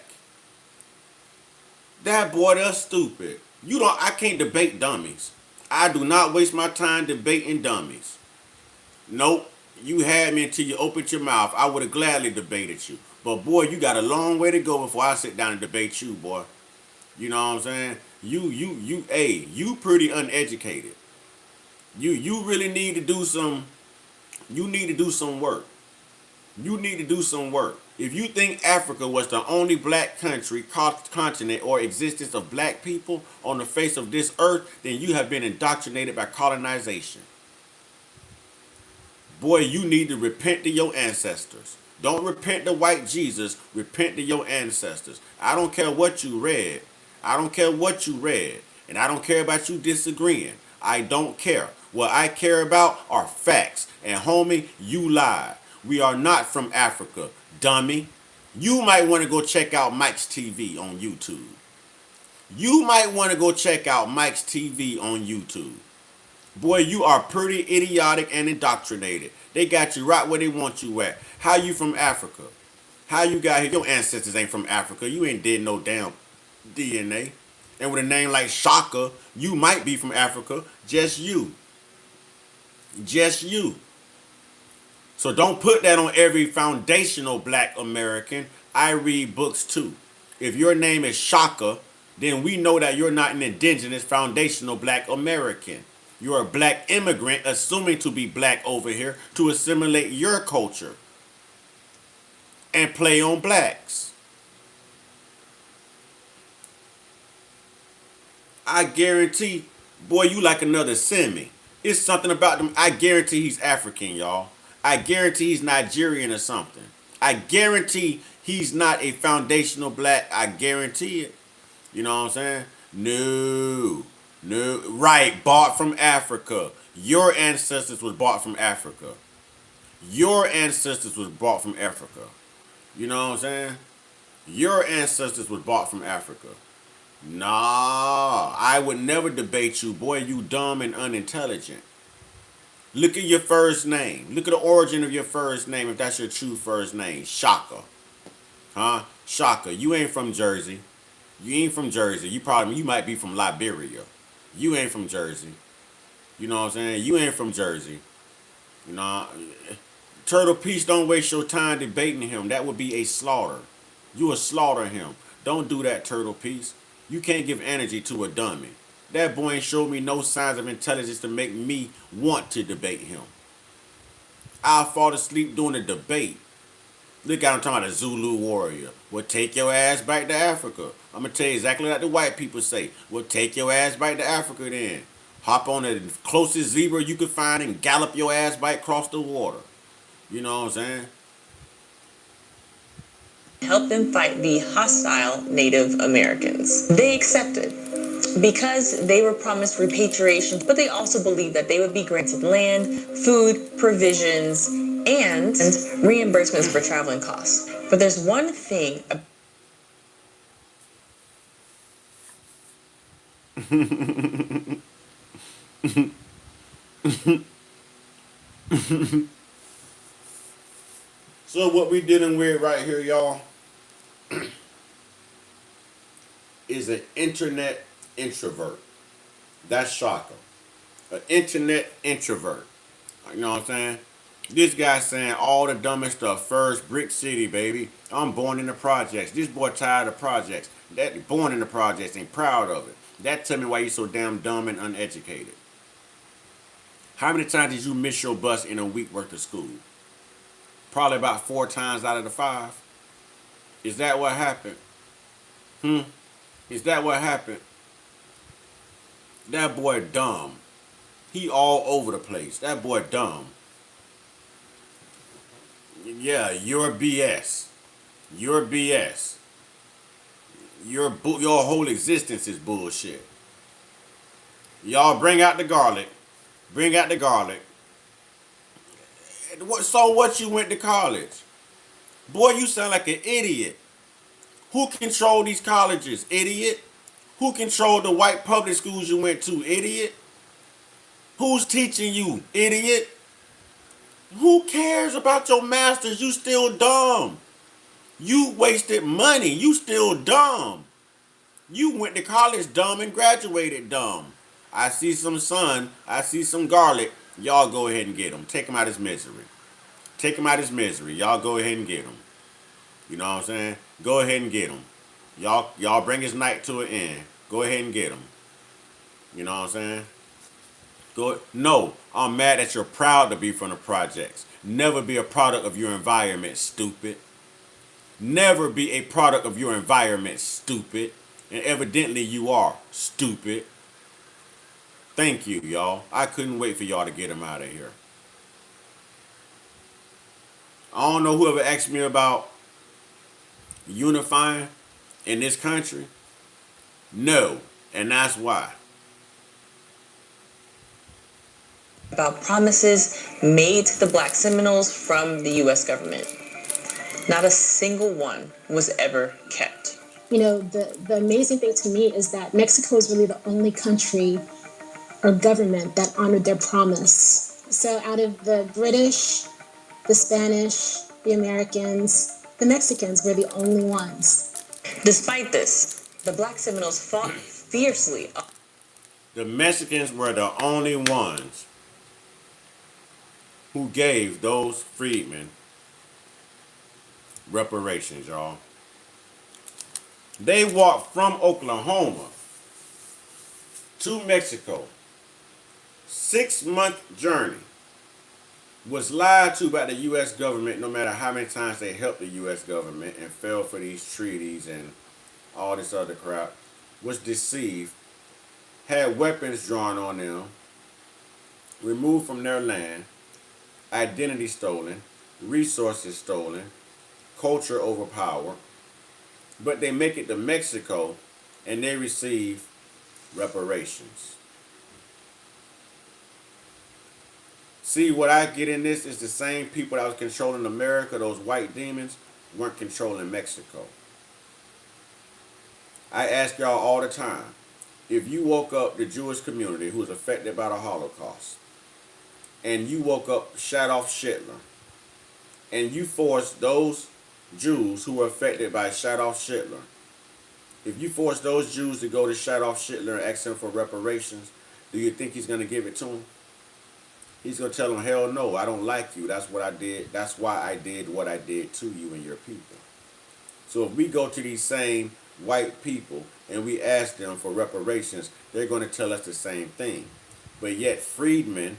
That boy, that's stupid. I can't debate dummies. I do not waste my time debating dummies. Nope. You had me until you opened your mouth. I would have gladly debated you. But boy, you got a long way to go before I sit down and debate you, boy. You know what I'm saying? You pretty uneducated. You really need to do some, you need to do some work. You need to do some work. If you think Africa was the only black country, continent, or existence of black people on the face of this earth, then you have been indoctrinated by colonization. Boy, you need to repent to your ancestors. Don't repent to white Jesus. Repent to your ancestors. I don't care what you read. I don't care what you read. And I don't care about you disagreeing. I don't care. What I care about are facts. And homie, you lied. We are not from Africa, dummy. You might want to go check out Mike's TV on YouTube. You might want to go check out Mike's TV on YouTube. Boy, you are pretty idiotic and indoctrinated. They got you right where they want you at. How you from Africa? How you got here? Your ancestors ain't from Africa. You ain't did no damn DNA. And with a name like Shaka, you might be from Africa. Just you. Just you. So don't put that on every foundational black American. I read books too. If your name is Shaka, then we know that you're not an indigenous foundational black American. You're a black immigrant assuming to be black over here to assimilate your culture and play on blacks. I guarantee, boy, you like another semi. It's something about them. I guarantee he's African, y'all. I guarantee he's Nigerian or something. I guarantee he's not a foundational black. I guarantee it. You know what I'm saying? No. Right, bought from Africa. Your ancestors was bought from Africa. Your ancestors was bought from Africa. You know what I'm saying? Your ancestors was bought from Africa. Nah, I would never debate you. Boy, you dumb and unintelligent. Look at your first name. Look at the origin of your first name if that's your true first name. Shaka. Huh? Shaka. You ain't from Jersey. You ain't from Jersey. You might be from Liberia. You ain't from Jersey. You know what I'm saying? You ain't from Jersey. You know, Turtle Peace, don't waste your time debating him. That would be a slaughter. You will slaughter him. Don't do that, Turtle Peace. You can't give energy to a dummy. That boy ain't showed me no signs of intelligence to make me want to debate him. I'll fall asleep during the debate. Look out, I'm talking about a Zulu warrior. Well, take your ass back to Africa. I'm going to tell you exactly like the white people say. Well, take your ass back to Africa then. Hop on the closest zebra you could find and gallop your ass back across the water. You know what I'm saying? Help them fight the hostile Native Americans. They accepted because they were promised repatriation, but they also believed that they would be granted land, food, provisions, and reimbursements for traveling costs. But there's one thing. So what we dealing with right here, y'all, is an internet introvert. That's shocking. An internet introvert. You know what I'm saying? This guy saying all the dumbest stuff. First, Brick City, baby. I'm born in the projects. This boy tired of projects. That born in the projects ain't proud of it. That tell me why you so damn dumb and uneducated. How many times did you miss your bus in a week worth of school? Probably about 4 times out of the 5. Is that what happened? Is that what happened? That boy dumb. He all over the place. That boy dumb. Yeah, you're BS. You're BS. Your whole existence is bullshit. Y'all bring out the garlic. Bring out the garlic. So what you went to college? Boy, you sound like an idiot. Who control these colleges? Idiot. Who control the white public schools you went to? Idiot. Who's teaching you? Idiot. Who cares about your masters? You still dumb. You wasted money. You still dumb. You went to college dumb and graduated dumb. I see some sun. I see some garlic. Y'all go ahead and get him. Take him out of his misery. Take him out of his misery. Y'all go ahead and get him. You know what I'm saying? Go ahead and get him. Y'all bring his night to an end. Go ahead and get him. You know what I'm saying? No, I'm mad that you're proud to be from the projects. Never be a product of your environment, stupid. Never be a product of your environment, stupid. And evidently you are, stupid. Thank you, y'all. I couldn't wait for y'all to get him out of here. I don't know whoever asked me about unifying in this country. No, and that's why. About promises made to the Black Seminoles from the U.S. government. Not a single one was ever kept. You know, the amazing thing to me is that Mexico is really the only country or government that honored their promise. So out of the British, the Spanish, the Americans, the Mexicans were the only ones. Despite this, the Black Seminoles fought fiercely. The Mexicans were the only ones who gave those freedmen reparations, y'all. They walked from Oklahoma to Mexico. 6-month journey. Was lied to by the U.S. government no matter how many times they helped the U.S. government and fell for these treaties and all this other crap. Was deceived. Had weapons drawn on them. Removed from their land. Identity stolen. Resources stolen. Culture overpowered. But they make it to Mexico and they receive reparations. See, what I get in this is the same people that was controlling America, those white demons, weren't controlling Mexico. I ask y'all all the time, if you woke up the Jewish community who was affected by the Holocaust, and you woke up Adolf Hitler, and you forced those Jews who were affected by Adolf Hitler, if you force those Jews to go to Adolf Hitler and ask him for reparations, do you think he's going to give it to them? He's going to tell them, hell no, I don't like you. That's what I did. That's why I did what I did to you and your people. So if we go to these same white people and we ask them for reparations, they're going to tell us the same thing. But yet freedmen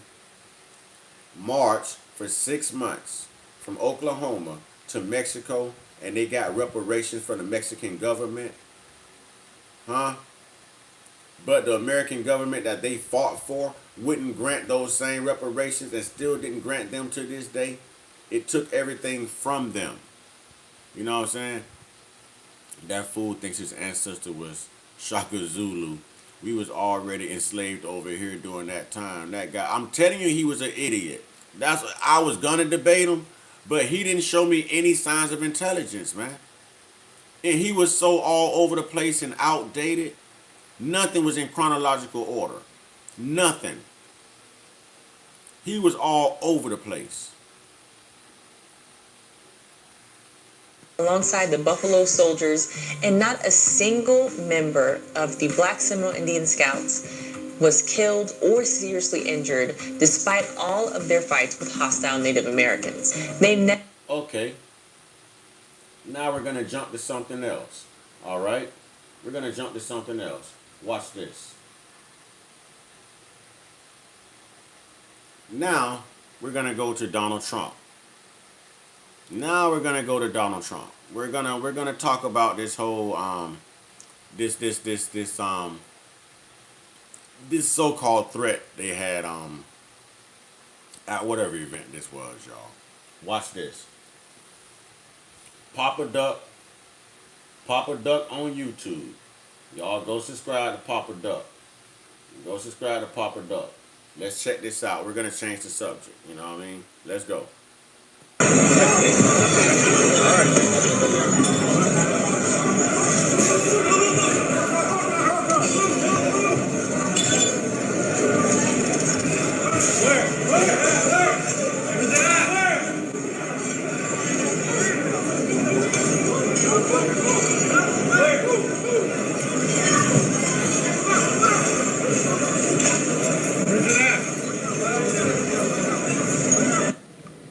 marched for 6 months from Oklahoma to Mexico and they got reparations from the Mexican government? Huh? But the American government that they fought for wouldn't grant those same reparations and still didn't grant them to this day. It took everything from them. You know what I'm saying? That fool thinks his ancestor was Shaka Zulu. We was already enslaved over here during that time. That guy, I'm telling you, he was an idiot. That's I was gonna debate him, but he didn't show me any signs of intelligence, man. And he was so all over the place and outdated. Nothing was in chronological order. Nothing. He was all over the place. Alongside the Buffalo Soldiers, and not a single member of the Black Seminole Indian Scouts was killed or seriously injured despite all of their fights with hostile Native Americans. Okay. Now we're going to jump to something else. All right? We're going to jump to something else. Watch this. Now we're going to go to Donald Trump. Now we're gonna go to Donald Trump. We're gonna talk about this whole this so-called threat they had at whatever event this was, y'all. Watch this. Papa Duck on YouTube. Y'all go subscribe to Papa Duck. Go subscribe to Papa Duck. Let's check this out. We're gonna change the subject. You know what I mean? Let's go.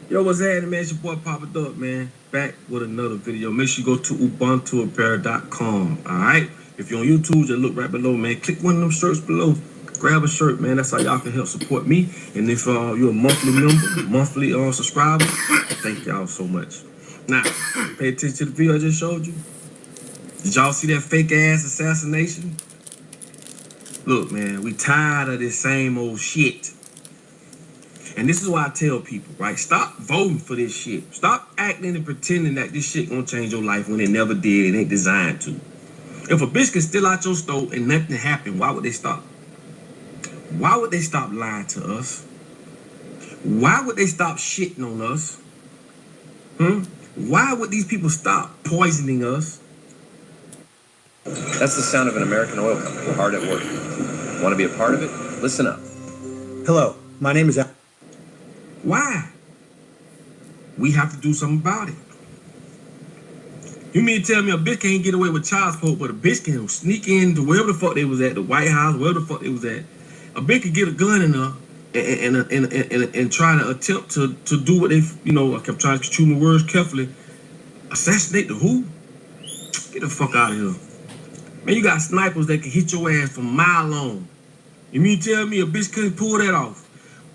Yo, what's happening, man? It's your boy Papa Duck, man. Back with another video. Make sure you go to ubuntuapparel.com. Alright? If you're on YouTube, just look right below, man. Click one of them shirts below. Grab a shirt, man. That's how y'all can help support me. And if you're a monthly member, monthly subscriber, thank y'all so much. Now, pay attention to the video I just showed you. Did y'all see that fake ass assassination? Look, man, we tired of this same old shit. And this is why I tell people, right? Stop voting for this shit. Stop acting and pretending that this shit gonna change your life when it never did. It ain't designed to. If a bitch can steal out your store and nothing happened, why would they stop? Why would they stop lying to us? Why would they stop shitting on us? Why would these people stop poisoning us? That's the sound of an American oil company. We're hard at work. Want to be a part of it? Listen up. Hello, my name is Al. Why? We have to do something about it. You mean to tell me a bitch can't get away with child support, but a bitch can sneak into wherever the fuck they was at, the White House, wherever the fuck they was at. A bitch could get a gun in her and try to attempt to do what they, I kept trying to choose my words carefully. Assassinate the who? Get the fuck out of here. Man, you got snipers that can hit your ass from a mile long. You mean to tell me a bitch couldn't pull that off?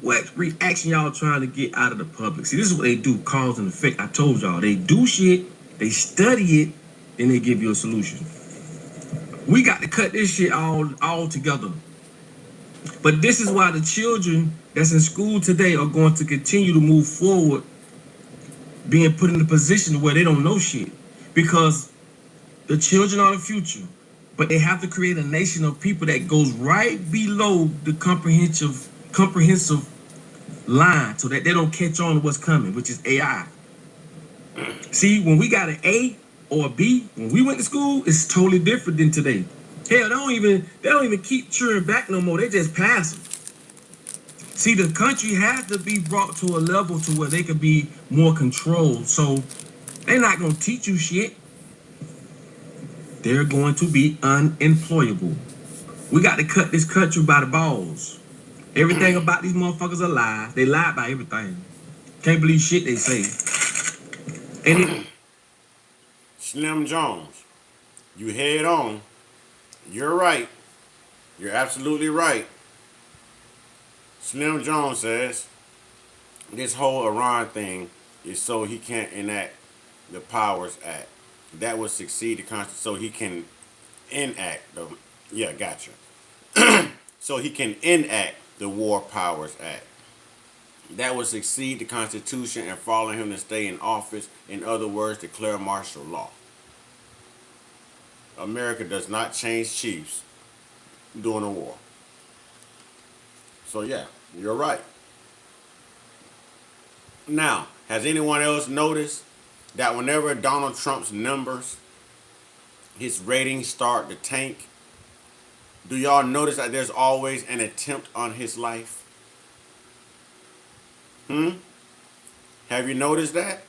What reaction y'all trying to get out of the public? See, this is what they do, cause and effect. I told y'all, they do shit, they study it, then they give you a solution. We got to cut this shit all together. But this is why the children that's in school today are going to continue to move forward, being put in a position where they don't know shit. Because the children are the future. But they have to create a nation of people that goes right below the comprehensive line so that they don't catch on to what's coming, which is AI. See, when we got an A or a B, when we went to school, it's totally different than today. Hell, they don't even keep cheering back no more. They just pass them. See, the country has to be brought to a level to where they can be more controlled. So they're not gonna teach you shit. They're going to be unemployable. We got to cut this country by the balls. Everything about these motherfuckers are lies. They lie about everything. Can't believe shit they say. And Slim Jones, you head on. You're right. You're absolutely right. Slim Jones says this whole Iran thing is so he can't enact the Powers Act. That would succeed the Constitution so he can enact the, yeah, gotcha. So he can enact the War Powers Act. That would succeed the Constitution and follow him to stay in office. In other words, declare martial law. America does not change chiefs during a war. So yeah, you're right. Now, has anyone else noticed that whenever Donald Trump's numbers, his ratings start to tank, do y'all notice that there's always an attempt on his life? Have you noticed that?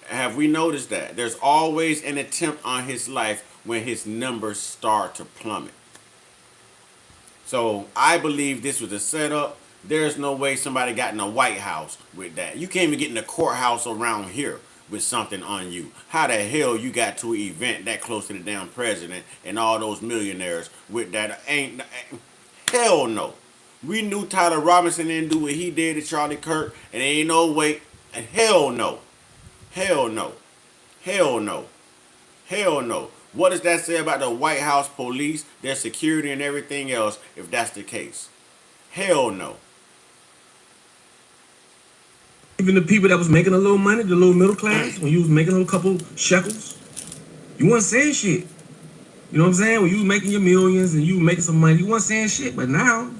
Have we noticed that? There's always an attempt on his life when his numbers start to plummet. So I believe this was a setup. There's no way somebody got in the White House with that. You can't even get in the courthouse around here with something on you. How the hell you got to an event that close to the damn president and all those millionaires with that? Hell no. We knew Tyler Robinson didn't do what he did to Charlie Kirk, and there ain't no way. And hell no. Hell no. Hell no. Hell no. What does that say about the White House police, their security, and everything else if that's the case? Hell no. Even the people that was making a little money, the little middle class, when you was making a couple shekels, you wasn't saying shit. You know what I'm saying? When you was making your millions and you was making some money, you wasn't saying shit. But now,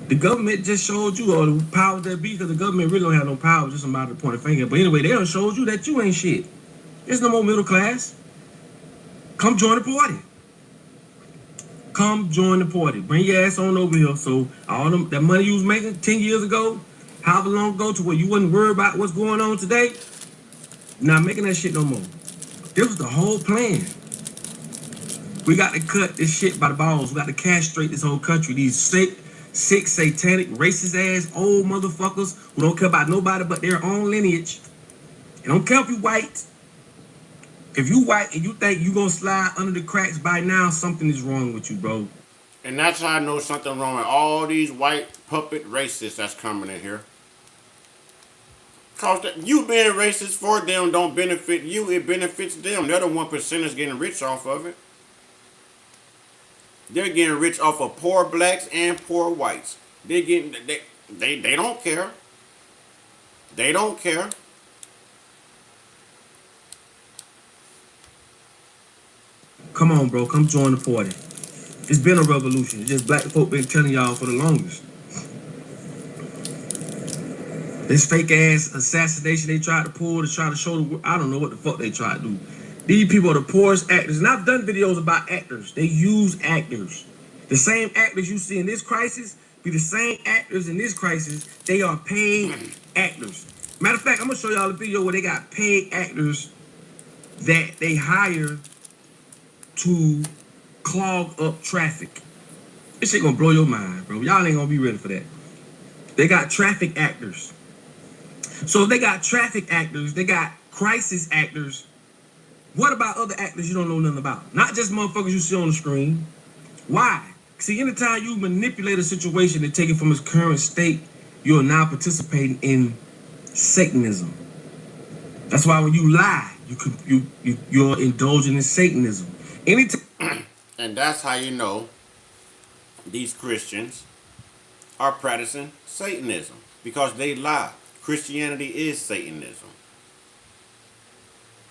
the government just showed you, or the powers that be, because the government really don't have no power, just somebody to point a finger. But anyway, they done showed you that you ain't shit. There's no more middle class. Come join the party. Come join the party. Bring your ass on over here. So all that money you was making 10 years ago, however long ago, to where you wasn't worried about what's going on today, not making that shit no more. This was the whole plan. We got to cut this shit by the balls. We got to castrate this whole country. These sick, satanic, racist ass old motherfuckers who don't care about nobody but their own lineage. And don't care if you white. If you white and you think you gonna slide under the cracks by now, something is wrong with you, bro. And that's how I know something wrong with all these white puppet racists that's coming in here. Cause you being racist for them don't benefit you, it benefits them. They're the 1%ers getting rich off of it. They're getting rich off of poor blacks and poor whites. They don't care. They don't care. Come on, bro. Come join the party. It's been a revolution. It's just black folk been telling y'all for the longest. This fake ass assassination they tried to pull to try to show the world. I don't know what the fuck they tried to do. These people are the poorest actors. And I've done videos about actors. They use actors. The same actors you see in this crisis be the same actors in this crisis. They are paid actors. Matter of fact, I'm going to show y'all a video where they got paid actors that they hire to clog up traffic. This shit gonna blow your mind, bro. Y'all ain't gonna be ready for that. They got traffic actors. So if they got traffic actors, they got crisis actors. What about other actors you don't know nothing about? Not just motherfuckers you see on the screen. Why? See, anytime you manipulate a situation and take it from its current state, you're now participating in Satanism. That's why when you lie, you're indulging in Satanism. And that's how you know these Christians are practicing Satanism, because they lie. Christianity is Satanism.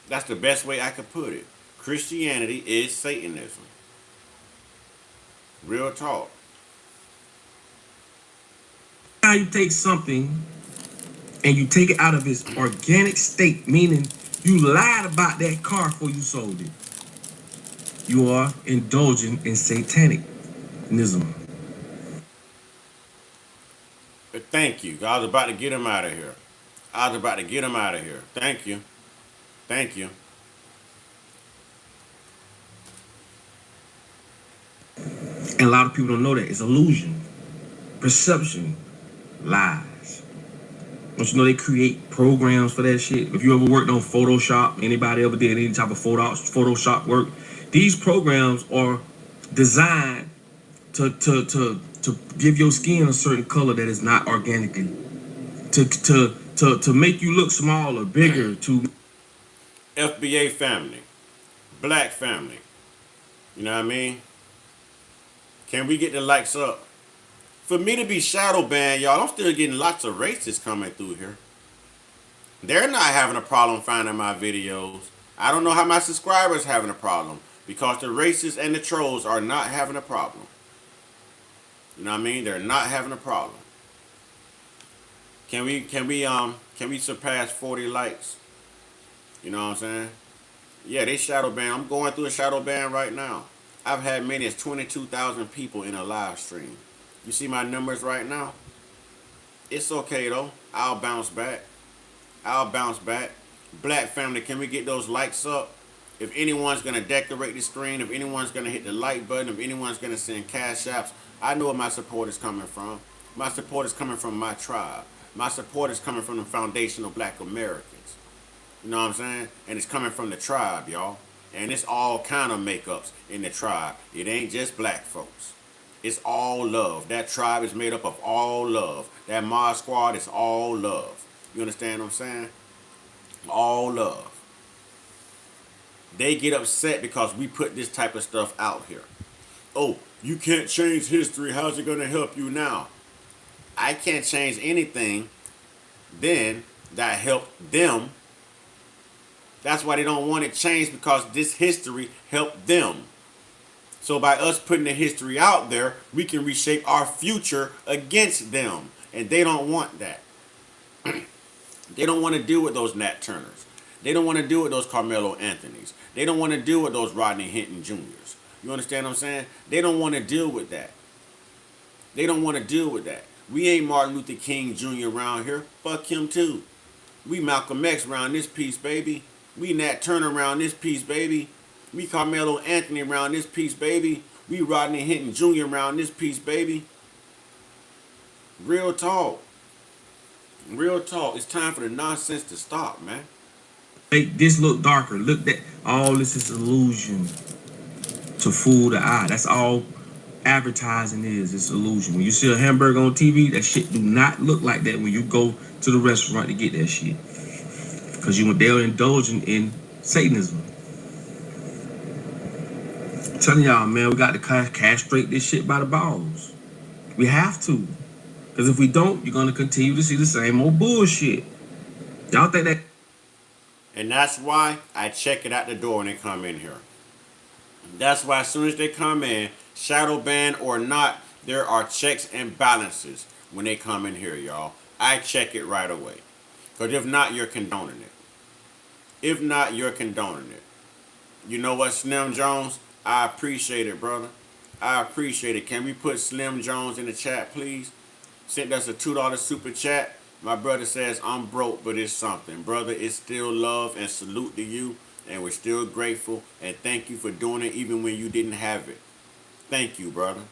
That's the best way I could put it. Christianity is Satanism. Real talk. How you take something and you take it out of its organic state, meaning you lied about that car before you sold it. You are indulging in Satanism. But thank you. I was about to get him out of here. Thank you. Thank you. And a lot of people don't know that. It's illusion, perception, lies. Don't you know they create programs for that shit? If you ever worked on Photoshop, anybody ever did any type of Photoshop work, these programs are designed to give your skin a certain color that is not organically. To to make you look small or bigger. To FBA family, black family. You know what I mean? Can we get the likes up? For me to be shadow banned, y'all, I'm still getting lots of racists coming through here. They're not having a problem finding my videos. I don't know how my subscribers having a problem, because the racists and the trolls are not having a problem. You know what I mean? They're not having a problem. Can we surpass 40 likes? You know what I'm saying? Yeah, they shadow ban. I'm going through a shadow ban right now. I've had many as 22,000 people in a live stream. You see my numbers right now? It's okay though. I'll bounce back. I'll bounce back. Black family, can we get those likes up? If anyone's going to decorate the screen, if anyone's going to hit the like button, if anyone's going to send cash apps, I know where my support is coming from. My support is coming from my tribe. My support is coming from the foundational black Americans. You know what I'm saying? And it's coming from the tribe, y'all. And it's all kind of makeups in the tribe. It ain't just black folks. It's all love. That tribe is made up of all love. That Mod Squad is all love. You understand what I'm saying? All love. They get upset because we put this type of stuff out here. Oh, you can't change history. How's it going to help you now? I can't change anything then that helped them. That's why they don't want it changed, because this history helped them. So by us putting the history out there, we can reshape our future against them. And they don't want that. They don't want to deal with those Nat Turners. They don't want to deal with those Carmelo Anthonys. They don't want to deal with those Rodney Hinton Juniors. You understand what I'm saying? They don't want to deal with that. They don't want to deal with that. We ain't Martin Luther King Jr. around here. Fuck him too. We Malcolm X around this piece, baby. We Nat Turner around this piece, baby. We Carmelo Anthony around this piece, baby. We Rodney Hinton Jr. around this piece, baby. Real talk. Real talk. It's time for the nonsense to stop, man. Make this look darker. Look, that all this is illusion to fool the eye. That's all advertising is. It's illusion. When you see a hamburger on TV, that shit do not look like that when you go to the restaurant to get that shit. Because they're indulging in Satanism. I'm telling y'all, man, we got to castrate this shit by the balls. We have to. Because if we don't, you're going to continue to see the same old bullshit. Y'all think that? And that's why I check it out the door when they come in here. That's why as soon as they come in, shadow ban or not, there are checks and balances when they come in here, y'all. I check it right away. Because if not, you're condoning it. If not, you're condoning it. You know what, Slim Jones? I appreciate it, brother. I appreciate it. Can we put Slim Jones in the chat, please? Sent us a $2 super chat. My brother says, I'm broke, but it's something. Brother, it's still love and salute to you. And we're still grateful. And thank you for doing it even when you didn't have it. Thank you, brother.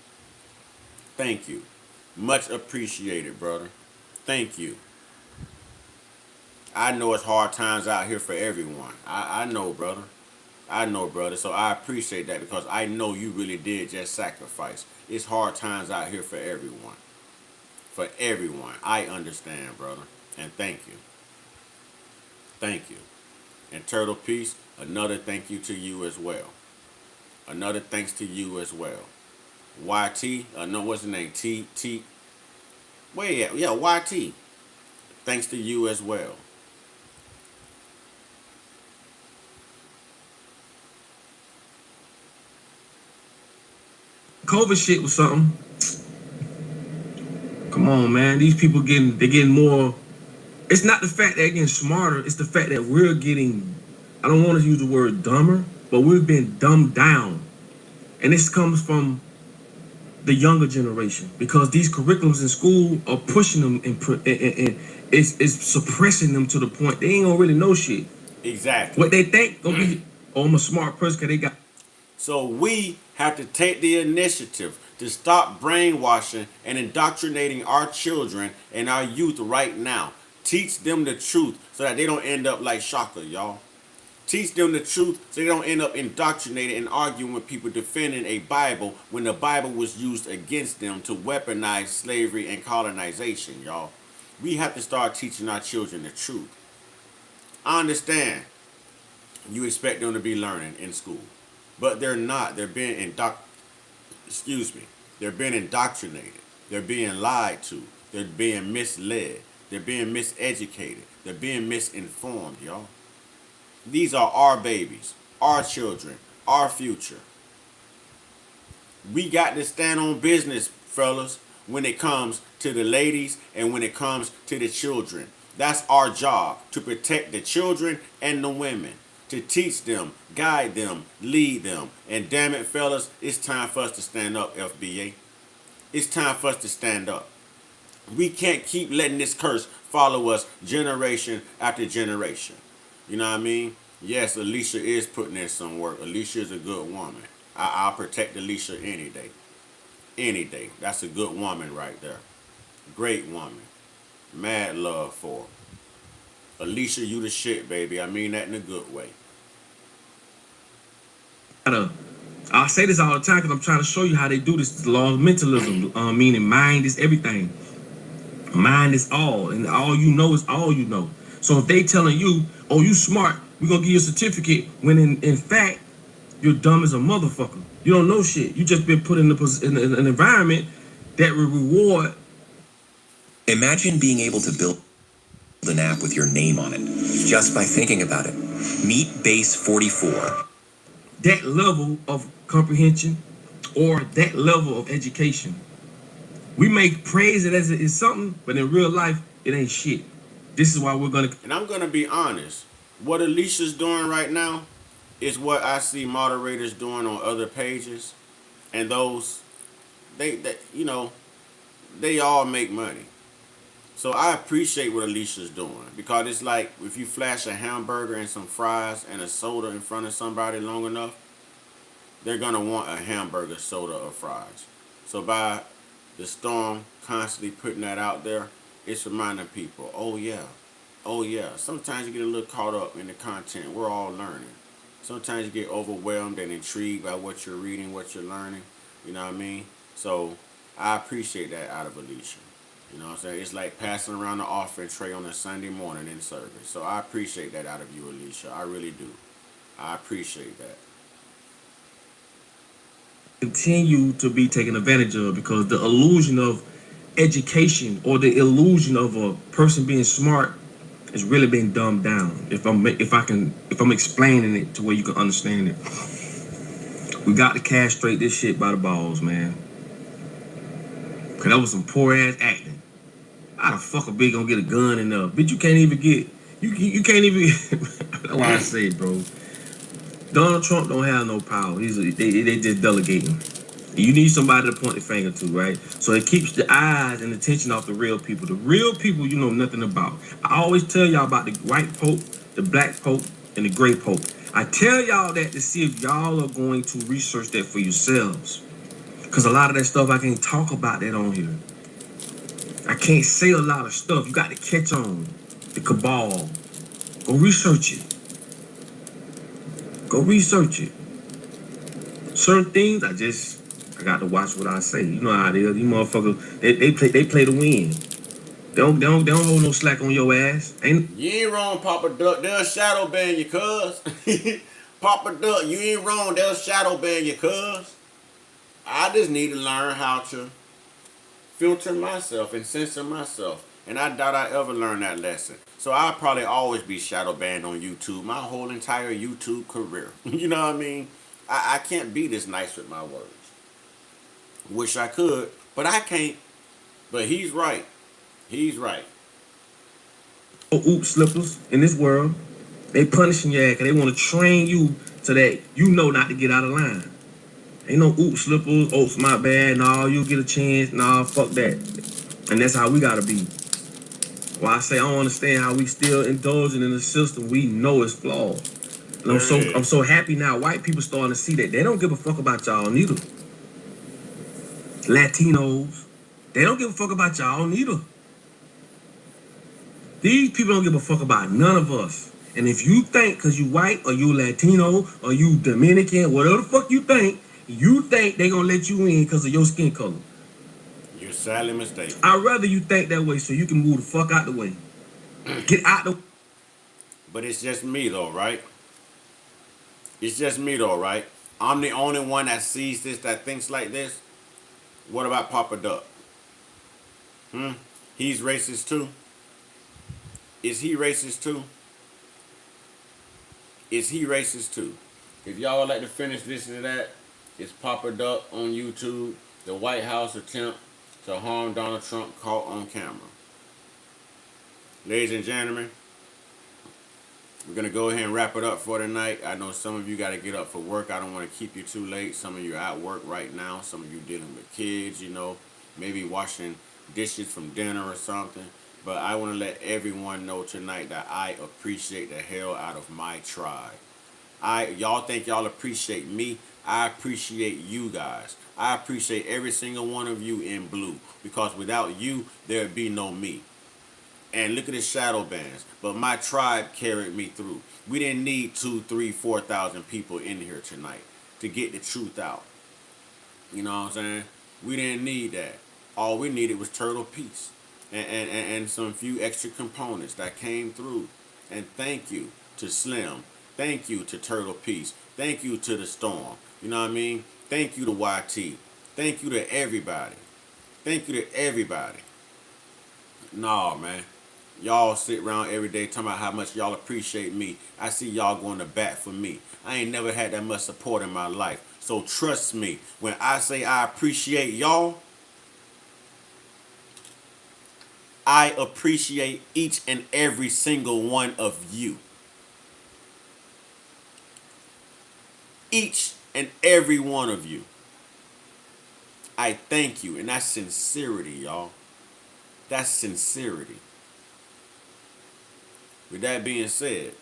Thank you. Much appreciated, brother. Thank you. I know it's hard times out here for everyone. I know, brother. I know, brother. So I appreciate that, because I know you really did just sacrifice. It's hard times out here for everyone. For everyone. I understand, brother. And thank you. Thank you. And Turtle Peace, another thank you to you as well. Another thanks to you as well. YT, no, what's the name? T. Wait, yeah, YT. Thanks to you as well. COVID shit was something. Come on, man. These people they're getting more. It's not the fact that they're getting smarter. It's the fact that we're getting, I don't want to use the word dumber, but we've been dumbed down. And this comes from the younger generation, because these curriculums in school are pushing them and it's suppressing them to the point they ain't gonna really know shit. Exactly. What they think gonna be, oh, I'm a smart person because they got. So we have to take the initiative to stop brainwashing and indoctrinating our children and our youth right now. Teach them the truth so that they don't end up like Shaka, y'all. Teach them the truth so they don't end up indoctrinated and arguing with people defending a Bible when the Bible was used against them to weaponize slavery and colonization, y'all. We have to start teaching our children the truth. I understand you expect them to be learning in school, but they're not. They're being They're being indoctrinated. They're being lied to. They're being misled. They're being miseducated. They're being misinformed, y'all. These are our babies, our children, our future. We got to stand on business, fellas, when it comes to the ladies and when it comes to the children. That's our job, to protect the children and the women, to teach them, guide them, lead them. And damn it, fellas, it's time for us to stand up, FBA. It's time for us to stand up. We can't keep letting this curse follow us generation after generation. You know what I mean? Yes, Alicia is putting in some work. Alicia is a good woman. I'll protect Alicia any day. Any day. That's a good woman right there. Great woman. Mad love for her. Alicia, you the shit, baby. I mean that in a good way. I say this all the time because I'm trying to show you how they do this. The law of mentalism, meaning mind is everything. Mind is all, and all you know is all you know. So if they telling you, oh, you smart, we're going to give you a certificate, when in fact, you're dumb as a motherfucker. You don't know shit. You just been put in an environment that will reward. Imagine being able to build an app with your name on it, just by thinking about it. Meet Base 44. That level of comprehension or that level of education. We make praise it as it is something, but in real life, it ain't shit. This is why we're going to... And I'm going to be honest. What Alicia's doing right now is what I see moderators doing on other pages. And those, they all make money. So I appreciate what Alicia's doing. Because it's like, if you flash a hamburger and some fries and a soda in front of somebody long enough, they're going to want a hamburger, soda, or fries. So by the Storm constantly putting that out there, it's reminding people, oh yeah. Sometimes you get a little caught up in the content. We're all learning. Sometimes you get overwhelmed and intrigued by what you're reading, what you're learning. You know what I mean? So I appreciate that out of Alicia. You know what I'm saying? It's like passing around the offering tray on a Sunday morning in service. So I appreciate that out of you, Alicia. I really do. I appreciate that. Continue to be taken advantage of, because the illusion of education or the illusion of a person being smart is really being dumbed down. If I'm explaining it to where you can understand it, we got to castrate this shit by the balls, man. Cause that was some poor ass acting. How the fuck a bitch gonna get a gun in there? Bitch, you can't even get. You can't even. That's why I say, bro. Donald Trump don't have no power. They just delegating. You need somebody to point the finger to, right? So it keeps the eyes and attention off the real people. The real people you know nothing about. I always tell y'all about the white pope, the black pope, and the gray pope. I tell y'all that to see if y'all are going to research that for yourselves. Because a lot of that stuff, I can't talk about that on here. I can't say a lot of stuff. You got to catch on. The cabal. Go research it. Go research it. Certain things, I got to watch what I say. You know how it is. These motherfuckers, they play to win. They don't hold no slack on your ass. You ain't wrong, Papa Duck. They'll shadow ban you, cuz. Papa Duck, you ain't wrong. They'll shadow ban you, cuz. I just need to learn how to filter myself and censor myself. And I doubt I ever learned that lesson. So I'll probably always be shadow banned on YouTube my whole entire YouTube career. You know what I mean? I can't be this nice with my words. Wish I could, but I can't. But he's right. He's right. Oop slippers in this world. They punishing your ass because they want to train you so that you know not to get out of line. Ain't no oop slippers, oops, my bad, nah, you'll get a chance, nah, fuck that. And that's how we gotta be. Well, I say I don't understand how we still indulging in a system we know is flawed. And I'm so happy now white people starting to see that. They don't give a fuck about y'all neither. Latinos, they don't give a fuck about y'all neither. These people don't give a fuck about none of us. And if you think because you white or you Latino or you Dominican, whatever the fuck you think they gonna let you in because of your skin color. You're Sadly mistaken. I'd rather you think that way so you can move the fuck out the way. Get out the. But it's just me though, right? It's just me though, right? I'm the only one that sees this, that thinks like this. What about Papa Duck? He's racist too. Is he racist too? Is he racist too? If y'all would like to finish listening to that, it's Papa Duck on YouTube. The White House attempt to harm Donald Trump caught on camera. Ladies and gentlemen, we're going to go ahead and wrap it up for tonight. I know some of you got to get up for work. I don't want to keep you too late. Some of you are at work right now. Some of you dealing with kids, you know, maybe washing dishes from dinner or something. But I want to let everyone know tonight that I appreciate the hell out of my tribe. Y'all think y'all appreciate me. I appreciate you guys. I appreciate every single one of you in blue. Because without you, there'd be no me. And look at the shadow bands. But my tribe carried me through. We didn't need 2, 3, 4,000 people in here tonight to get the truth out. You know what I'm saying? We didn't need that. All we needed was Turtle Peace. And some few extra components that came through. And thank you to Slim. Thank you to Turtle Peace. Thank you to the Storm. You know what I mean? Thank you to YT. Thank you to everybody. Thank you to everybody. Nah, man. Y'all sit around every day talking about how much y'all appreciate me. I see y'all going to bat for me. I ain't never had that much support in my life. So trust me, when I say I appreciate y'all, I appreciate each and every single one of you. Each and every one of you. I thank you. And that's sincerity, y'all. That's sincerity. With that being said,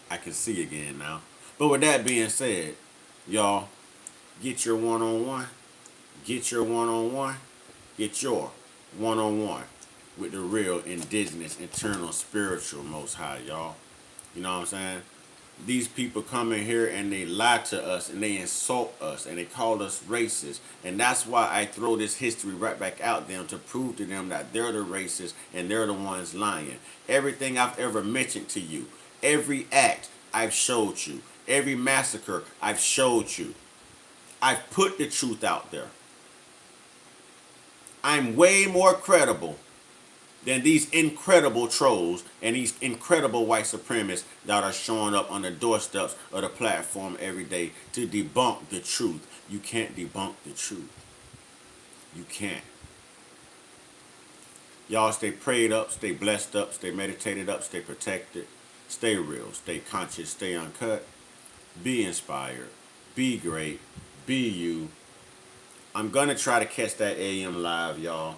I can see again now. But with that being said, y'all, get your one-on-one. Get your one-on-one. Get your one-on-one with the real indigenous, internal, spiritual Most High, y'all. You know what I'm saying? These people come in here and they lie to us and they insult us and they call us racist. And that's why I throw this history right back out them to prove to them that they're the racists and they're the ones lying. Everything I've ever mentioned to you, every act I've showed you, every massacre I've showed you. I've put the truth out there. I'm way more credible than these incredible trolls and these incredible white supremacists that are showing up on the doorsteps of the platform every day to debunk the truth. You can't debunk the truth. You can't. Y'all stay prayed up, stay blessed up, stay meditated up, stay protected, stay real, stay conscious, stay uncut, be inspired, be great, be you. I'm going to try to catch that AM live, y'all.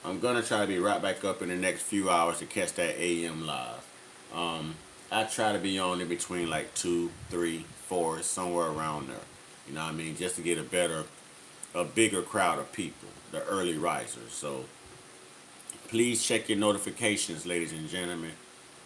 I'm going to try to be right back up in the next few hours to catch that AM live. I try to be on in between like 2, 3, 4, somewhere around there. You know what I mean? Just to get a bigger crowd of people, the early risers. So please check your notifications, ladies and gentlemen.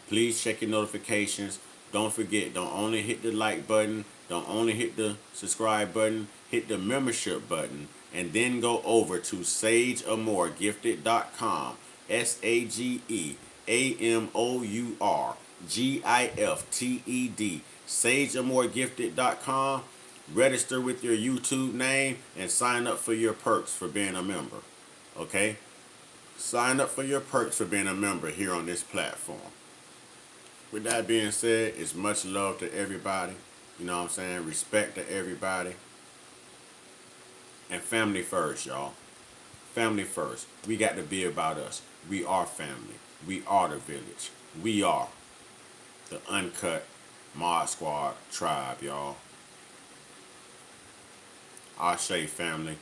Please check your notifications. Don't forget, don't only hit the like button. Don't only hit the subscribe button. Hit the membership button. And then go over to SageAmourGifted.com. SageAmourGifted. SageAmourGifted.com. Register with your YouTube name and sign up for your perks for being a member. Okay? Sign up for your perks for being a member here on this platform. With that being said, it's much love to everybody. You know what I'm saying? Respect to everybody. And family first, y'all. Family first. We got to be about us. We are family. We are the village. We are the uncut Mod Squad tribe, y'all. Ashe family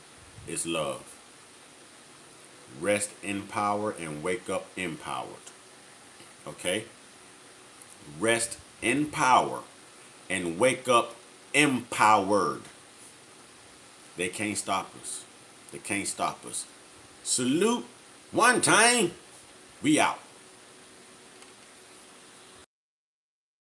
is love. Rest in power and wake up empowered. Okay? Rest in power and wake up empowered. They can't stop us. They can't stop us. Salute one time. We out.